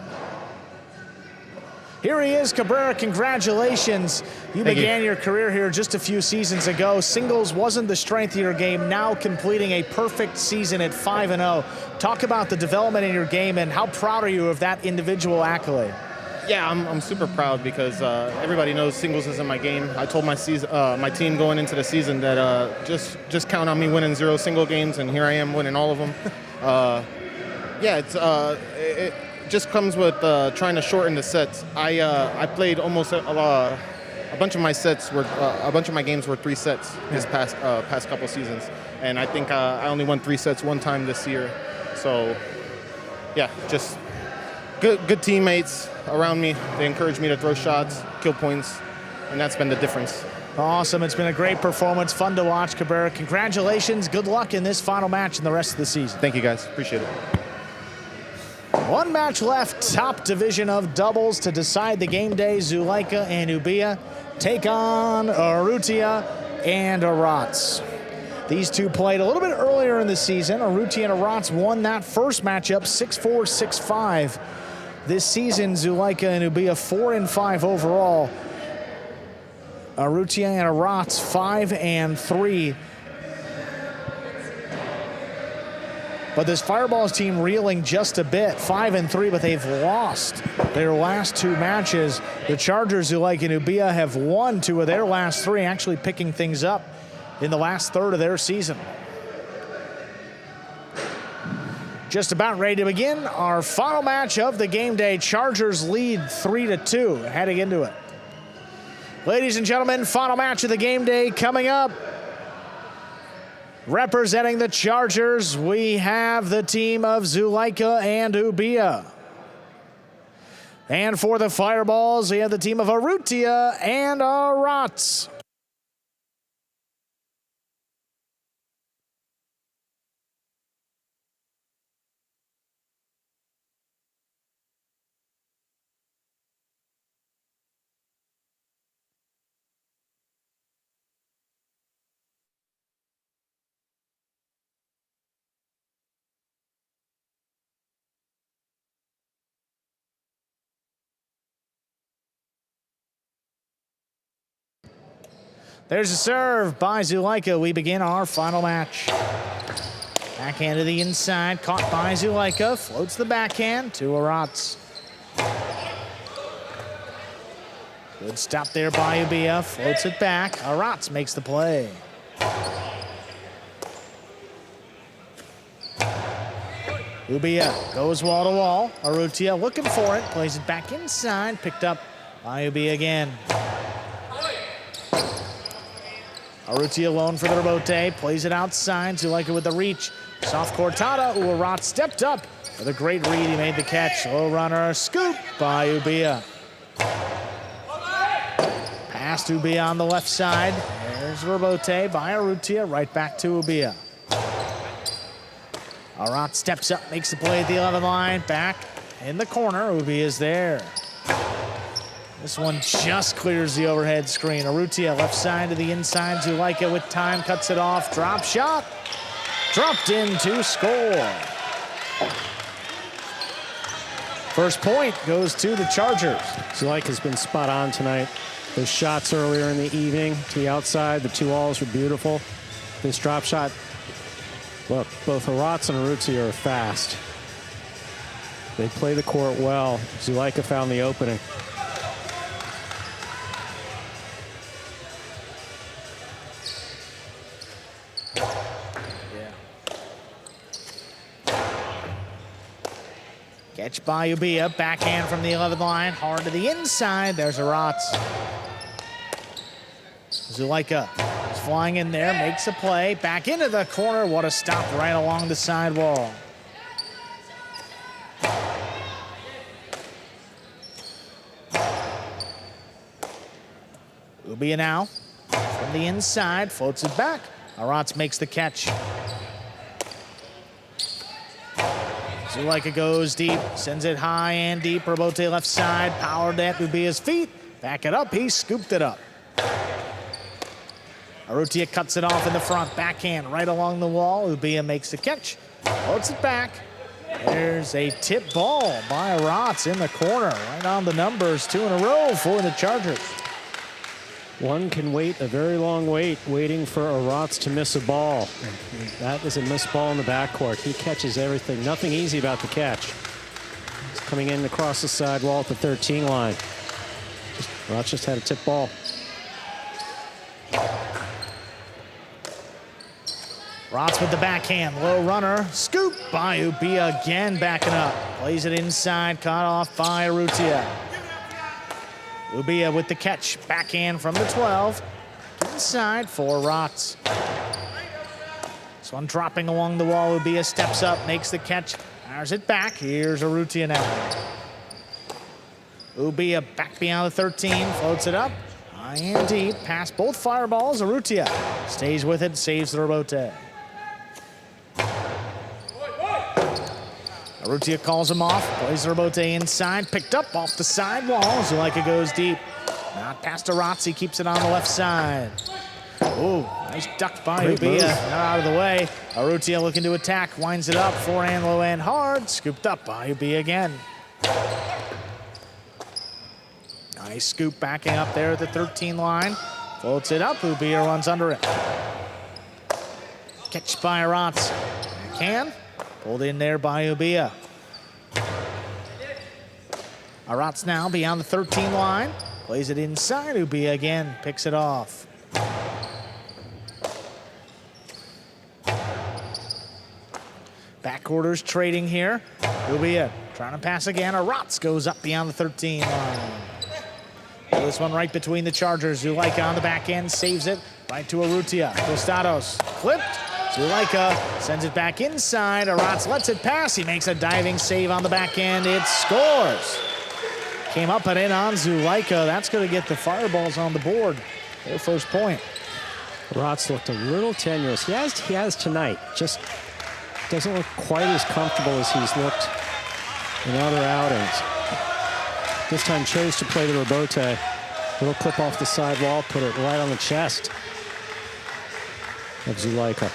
Here he is, Cabrera, congratulations. You began your career here just a few seasons ago. Singles wasn't the strength of your game, now completing a perfect season at 5-0. Talk about the development in your game and how proud are you of that individual accolade? Yeah, I'm super proud because everybody knows singles isn't my game. I told my team going into the season that just count on me winning 0 single games, and here I am winning all of them. It just comes with trying to shorten the sets. I played almost a bunch of my sets were a bunch of my games were 3 sets this past couple seasons, and I think I only won 3 sets one time this year. So yeah, just good teammates around me. They encourage me to throw shots, kill points, and that's been the difference. Awesome. It's been a great performance. Fun to watch, Cabrera. Congratulations. Good luck in this final match and the rest of the season. Thank you, guys. Appreciate it. One match left, top division of doubles to decide the game day. Zuleika and Ubia take on Urrutia and Arats. These two played a little bit earlier in the season. Urrutia and Arats won that first matchup 6-4, 6-5. This season, Zuleika and Ubia 4-5 overall. Urrutia and Arats 5-3. But this Fireballs team reeling just a bit, 5-3, but they've lost their last two matches. The Chargers, Zuleika and Ubia, have won two of their last three, actually picking things up in the last third of their season. Just about ready to begin our final match of the game day. Chargers lead 3-2 heading into it. Ladies and gentlemen, final match of the game day coming up. Representing the Chargers, we have the team of Zuleika and Ubia. And for the Fireballs, we have the team of Urrutia and Arats. There's a serve by Zuleika. We begin our final match. Backhand to the inside, caught by Zuleika. Floats the backhand to Arats. Good stop there by Ubia. Floats it back. Arats makes the play. Ubia goes wall to wall. Urrutia looking for it. Plays it back inside. Picked up by Ubia again. Urrutia alone for the rebote, plays it outside. Zuleika with the reach. Soft cortada. Arats stepped up with a great read. He made the catch. Low runner, scoop by Ubia. Pass to Ubia on the left side. There's the rebote by Urrutia, right back to Ubia. Arats steps up, makes the play at the 11 line. Back in the corner. Ubia is there. This one just clears the overhead screen. Urrutia left side to the inside. Zuleika with time, cuts it off. Drop shot. Dropped in to score. First point goes to the Chargers. Zuleika's been spot on tonight. Those shots earlier in the evening to the outside, the two alls were beautiful. This drop shot, look, both Arats and Urrutia are fast. They play the court well. Zuleika found the opening. Catch by Ubia, backhand from the 11th line, hard to the inside. There's Arats. Zuleika is flying in there, makes a play, back into the corner. What a stop right along the sidewall. Ubia now from the inside, floats it back. Arats makes the catch. Zuleika goes deep, sends it high and deep. Rebote left side, powered at Ubia's feet. Back it up, he scooped it up. Urrutia cuts it off in the front, backhand right along the wall. Ubia makes the catch, floats it back. There's a tip ball by Arats in the corner, right on the numbers, 2 in a row for the Chargers. One can wait a very long wait, waiting for Arats to miss a ball. That is a missed ball in the backcourt. He catches everything. Nothing easy about the catch. He's coming in across the sidewall at the 13 line. Arats just had a tip ball. Arats with the backhand, low runner, scoop by Ubia again, backing up. Plays it inside, caught off by Urrutia. Ubia with the catch, backhand from the 12. Inside for Arats. This one dropping along the wall. Ubia steps up, makes the catch, fires it back. Here's Urrutia now. Ubia back beyond the 13, floats it up. High and deep, past both fireballs. Urrutia stays with it, saves the rebote. Urrutia calls him off, plays Rebote inside, picked up off the sidewall. Zulaika goes deep. Not past Arazzi, keeps it on the left side. Ooh, nice duck by Ubia, not out of the way. Urrutia looking to attack, winds it up, forehand, low end, hard, scooped up by Ubia again. Nice scoop backing up there at the 13 line. Floats it up, Ubia runs under it. Catch by Arazzi. Can. Pulled in there by Ubia. Arazzi now beyond the 13 line. Plays it inside. Ubia again picks it off. Backquarters trading here. Ubia trying to pass again. Arazzi goes up beyond the 13 line. This one right between the Chargers. Zulaika on the back end saves it right to Urrutia. Costados clipped. Zulaika sends it back inside. Arazzi lets it pass. He makes a diving save on the back end. It scores. Came up and in on Zulaika. That's going to get the Fireballs on the board. Their first point. Arazzi looked a little tenuous. He has tonight. Just doesn't look quite as comfortable as he's looked in other outings. This time chose to play the Rebote. Little clip off the sidewall, put it right on the chest of Zulaika.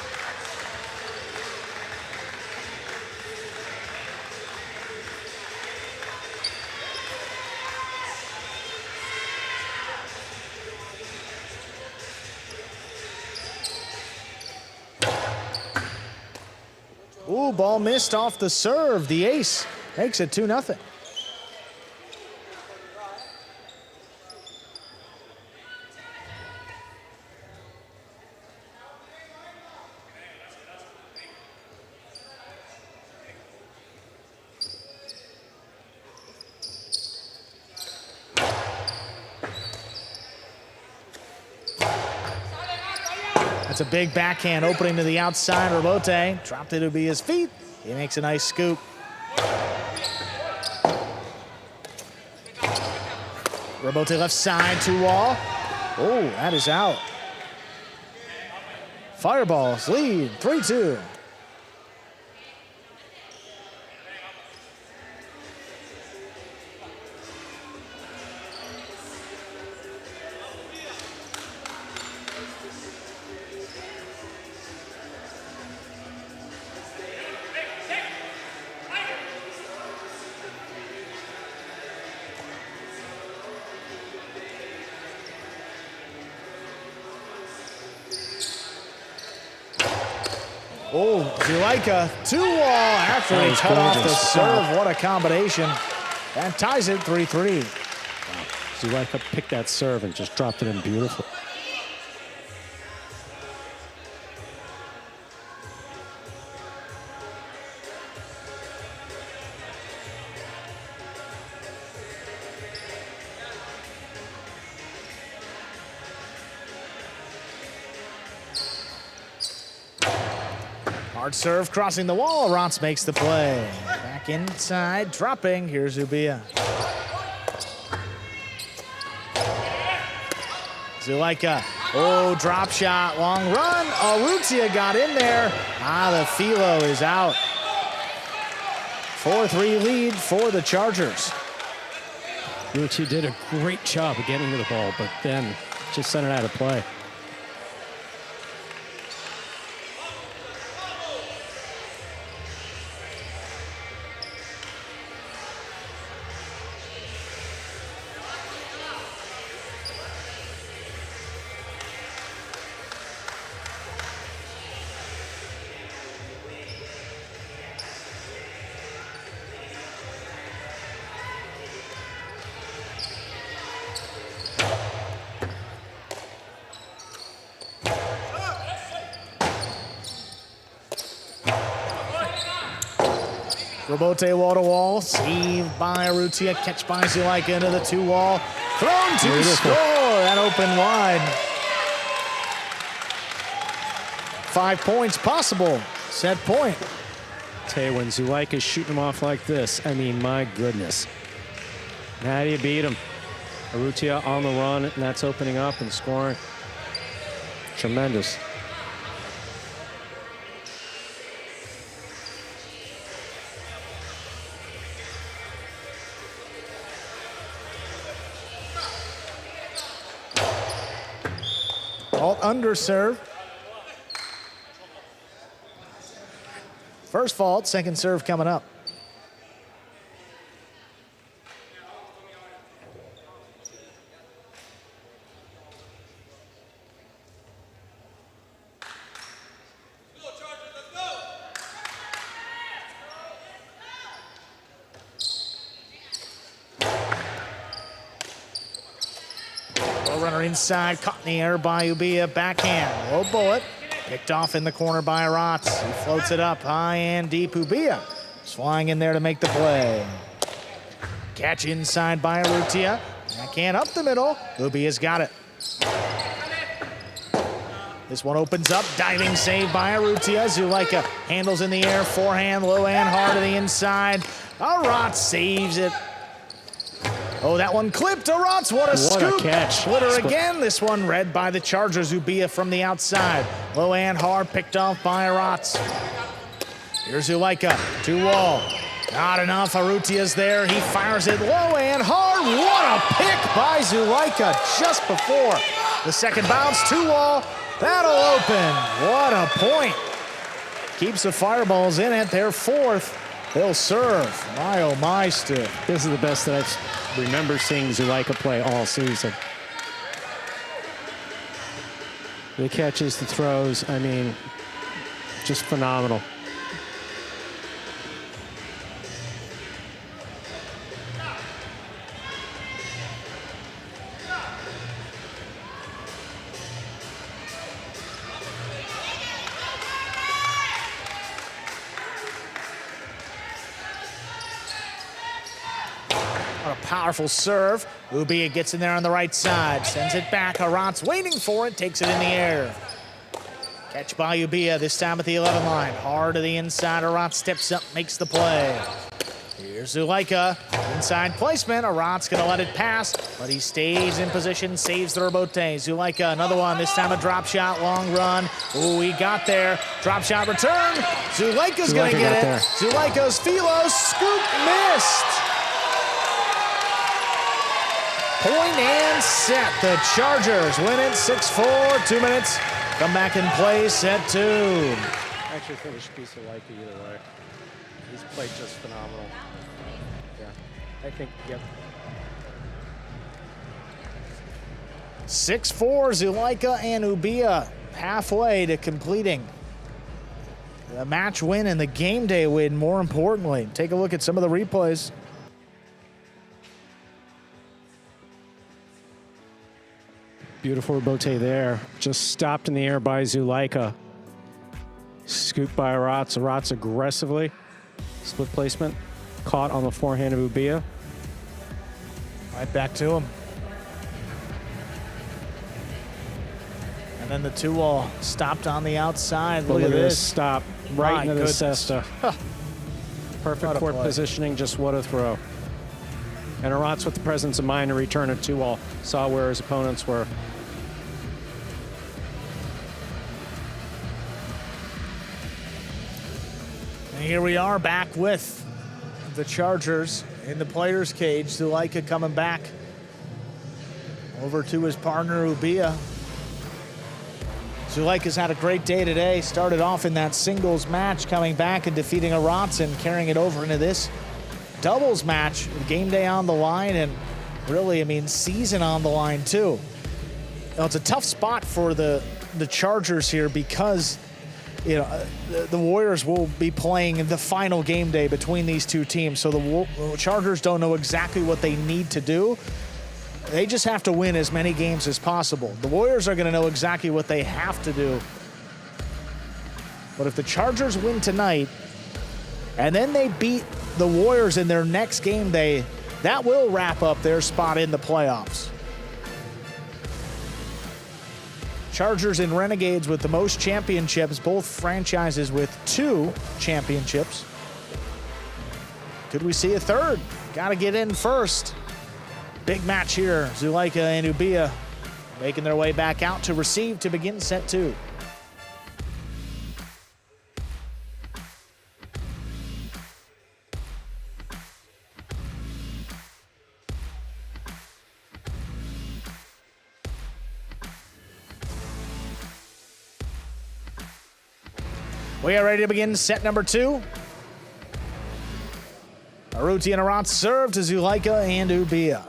Ooh, ball missed off the serve. The ace makes it 2-0. It's a big backhand opening to the outside. Rebote dropped it to be his feet. He makes a nice scoop. Rebote left side, 2-wall. Oh, that is out. Fireballs lead 3-2. Oh, Zulaika, 2-wall after he cut off the serve. What a combination. That ties it 3-3. Zulaika picked that serve and just dropped it in beautifully. Hard serve crossing the wall. Arazzi makes the play. Back inside, dropping. Here's Ubia. Zulaika. Oh, drop shot, long run. Urrutia got in there. The Philo is out. 4-3 lead for the Chargers. Urrutia did a great job of getting to the ball, but then just sent it out of play. Rebote wall-to-wall, saved by Urrutia, catch by Zulaika into the 2-wall. Thrown to score, that opened wide. 5 points possible, set point. Tell you, when Zulaika's shooting him off like this, I mean, my goodness. How do you beat him? Urrutia on the run, and that's opening up and scoring. Tremendous. Alt under serve. First fault, second serve coming up. Runner inside, caught in the air by Ubia, backhand, low bullet, picked off in the corner by Rotz. He floats it up high and deep. Ubia is flying in there to make the play. Catch inside by Urrutia, backhand up the middle. Ubia's got it. This one opens up, diving save by Urrutia. Zulaika handles in the air, forehand, low and hard to the inside. Rotz saves it. Oh, that one clipped. Rotz, what a scoop. What a catch. Splitter again. This one read by the Chargers. Ubia from the outside. Low and hard, picked off by Rotz. Here's Zulaika, 2-wall. Not enough. Urrutia's there. He fires it low and hard. What a pick by Zulaika just before the second bounce. 2-wall. That'll open. What a point. Keeps the Fireballs in it. They're fourth. They'll serve. My, oh my, Stu. This is the best that I've remember seeing Zulaika play all season. The catches, the throws, I mean, just phenomenal. Powerful serve. Ubia gets in there on the right side, sends it back. Rotz waiting for it, takes it in the air. Catch by Ubia, this time at the 11 line. Hard to the inside. Rotz steps up, makes the play. Here's Zulaika, inside placement. Rotz gonna let it pass, but he stays in position, saves the rebote. Zulaika, another one, this time a drop shot, long run. Ooh, he got there. Drop shot return. Zulaika's gonna get it. Zulaika's Philo, scoop, missed. Point and set. The Chargers win it 6-4, 2 minutes. Come back and play set 2. I actually think it should be Zulaika either way. He's played just phenomenal. Yeah, I think, yep. 6-4, Zulaika and Ubia halfway to completing the match win and the game day win, more importantly. Take a look at some of the replays. Beautiful rebote there. Just stopped in the air by Zulaika. Scooped by Rotz. Rotz aggressively. Split placement. Caught on the forehand of Ubia. Right back to him. And then the 2-wall stopped on the outside. Look at this. Stop right My into the goodness. cesta. Perfect court positioning. Just what a throw. And Rotz with the presence of mind to return a 2-wall. Saw where his opponents were. And here we are back with the Chargers in the players' cage. Zulaika coming back over to his partner, Ubia. Zulaika's had a great day today. Started off in that singles match, coming back and defeating Rotz and carrying it over into this doubles match. Game day on the line, and really, I mean, season on the line too. Now, it's a tough spot for the Chargers here because, you know, the Warriors will be playing the final game day between these two teams. So the Chargers don't know exactly what they need to do. They just have to win as many games as possible. The Warriors are going to know exactly what they have to do. But if the Chargers win tonight and then they beat the Warriors in their next game day, that will wrap up their spot in the playoffs. Chargers and Renegades with the most championships, both franchises with 2 championships. Could we see a third? Got to get in first. Big match here. Zulaika and Ubia making their way back out to receive to begin set 2. We are ready to begin set number 2. Arruti and Arats serve to Zulaika and Ubia.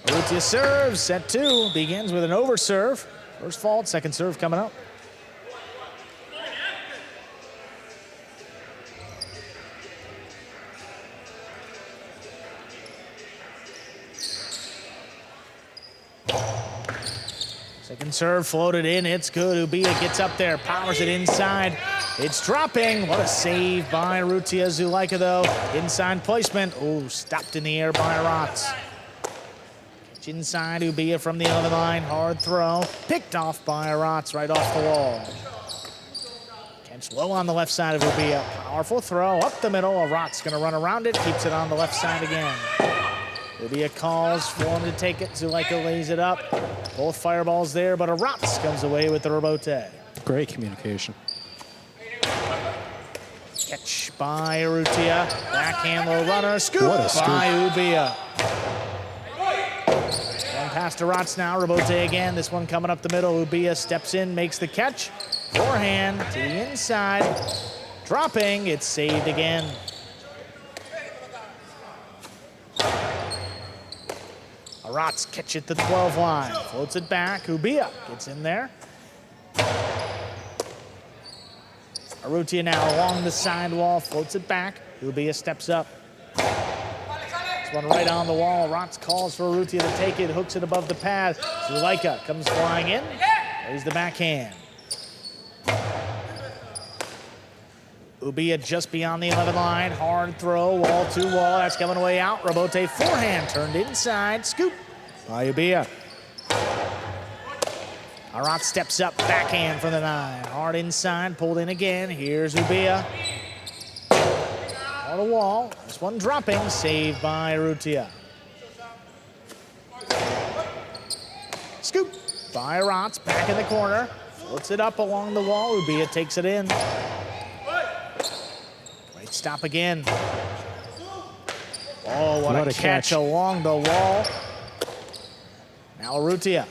Arruti serves, set 2, begins with an over serve. First fault, second serve coming up. Second serve floated in, it's good. Ubia gets up there, powers it inside. It's dropping. What a save by Rutia. Zulaika though, inside placement. Oh, stopped in the air by Arats. Catch inside, Ubia from the 11 line, hard throw. Picked off by Arats right off the wall. Catch low on the left side of Ubia. Powerful throw up the middle. Arats gonna run around it, keeps it on the left side again. Ubia calls for him to take it. Zulaika lays it up. Both fireballs there, but Arats comes away with the rebote. Great communication. Catch by Arrutia. Backhand low runner. Scoop, What a scoop. by Ubia. Going past Arats now. Rebote again. This one coming up the middle. Ubia steps in, makes the catch. Forehand to the inside. Dropping. It's saved again. Arats catch it to the 12 line. Floats it back. Ubia gets in there. Arrutia now along the sidewall. Floats it back. Ubia steps up. This one right on the wall. Arats calls for Arrutia to take it. Hooks it above the pad. Zulaika comes flying in. Plays the backhand. Ubia just beyond the 11 line. Hard throw, wall to wall. That's coming away out. Rebote forehand turned inside. Scoop by Ubia. Arats steps up, backhand from the 9. Hard inside, pulled in again. Here's Ubia. On the wall. This one dropping, saved by Arrutia. Scoop by Arats, back in the corner. Floats it up along the wall. Ubia takes it in. Great stop again. Oh, what a catch along the wall. Now Arrutia.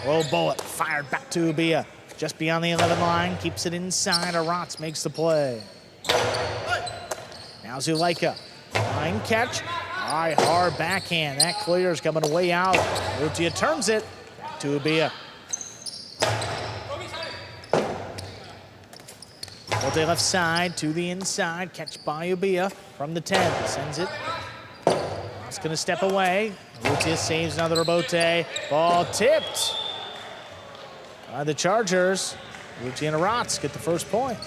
Low bullet, fired back to Ubia. Just beyond the 11 line, keeps it inside. Arats makes the play. Now Zulaika. Line catch. High, hard backhand. That clears, coming away out. Arrutia turns it. Back to Ubia. Volte left side to the inside. Catch by Ubia from the 10. Sends it. It's going to step away. Arrutia saves another rebote. Ball tipped by the Chargers. Arrutia and Arats get the first point.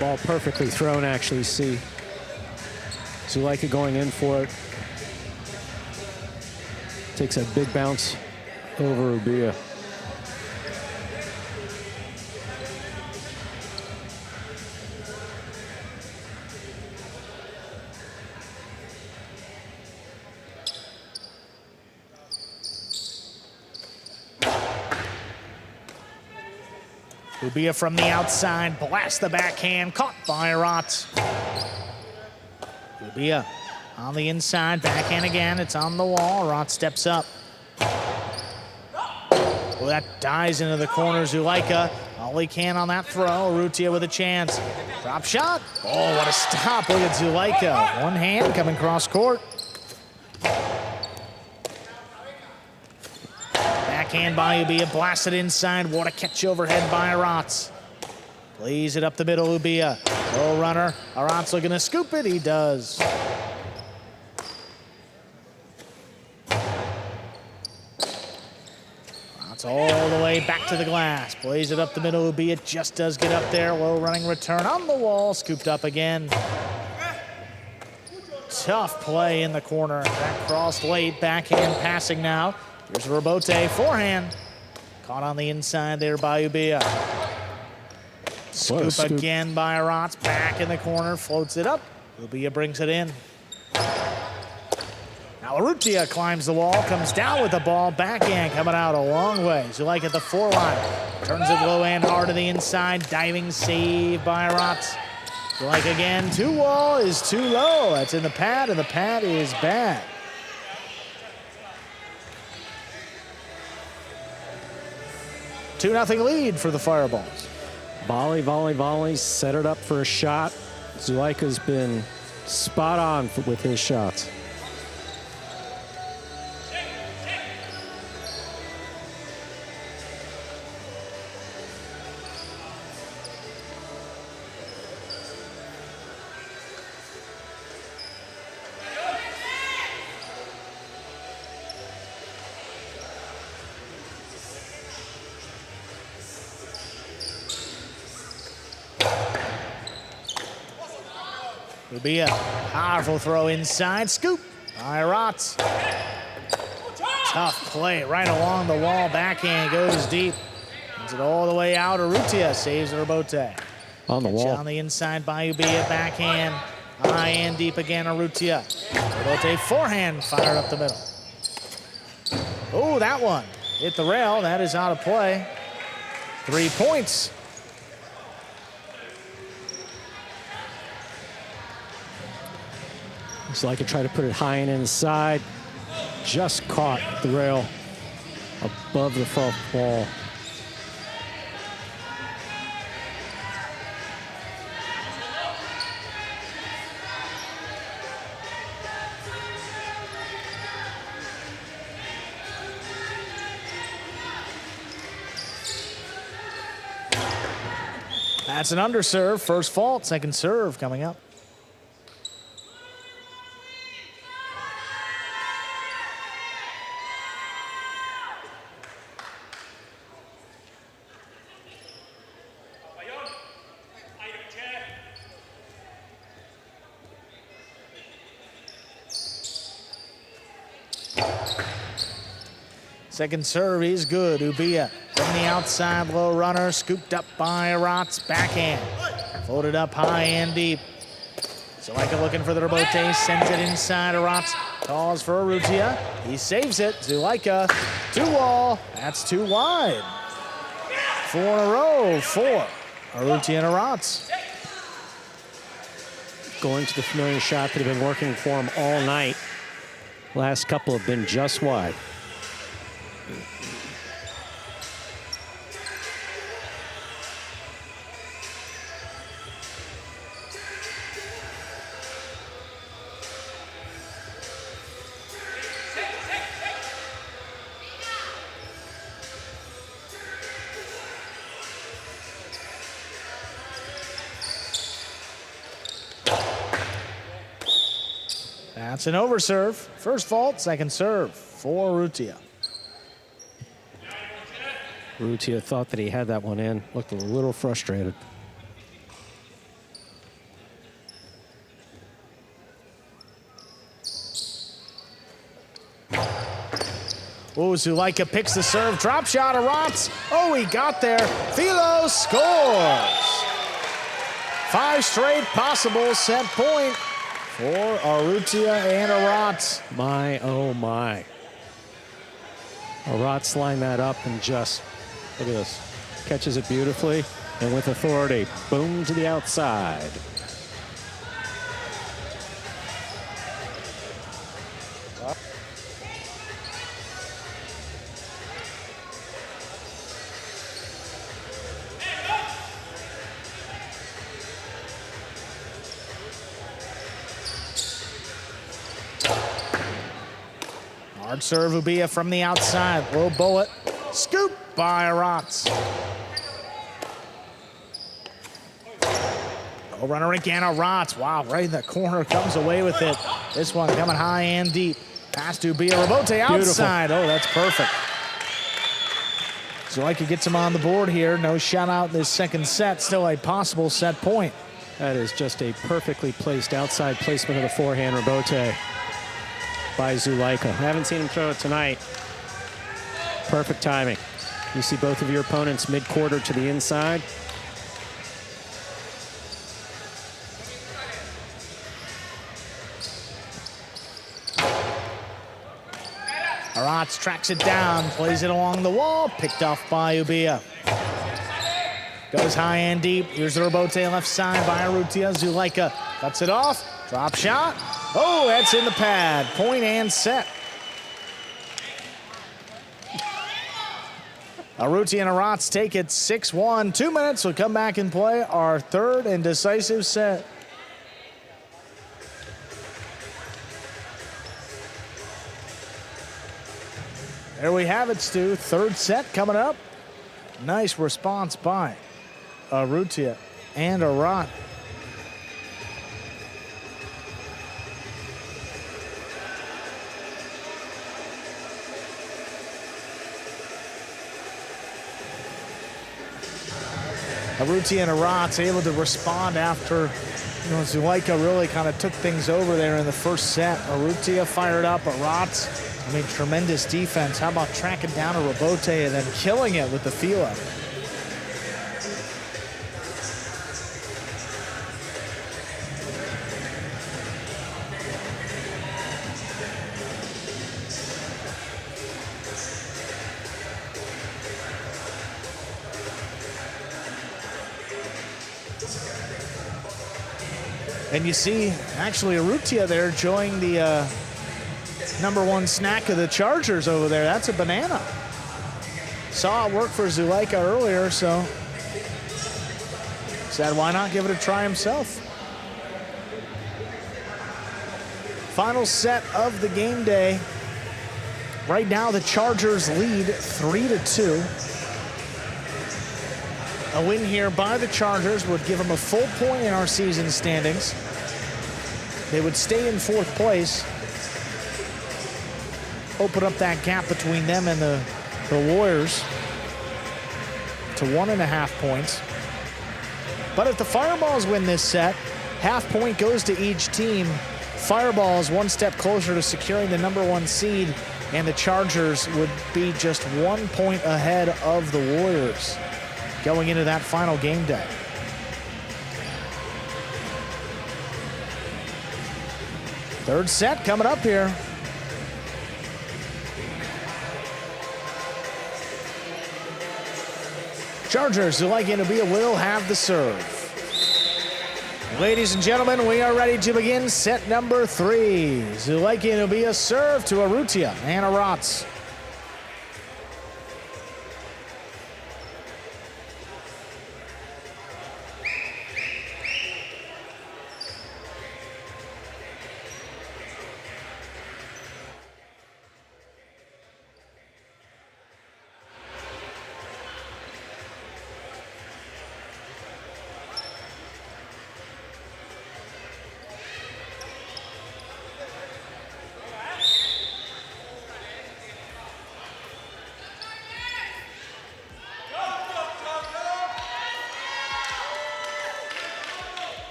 Ball perfectly thrown, actually, see. Zulaika going in for it. Takes a big bounce over Ubia. Ubia from the outside, blasts the backhand, caught by Arats. Ubia on the inside, backhand again, it's on the wall. Arats steps up. Well, that dies into the corner. Zulaika, all he can on that throw. Arrutia with a chance. Drop shot. Oh, what a stop. Look at Zulaika. One hand coming cross court. Backhand by Ubia, blasted inside. What a catch overhead by Arats. Plays it up the middle, Ubia. Low runner. Arats looking to scoop it. He does. Arats all the way back to the glass. Plays it up the middle. Ubia just does get up there. Low running return on the wall. Scooped up again. Tough play in the corner. That crossed late. Backhand passing now. Here's a rebote, forehand. Caught on the inside there by Ubia. Scoop again by Arats, back in the corner, floats it up. Ubia brings it in. Now Urrutia climbs the wall, comes down with the ball, backhand coming out a long way. Zulike at the 4 line. Turns it low and hard to the inside. Diving save by Rotz. Zulike again, 2 wall is too low. That's in the pad, and the pad is bad. Two 2-0 lead for the Fireballs. Volley, volley, volley, set it up for a shot. Zulike's been spot on with his shots. Will be a powerful throw inside. Scoop by Rotz. Tough play right along the wall. Backhand goes deep. Runs it all the way out. Urrutia saves Robote. On the wall. On the inside by Ubia. Backhand. High and deep again. Urrutia. Robote forehand fired up the middle. Oh, that one hit the rail. That is out of play. 3 points. Zulike tried to put it high and inside. Just caught the rail above the front wall. That's an underserve. First fault, second serve coming up. Second serve is good. Ubia from the outside, low runner, scooped up by Rotz. Backhand, floated up high and deep. Zulike looking for the rebote, sends it inside of Rotz. Calls for Urrutia. He saves it. Zulike, 2 wall. That's 2 wide. 4 in a row for Urrutia and Rotz. Going to the familiar shot that had been working for him all night. Last couple have been just wide. That's an overserve. First fault, second serve for Urrutia. Urrutia thought that he had that one in. Looked a little frustrated. Oh, Zulike picks the serve. Drop shot of Rotz. Oh, he got there. Philo scores. 5 straight possible set point for Urrutia and Rotz. My, oh my. Rotz lined that up and just, look at this. Catches it beautifully and with authority. Boom to the outside. Hard serve Ubia from the outside. Low bullet. Scoop by Rotz. Oh, runner again of Rotz. Wow, right in the corner. Comes away with it. This one coming high and deep. Pass to Ubia. Rebote outside. Beautiful. Oh, that's perfect. Zulike gets him on the board here. No shot out in this second set. Still a possible set point. That is just a perfectly placed outside placement of the forehand rebote by Zulike. I haven't seen him throw it tonight. Perfect timing. You see both of your opponents mid-quarter to the inside. Aratz tracks it down, plays it along the wall, picked off by Ubia. Goes high and deep. Here's the rebote left side by Urrutia. Zulaika cuts it off. Drop shot. Oh, that's in the pad. Point and set. Urrutia and Aratz take it 6-1. 2 minutes. We'll come back and play our third and decisive set. There we have it, Stu. Third set coming up. Nice response by Urrutia and Aratz. Urrutia and Aratz able to respond after, Zulaika really kind of took things over there in the first set. Urrutia fired up. Aratz, tremendous defense. How about tracking down a rebote and then killing it with the feel-up? And you see, actually, Urrutia there enjoying the #1 snack of the Chargers over there. That's a banana. Saw it work for Zulaika earlier, so said, why not give it a try himself? Final set of the game day. Right now, the Chargers lead 3-2. A win here by the Chargers would give them a full point in our season standings. They would stay in 4th place. Open up that gap between them and the Warriors to 1.5 points. But if the Fireballs win this set, half point goes to each team. Fireballs 1 step closer to securing the #1 seed, and the Chargers would be just 1 point ahead of the Warriors going into that final game day. Third set coming up here. Chargers, Zulaika and Ubia will have the serve. Ladies and gentlemen, we are ready to begin set number 3. Zulaika and Ubia serve to Urrutia and Aratz.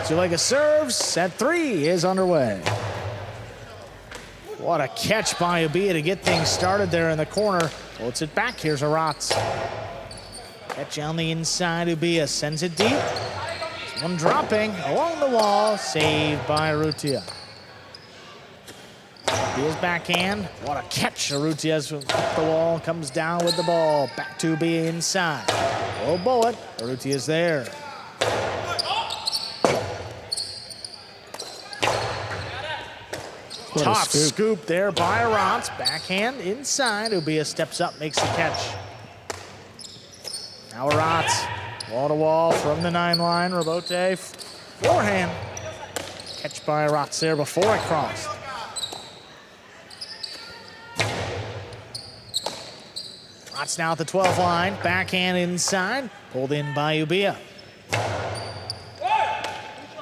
Zulaika serves. Set 3 is underway. What a catch by Ubia to get things started there in the corner. Floats it back. Here's Aratz. Catch on the inside. Ubia sends it deep. One dropping along the wall. Saved by Urrutia. Ubia's backhand. What a catch. Urrutia's up the wall. Comes down with the ball. Back to Ubia inside. Low bullet. Urrutia's there. Tough scoop there by Aratz. Backhand inside. Ubia steps up, makes the catch. Now Aratz, wall to wall from the 9 line. Rebote, forehand. Catch by Aratz there before it crossed. Aratz now at the 12 line. Backhand inside. Pulled in by Ubia.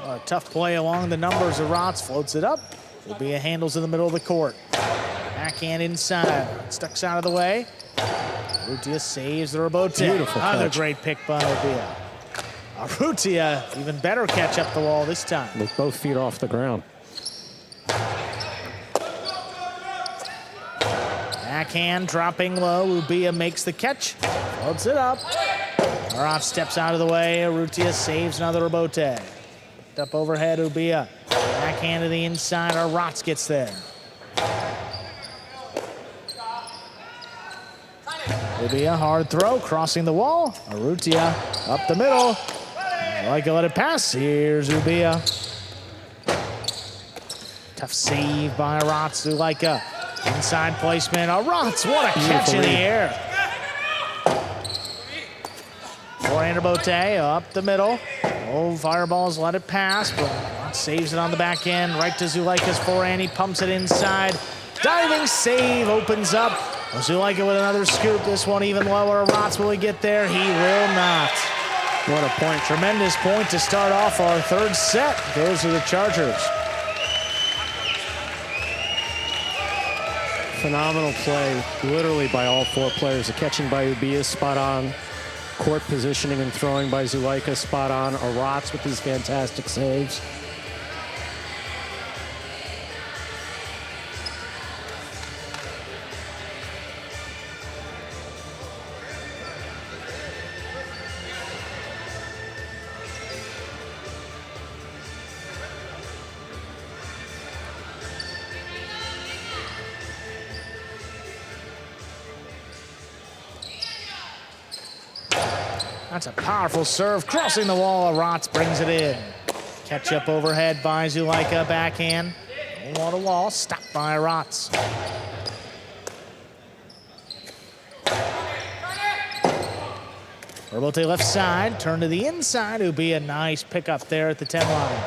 A tough play along the numbers. Aratz floats it up. Ubia handles in the middle of the court. Backhand inside. Stucks out of the way. Urrutia saves the rebote. Beautiful Another catch. great pick by Ubia. Urrutia, even better catch up the wall this time. With both feet off the ground. Backhand dropping low. Ubia makes the catch. Floats it up. Aratz steps out of the way. Urrutia saves another rebote. Picked up overhead, Ubia. Backhand to the inside. Aratz gets there. Will be a hard throw, crossing the wall. Urrutia up the middle. Zulaika let it pass. Here's Ubia. Tough save by Arats. Zulaika. Inside placement. Arats, what a catch in the air. Forehand Bote up the middle. Oh, Fireballs let it pass, but Arats saves it on the back end. Right to Zulaika's forehand. He pumps it inside. Diving save opens up. Zulaika with another scoop. This one even lower. Arats, will he get there? He will not. What a point. Tremendous point to start off our third set. Goes to the Chargers. Phenomenal play, literally by all four players. The catching by Ubia, spot on. Court positioning and throwing by Zulaika, spot on. Arats with these fantastic saves. That's a powerful serve. Crossing the wall, Arats brings it in. Catch up overhead by Zulaika, backhand. Wall to wall, stopped by Arats. Urbote left side, turn to the inside. It would be a nice pickup there at the 10 line.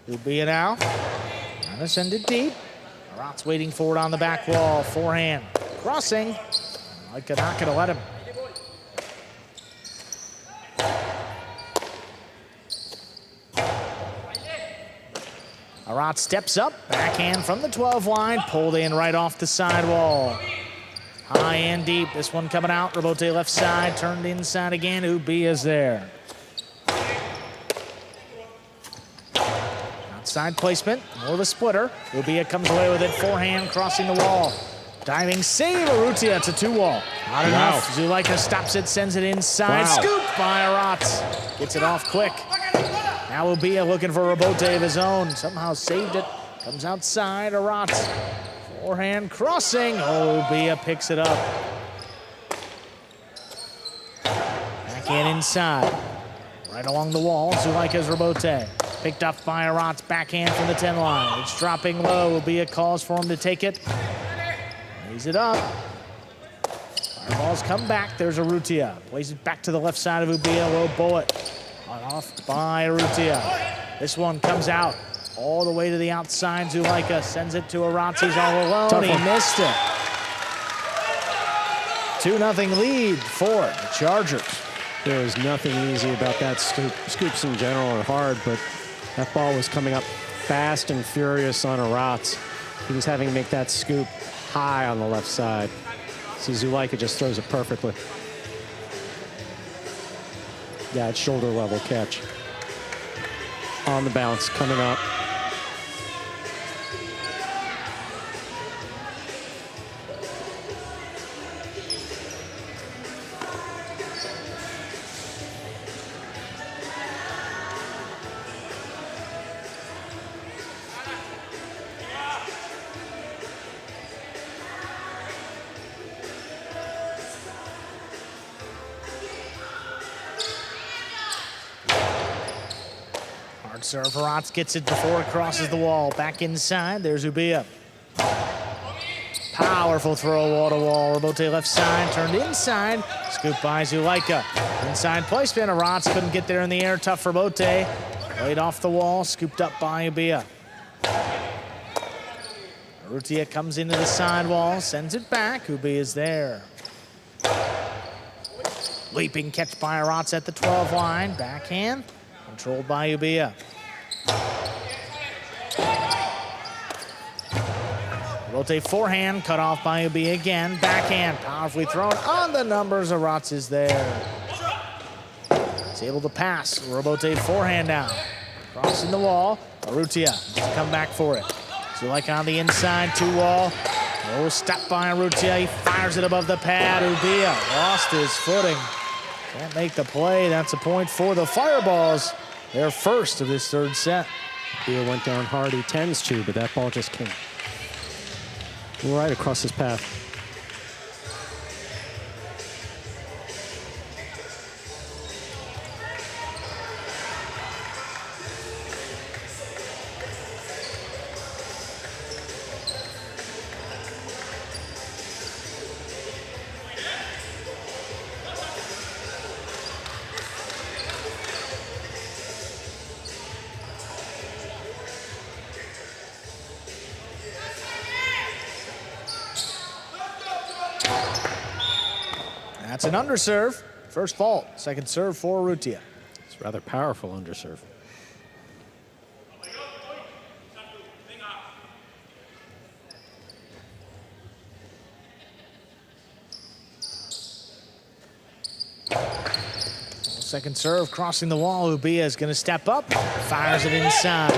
Ubia now, trying to send it deep. Arats waiting for it on the back wall, forehand, crossing. Like not gonna let him. Arats steps up, backhand from the 12 line, pulled in right off the sidewall. High and deep, this one coming out. Urbote left side, turned inside again. Ubia's there. Outside placement, more of a splitter. Ubia comes away with it, forehand, crossing the wall. Diving save, Urrutia, it's a 2-wall. Not enough, Zulaika stops it, sends it inside. Scoop by Arats, gets it off quick. Now Ubia looking for a Urbote of his own, somehow saved it. Comes outside, Arats. Forehand crossing, Ubia picks it up. Backhand inside. Right along the wall, Zulaika's Urbote. Picked up by Arats, backhand from the 10 line. It's dropping low, Ubia calls for him to take it. Raise it up. Fireballs come back, there's Urrutia. Plays it back to the left side of Ubia, low bullet. Off by Urrutia. This one comes out all the way to the outside. Zulaika sends it to Arats, he's all alone, he missed it. 2-0 lead for the Chargers. There was nothing easy about that scoop. Scoops in general are hard, but that ball was coming up fast and furious on Arats. He was having to make that scoop high on the left side. So Zulaika just throws it perfectly. Yeah, it's shoulder level catch. On the bounce, coming up. Serve, Arats gets it before it crosses the wall. Back inside, there's Ubia. Powerful throw, wall to wall. Urbote left side, turned inside. Scoop by Zulaika. Inside placement, Arats couldn't get there in the air. Tough for Urbote. Played off the wall, scooped up by Ubia. Urrutia comes into the sidewall, sends it back. Ubia's there. Leaping catch by Arats at the 12 line. Backhand, controlled by Ubia. Urrutia forehand, cut off by Ubia again. Backhand, powerfully thrown on the numbers. Arats is there. He's able to pass. Urrutia forehand down. Crossing the wall. Urrutia come back for it. Zulaika on the inside, 2-wall. Oh, stopped by Urrutia. He fires it above the pad. Ubia lost his footing. Can't make the play. That's a point for the Fireballs. Their first of this third set. Ubia went down hard. He tends to, but that ball just right across his path. That's an underserve. First fault. Second serve for Urrutia. It's rather powerful underserve. Second serve crossing the wall. Ubia is going to step up. Fires it inside.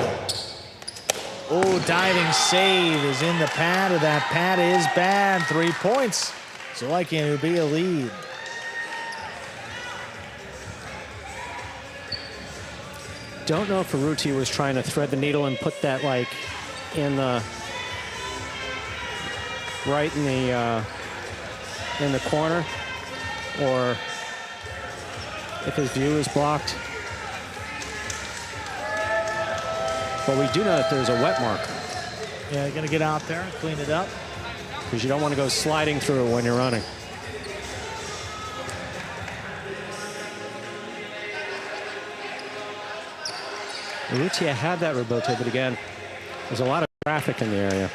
Oh, diving save is in the pad. That pad is bad. 3 points. Zuleika and Ubia lead. Don't know if Urrutia was trying to thread the needle and put that like in the right in the corner, or if his view is blocked. But we do know that there's a wet mark. Yeah, you're going to get out there and clean it up. Because you don't want to go sliding through when you're running. Urrutia had that rebote, but again, there's a lot of traffic in the area.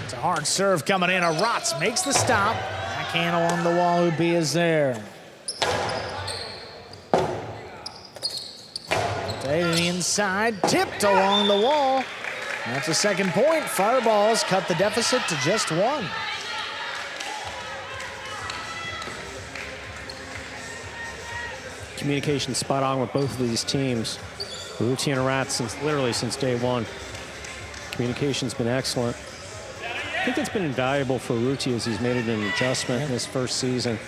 It's a hard serve coming in. Arats makes the stop. Backhand along the wall. Ubia is there. To the inside, tipped along the wall. That's a second point. Fireballs cut the deficit to just 1. Communication spot on with both of these teams. Urrutia and Arats literally since day 1. Communication's been excellent. I think it's been invaluable for Urrutia as he's made it an adjustment in his first season.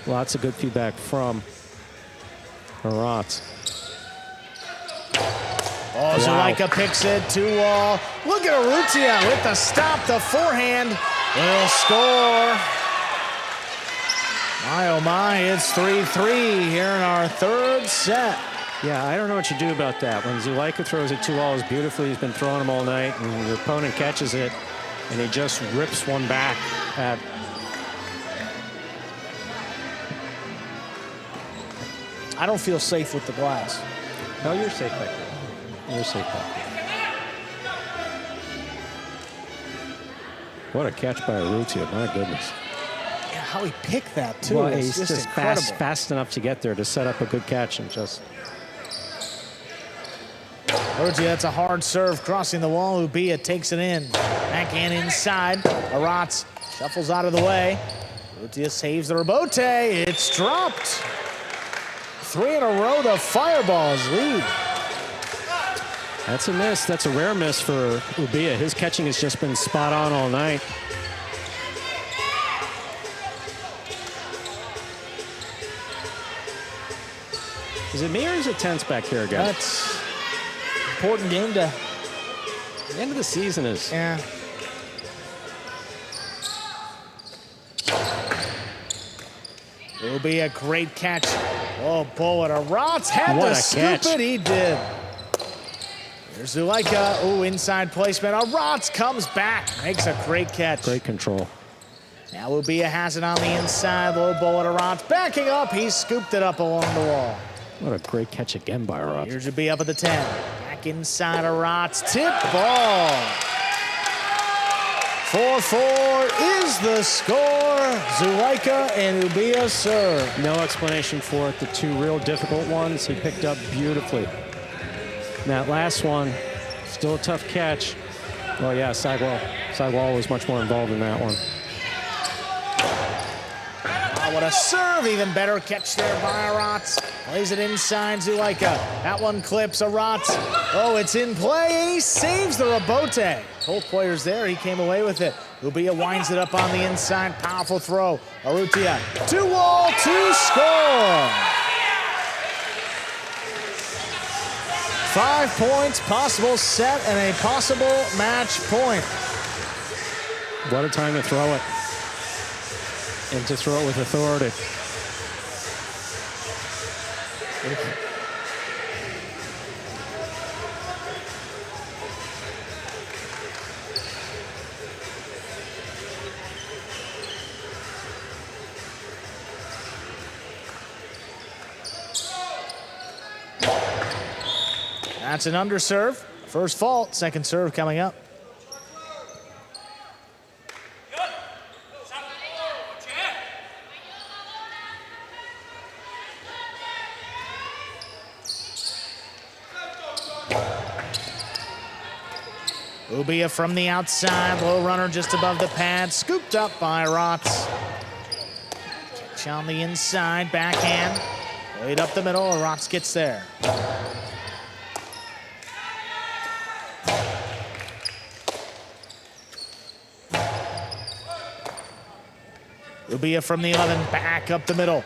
Lots of good feedback from Arats. Oh, Zuleika picks it, 2-all. Look at Urrutia with the stop, the forehand. Will score. My, oh my, it's 3-3 here in our third set. Yeah, I don't know what you do about that. When Zuleika throws it 2-alls beautifully, he's been throwing them all night, and your opponent catches it, and he just rips one back at... I don't feel safe with the glass. No, you're safe back there. You're safe back there. What a catch by Urrutia, my goodness. Yeah, how he picked that, too. Well, it's he's just fast enough to get there to set up a good catch and just... Urrutia, that's a hard serve crossing the wall. Ubia takes it in. Backhand inside. Arats shuffles out of the way. Urrutia saves the rebote. It's dropped. 3 in a row, the Fireballs lead. That's a miss. That's a rare miss for Ubia. His catching has just been spot on all night. Is it me or is it tense back here again? That's an important game to... The end of the season is... Yeah. Will be a great catch. Oh, boy, and Arats had to scoop it. He did. There's Zuleika. Oh, inside placement. Arats comes back. Makes a great catch. Great control. Now Ubia has it on the inside. Low ball at Arats. Backing up. He scooped it up along the wall. What a great catch again by Arats. Here's Ubia up at the 10. Back inside Arats. Tip ball. 4-4 is the score. Zuleika and Ubia serve. No explanation for it. The 2 real difficult ones he picked up beautifully. And that last one, still a tough catch. Well, yeah, sidewall was much more involved in that one. what a serve. Even better catch there by Aratz. Plays it inside Zulaika. That one clips Aratz. Oh, it's in play, and he saves the rebote. Both players there, he came away with it. Ubia winds it up on the inside. Powerful throw. Urrutia to wall to score. 5 points, possible set, and a possible match point. What a time to throw it. And to throw it with authority. That's an underserve. First fault, second serve coming up. Ubia from the outside, low runner just above the pad, scooped up by Aratz. Catch on the inside, backhand, laid up the middle, Aratz gets there. Ubia from the 11, back up the middle.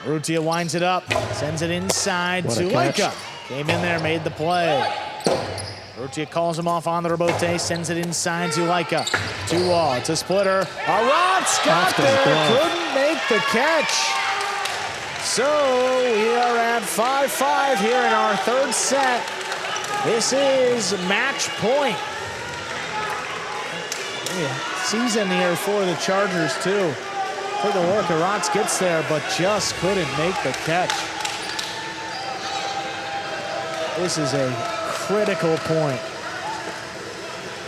Urrutia winds it up, sends it inside to Leica. Came in there, made the play. Urrutia calls him off on the rebote, sends it inside to Leica. 2-wall, it's a splitter. Aratz got there, couldn't make the catch. So we are at 5-5 here in our third set. This is match point. Season here for the Chargers too. For the work, Aratz gets there, but just couldn't make the catch. This is a critical point.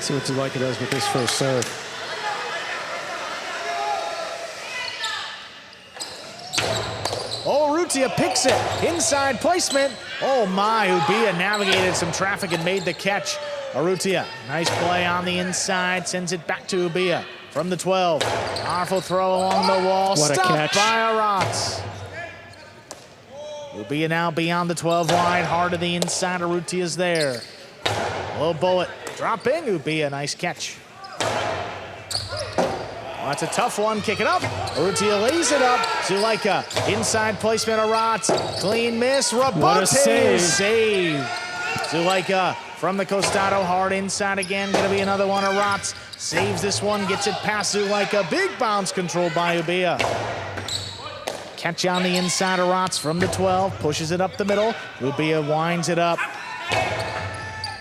See what Zulaika does with this first serve. Oh, Urrutia picks it. Inside placement. Oh my, Ubia navigated some traffic and made the catch. Urrutia, nice play on the inside, sends it back to Ubia. From the 12, powerful throw along the wall. What a catch. Stopped by Aratz. Ubia now beyond the 12 wide, hard to the inside. Urrutia's there. Low bullet, dropping. Ubia, nice catch. Oh, that's a tough one. Kick it up. Urrutia lays it up. Zulaika, inside placement. Aratz, clean miss. Rebote, what a save. Zulaika from the costado, hard inside again. Gonna be another one. Aratz saves this one, gets it past Zulaika. Big bounce controlled by Ubia. Catch on the inside. Aratz from the 12, pushes it up the middle. Ubia winds it up.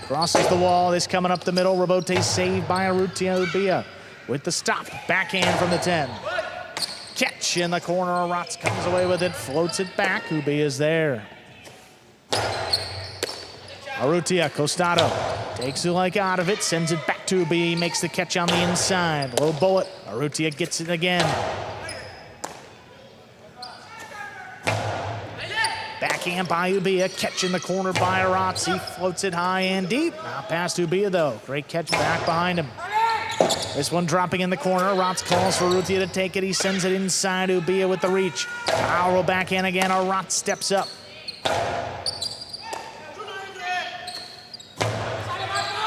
Crosses the wall. This coming up the middle. Rebote saved by Urrutia. Ubia with the stop. Backhand from the 10. Catch in the corner. Aratz comes away with it, floats it back. Ubia's there. Urrutia, costado, takes Zulaika out of it, sends it back to Ubia, makes the catch on the inside. Low bullet, Urrutia gets it again. Backhand by Ubia, catch in the corner by Aratz. He floats it high and deep. Not past Ubia though. Great catch back behind him. This one dropping in the corner. Aratz calls for Urrutia to take it. He sends it inside. Ubia with the reach. Powerful backhand again. Aratz steps up.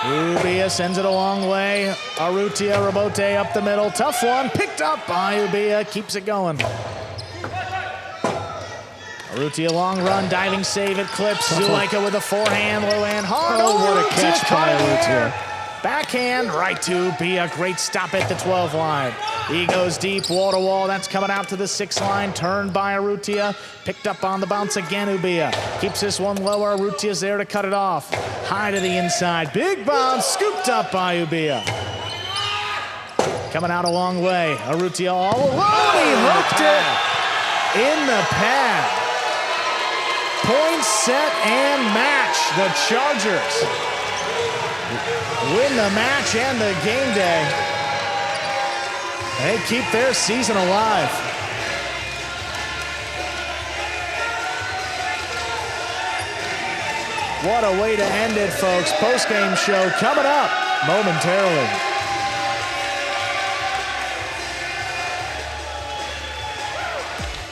Ubia sends it a long way. Urrutia, rebote up the middle. Tough one, picked up by Ubia, keeps it going. Urrutia, long run, diving save, it clips. Zulaika with a forehand, low hand, hard. Oh, what a catch by Urrutia. Backhand, right to Ubia. Great stop at the 12 line. He goes deep, wall to wall. That's coming out to the 6 line. Turned by Urrutia. Picked up on the bounce again, Ubia. Keeps this one lower. Urrutia's there to cut it off. High to the inside. Big bounce, scooped up by Ubia. Coming out a long way. Urrutia all alone. He hooked it in the pad. Point, set, and match. The Chargers win the match and the game day. They keep their season alive. What a way to end it, folks. Post-game show coming up momentarily.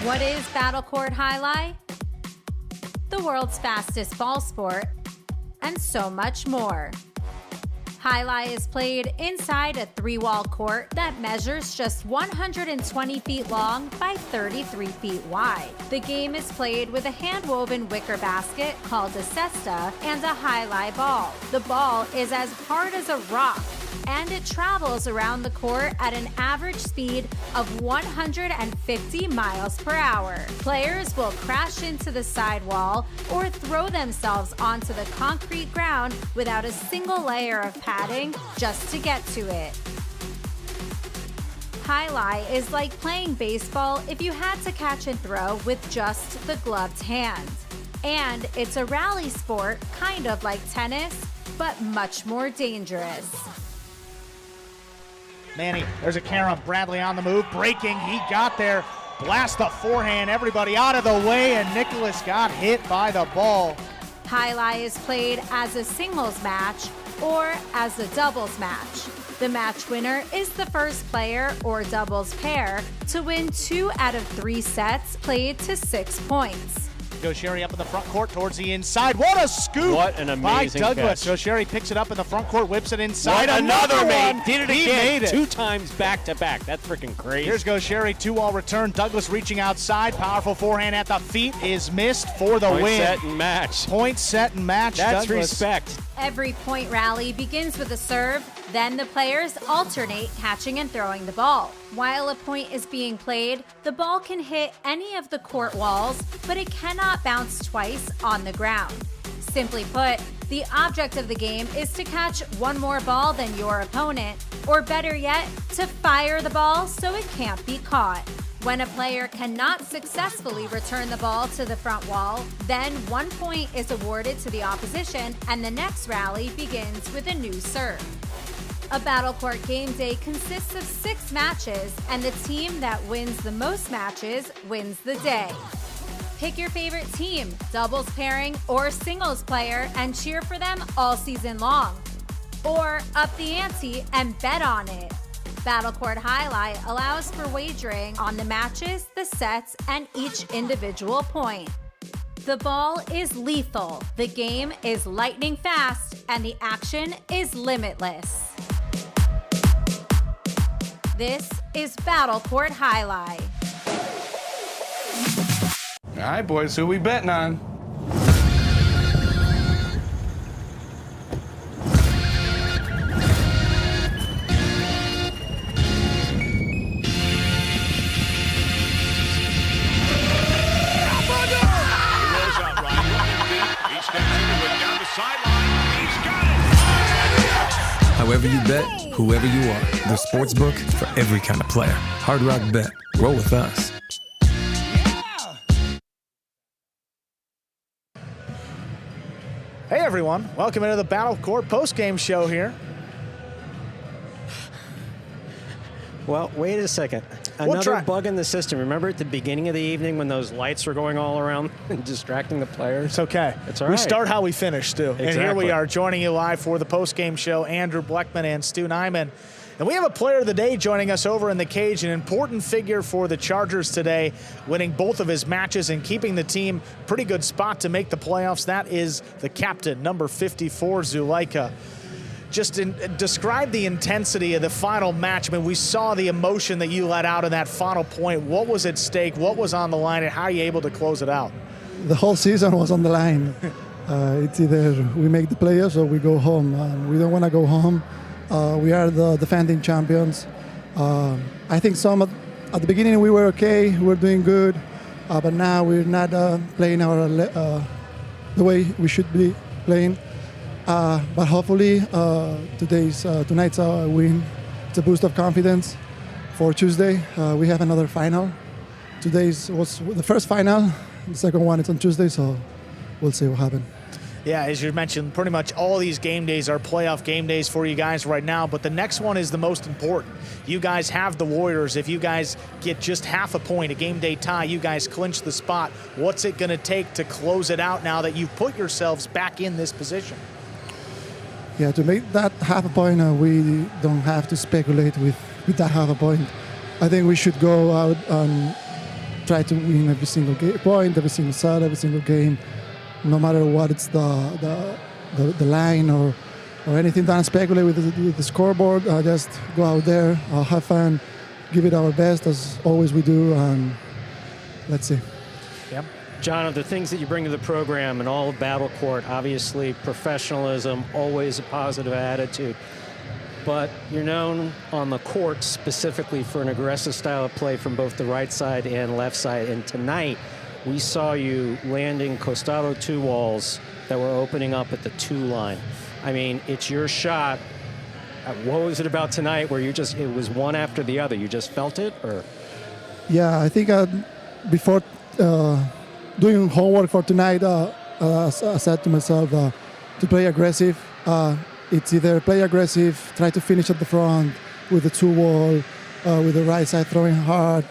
What is Battle Court Jai-Alai? The world's fastest ball sport, and so much more. Jai-Alai is played inside a 3-wall court that measures just 120 feet long by 33 feet wide. The game is played with a hand-woven wicker basket called a cesta and a Jai-Alai ball. The ball is as hard as a rock, and it travels around the court at an average speed of 150 miles per hour. Players will crash into the sidewall or throw themselves onto the concrete ground without a single layer of padding just to get to it. Jai-Alai is like playing baseball if you had to catch and throw with just the gloved hand. And it's a rally sport, kind of like tennis, but much more dangerous. Manny, there's a carom. Bradley on the move, breaking. He got there. Blast the forehand. Everybody out of the way, and Nicholas got hit by the ball. Jai-Alai is played as a singles match or as a doubles match. The match winner is the first player or doubles pair to win 2 out of 3 sets played to 6 points. Gaucheri up in the front court towards the inside. What a scoop! What an amazing by Douglas. catch. Gaucheri picks it up in the front court, whips it inside. What another one. mate. Did it He again. made it. 2 times back to back. That's freaking crazy. Here's Gaucheri, 2-all return. Douglas reaching outside. Powerful forehand at the feet is missed for the Point win. set and match. Point set and match. That's Douglas. respect. Every point rally begins with a serve, then the players alternate catching and throwing the ball. While a point is being played, the ball can hit any of the court walls, but it cannot bounce twice on the ground. Simply put, the object of the game is to catch one more ball than your opponent, or better yet, to fire the ball so it can't be caught. When a player cannot successfully return the ball to the front wall, then 1 point is awarded to the opposition and the next rally begins with a new serve. A Battle Court game day consists of 6 matches, and the team that wins the most matches wins the day. Pick your favorite team, doubles pairing, or singles player, and cheer for them all season long. Or up the ante and bet on it. Battle Court Jai-Alai allows for wagering on the matches, the sets, and each individual point. The ball is lethal, the game is lightning fast, and the action is limitless. This is Battle Court Jai-Alai. All right, boys, who we betting on? However you bet, whoever you are, the sportsbook for every kind of player. Hard Rock Bet. Roll with us. Hey everyone, welcome into the Battle Court post-game show here. Well, wait a second. Another bug in the system. Remember at the beginning of the evening when those lights were going all around and distracting the players? It's okay. It's all right. We start how we finish, Stu. Exactly. And here we are joining you live for the post-game show, Andrew Bleckman and Stu Nyman. And we have a player of the day joining us over in the cage, an important figure for the Chargers today, winning both of his matches and keeping the team pretty good spot to make the playoffs. That is the captain, number 54, Zulaika. Just describe the intensity of the final match. I mean, we saw the emotion that you let out in that final point. What was at stake? What was on the line? And how are you able to close it out? The whole season was on the line. It's either we make the playoffs or we go home. We don't want to go home. We are the defending champions. I think at the beginning we were okay. We were doing good. But now we're not playing the way we should be playing. But hopefully tonight's win. It's a boost of confidence for Tuesday. We have another final. Today's was the first final. The second one is on Tuesday, so we'll see what happens. Yeah, as you mentioned, pretty much all these game days are playoff game days for you guys right now, but the next one is the most important. You guys have the Warriors. If you guys get just half a point, a game day tie, you guys clinch the spot. What's it going to take to close it out now that you've put yourselves back in this position? Yeah, to make that half a point, we don't have to speculate with that half a point. I think we should go out try to win every single point, every single set, every single game, no matter what it's the line or anything. Don't speculate with the scoreboard. Just go out there, have fun, give it our best as always we do, and let's see. Yep. John, of the things that you bring to the program and all of Battle Court, obviously professionalism, always a positive attitude. But you're known on the court specifically for an aggressive style of play from both the right side and left side. And tonight, we saw you landing Costado 2 walls that were opening up at the 2 line. I mean, it's your shot. What was it about tonight where it was one after the other? You just felt it, or? Yeah, I think before doing homework for tonight, I said to myself to play aggressive. It's either play aggressive, try to finish at the front with the 2 wall, with the right side throwing hard,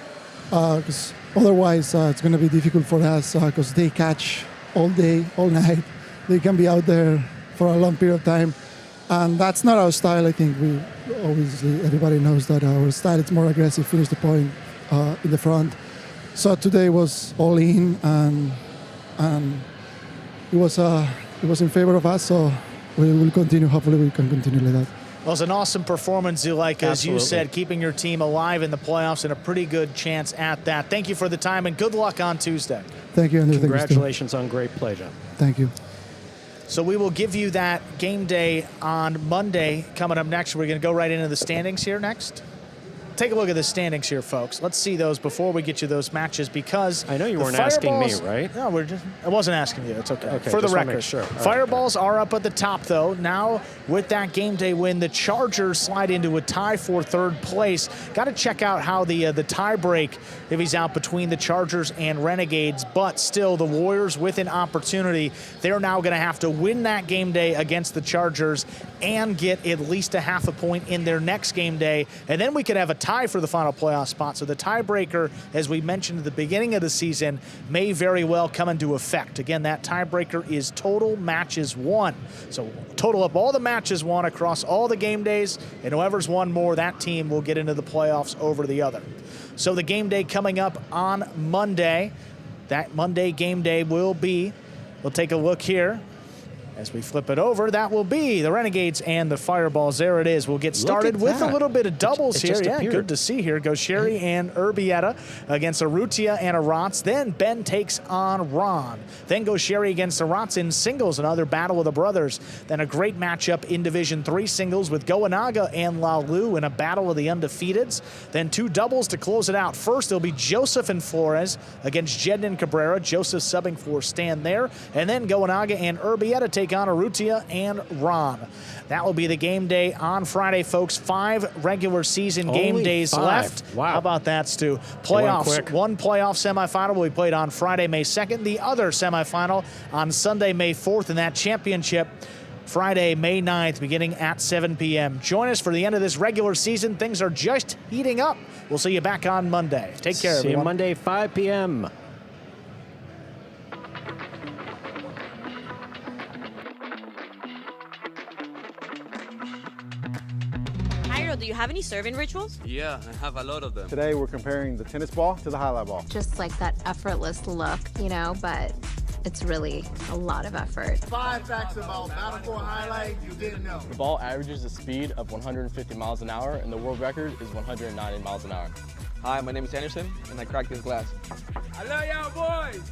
because otherwise it's going to be difficult for us because they catch all day, all night. They can be out there for a long period of time. And that's not our style. I think everybody knows that our style is more aggressive, finish the point in the front. So today was all in, and it was in favor of us. So we will continue. Hopefully, we can continue like that. Well, it was an awesome performance, Zulaika, as you said, keeping your team alive in the playoffs and a pretty good chance at that. Thank you for the time, and good luck on Tuesday. Thank you, Andrew. Congratulations on great play, John. Thank you. So we will give you that game day on Monday. Coming up next, we're going to go right into the standings here next. Take a look at the standings here, folks. Let's see those before we get you those matches, because I know you weren't asking me, right? No, I wasn't asking you. It's okay. Okay, for the just wanna record, make sure. Fireballs are up at the top, though. Now, with that game day win, the Chargers slide into a tie for 3rd place. Got to check out how the tie break divvies out between the Chargers and Renegades, but still, the Warriors with an opportunity. They're now going to have to win that game day against the Chargers and get at least a half a point in their next game day, and then we could have a tie for the final playoff spot. So the tiebreaker, as we mentioned at the beginning of the season, may very well come into effect. Again, that tiebreaker is total matches won. So total up all the matches won across all the game days, and whoever's won more, that team will get into the playoffs over the other. So the game day coming up on Monday. That Monday game day will be, we'll take a look here. As we flip it over, that will be the Renegades and the Fireballs. There it is. We'll get started with a little bit of doubles here. Yeah, good to see here. Go Sherry and Urbieta against Arrutia and Arats. Then Ben takes on Ron. Then goes Sherry against Arats in singles, another battle of the brothers. Then a great matchup in Division 3 singles with Goanaga and Lalu in a battle of the undefeateds. Then 2 doubles to close it out. First, it'll be Joseph and Flores against Jedden and Cabrera. Joseph subbing for Stan there. And then Goanaga and Urbieta take on Arrutia and Ron. That will be the game day on Friday, folks. 5 regular season game days left. Wow. How about that, Stu? Playoffs. One playoff semifinal will be played on Friday, May 2nd. The other semifinal on Sunday, May 4th. And that championship Friday, May 9th, beginning at 7 p.m. Join us for the end of this regular season. Things are just heating up. We'll see you back on Monday. Take care, everyone. See you Monday, 5 p.m. Do you have any serve-in rituals? Yeah, I have a lot of them. Today we're comparing the tennis ball to the highlight ball. Just like that effortless look, you know, but it's really a lot of effort. 5 facts about Battle Court Highlight you didn't know. The ball averages a speed of 150 miles an hour, and the world record is 190 miles an hour. Hi, my name is Anderson, and I cracked this glass. I love y'all boys!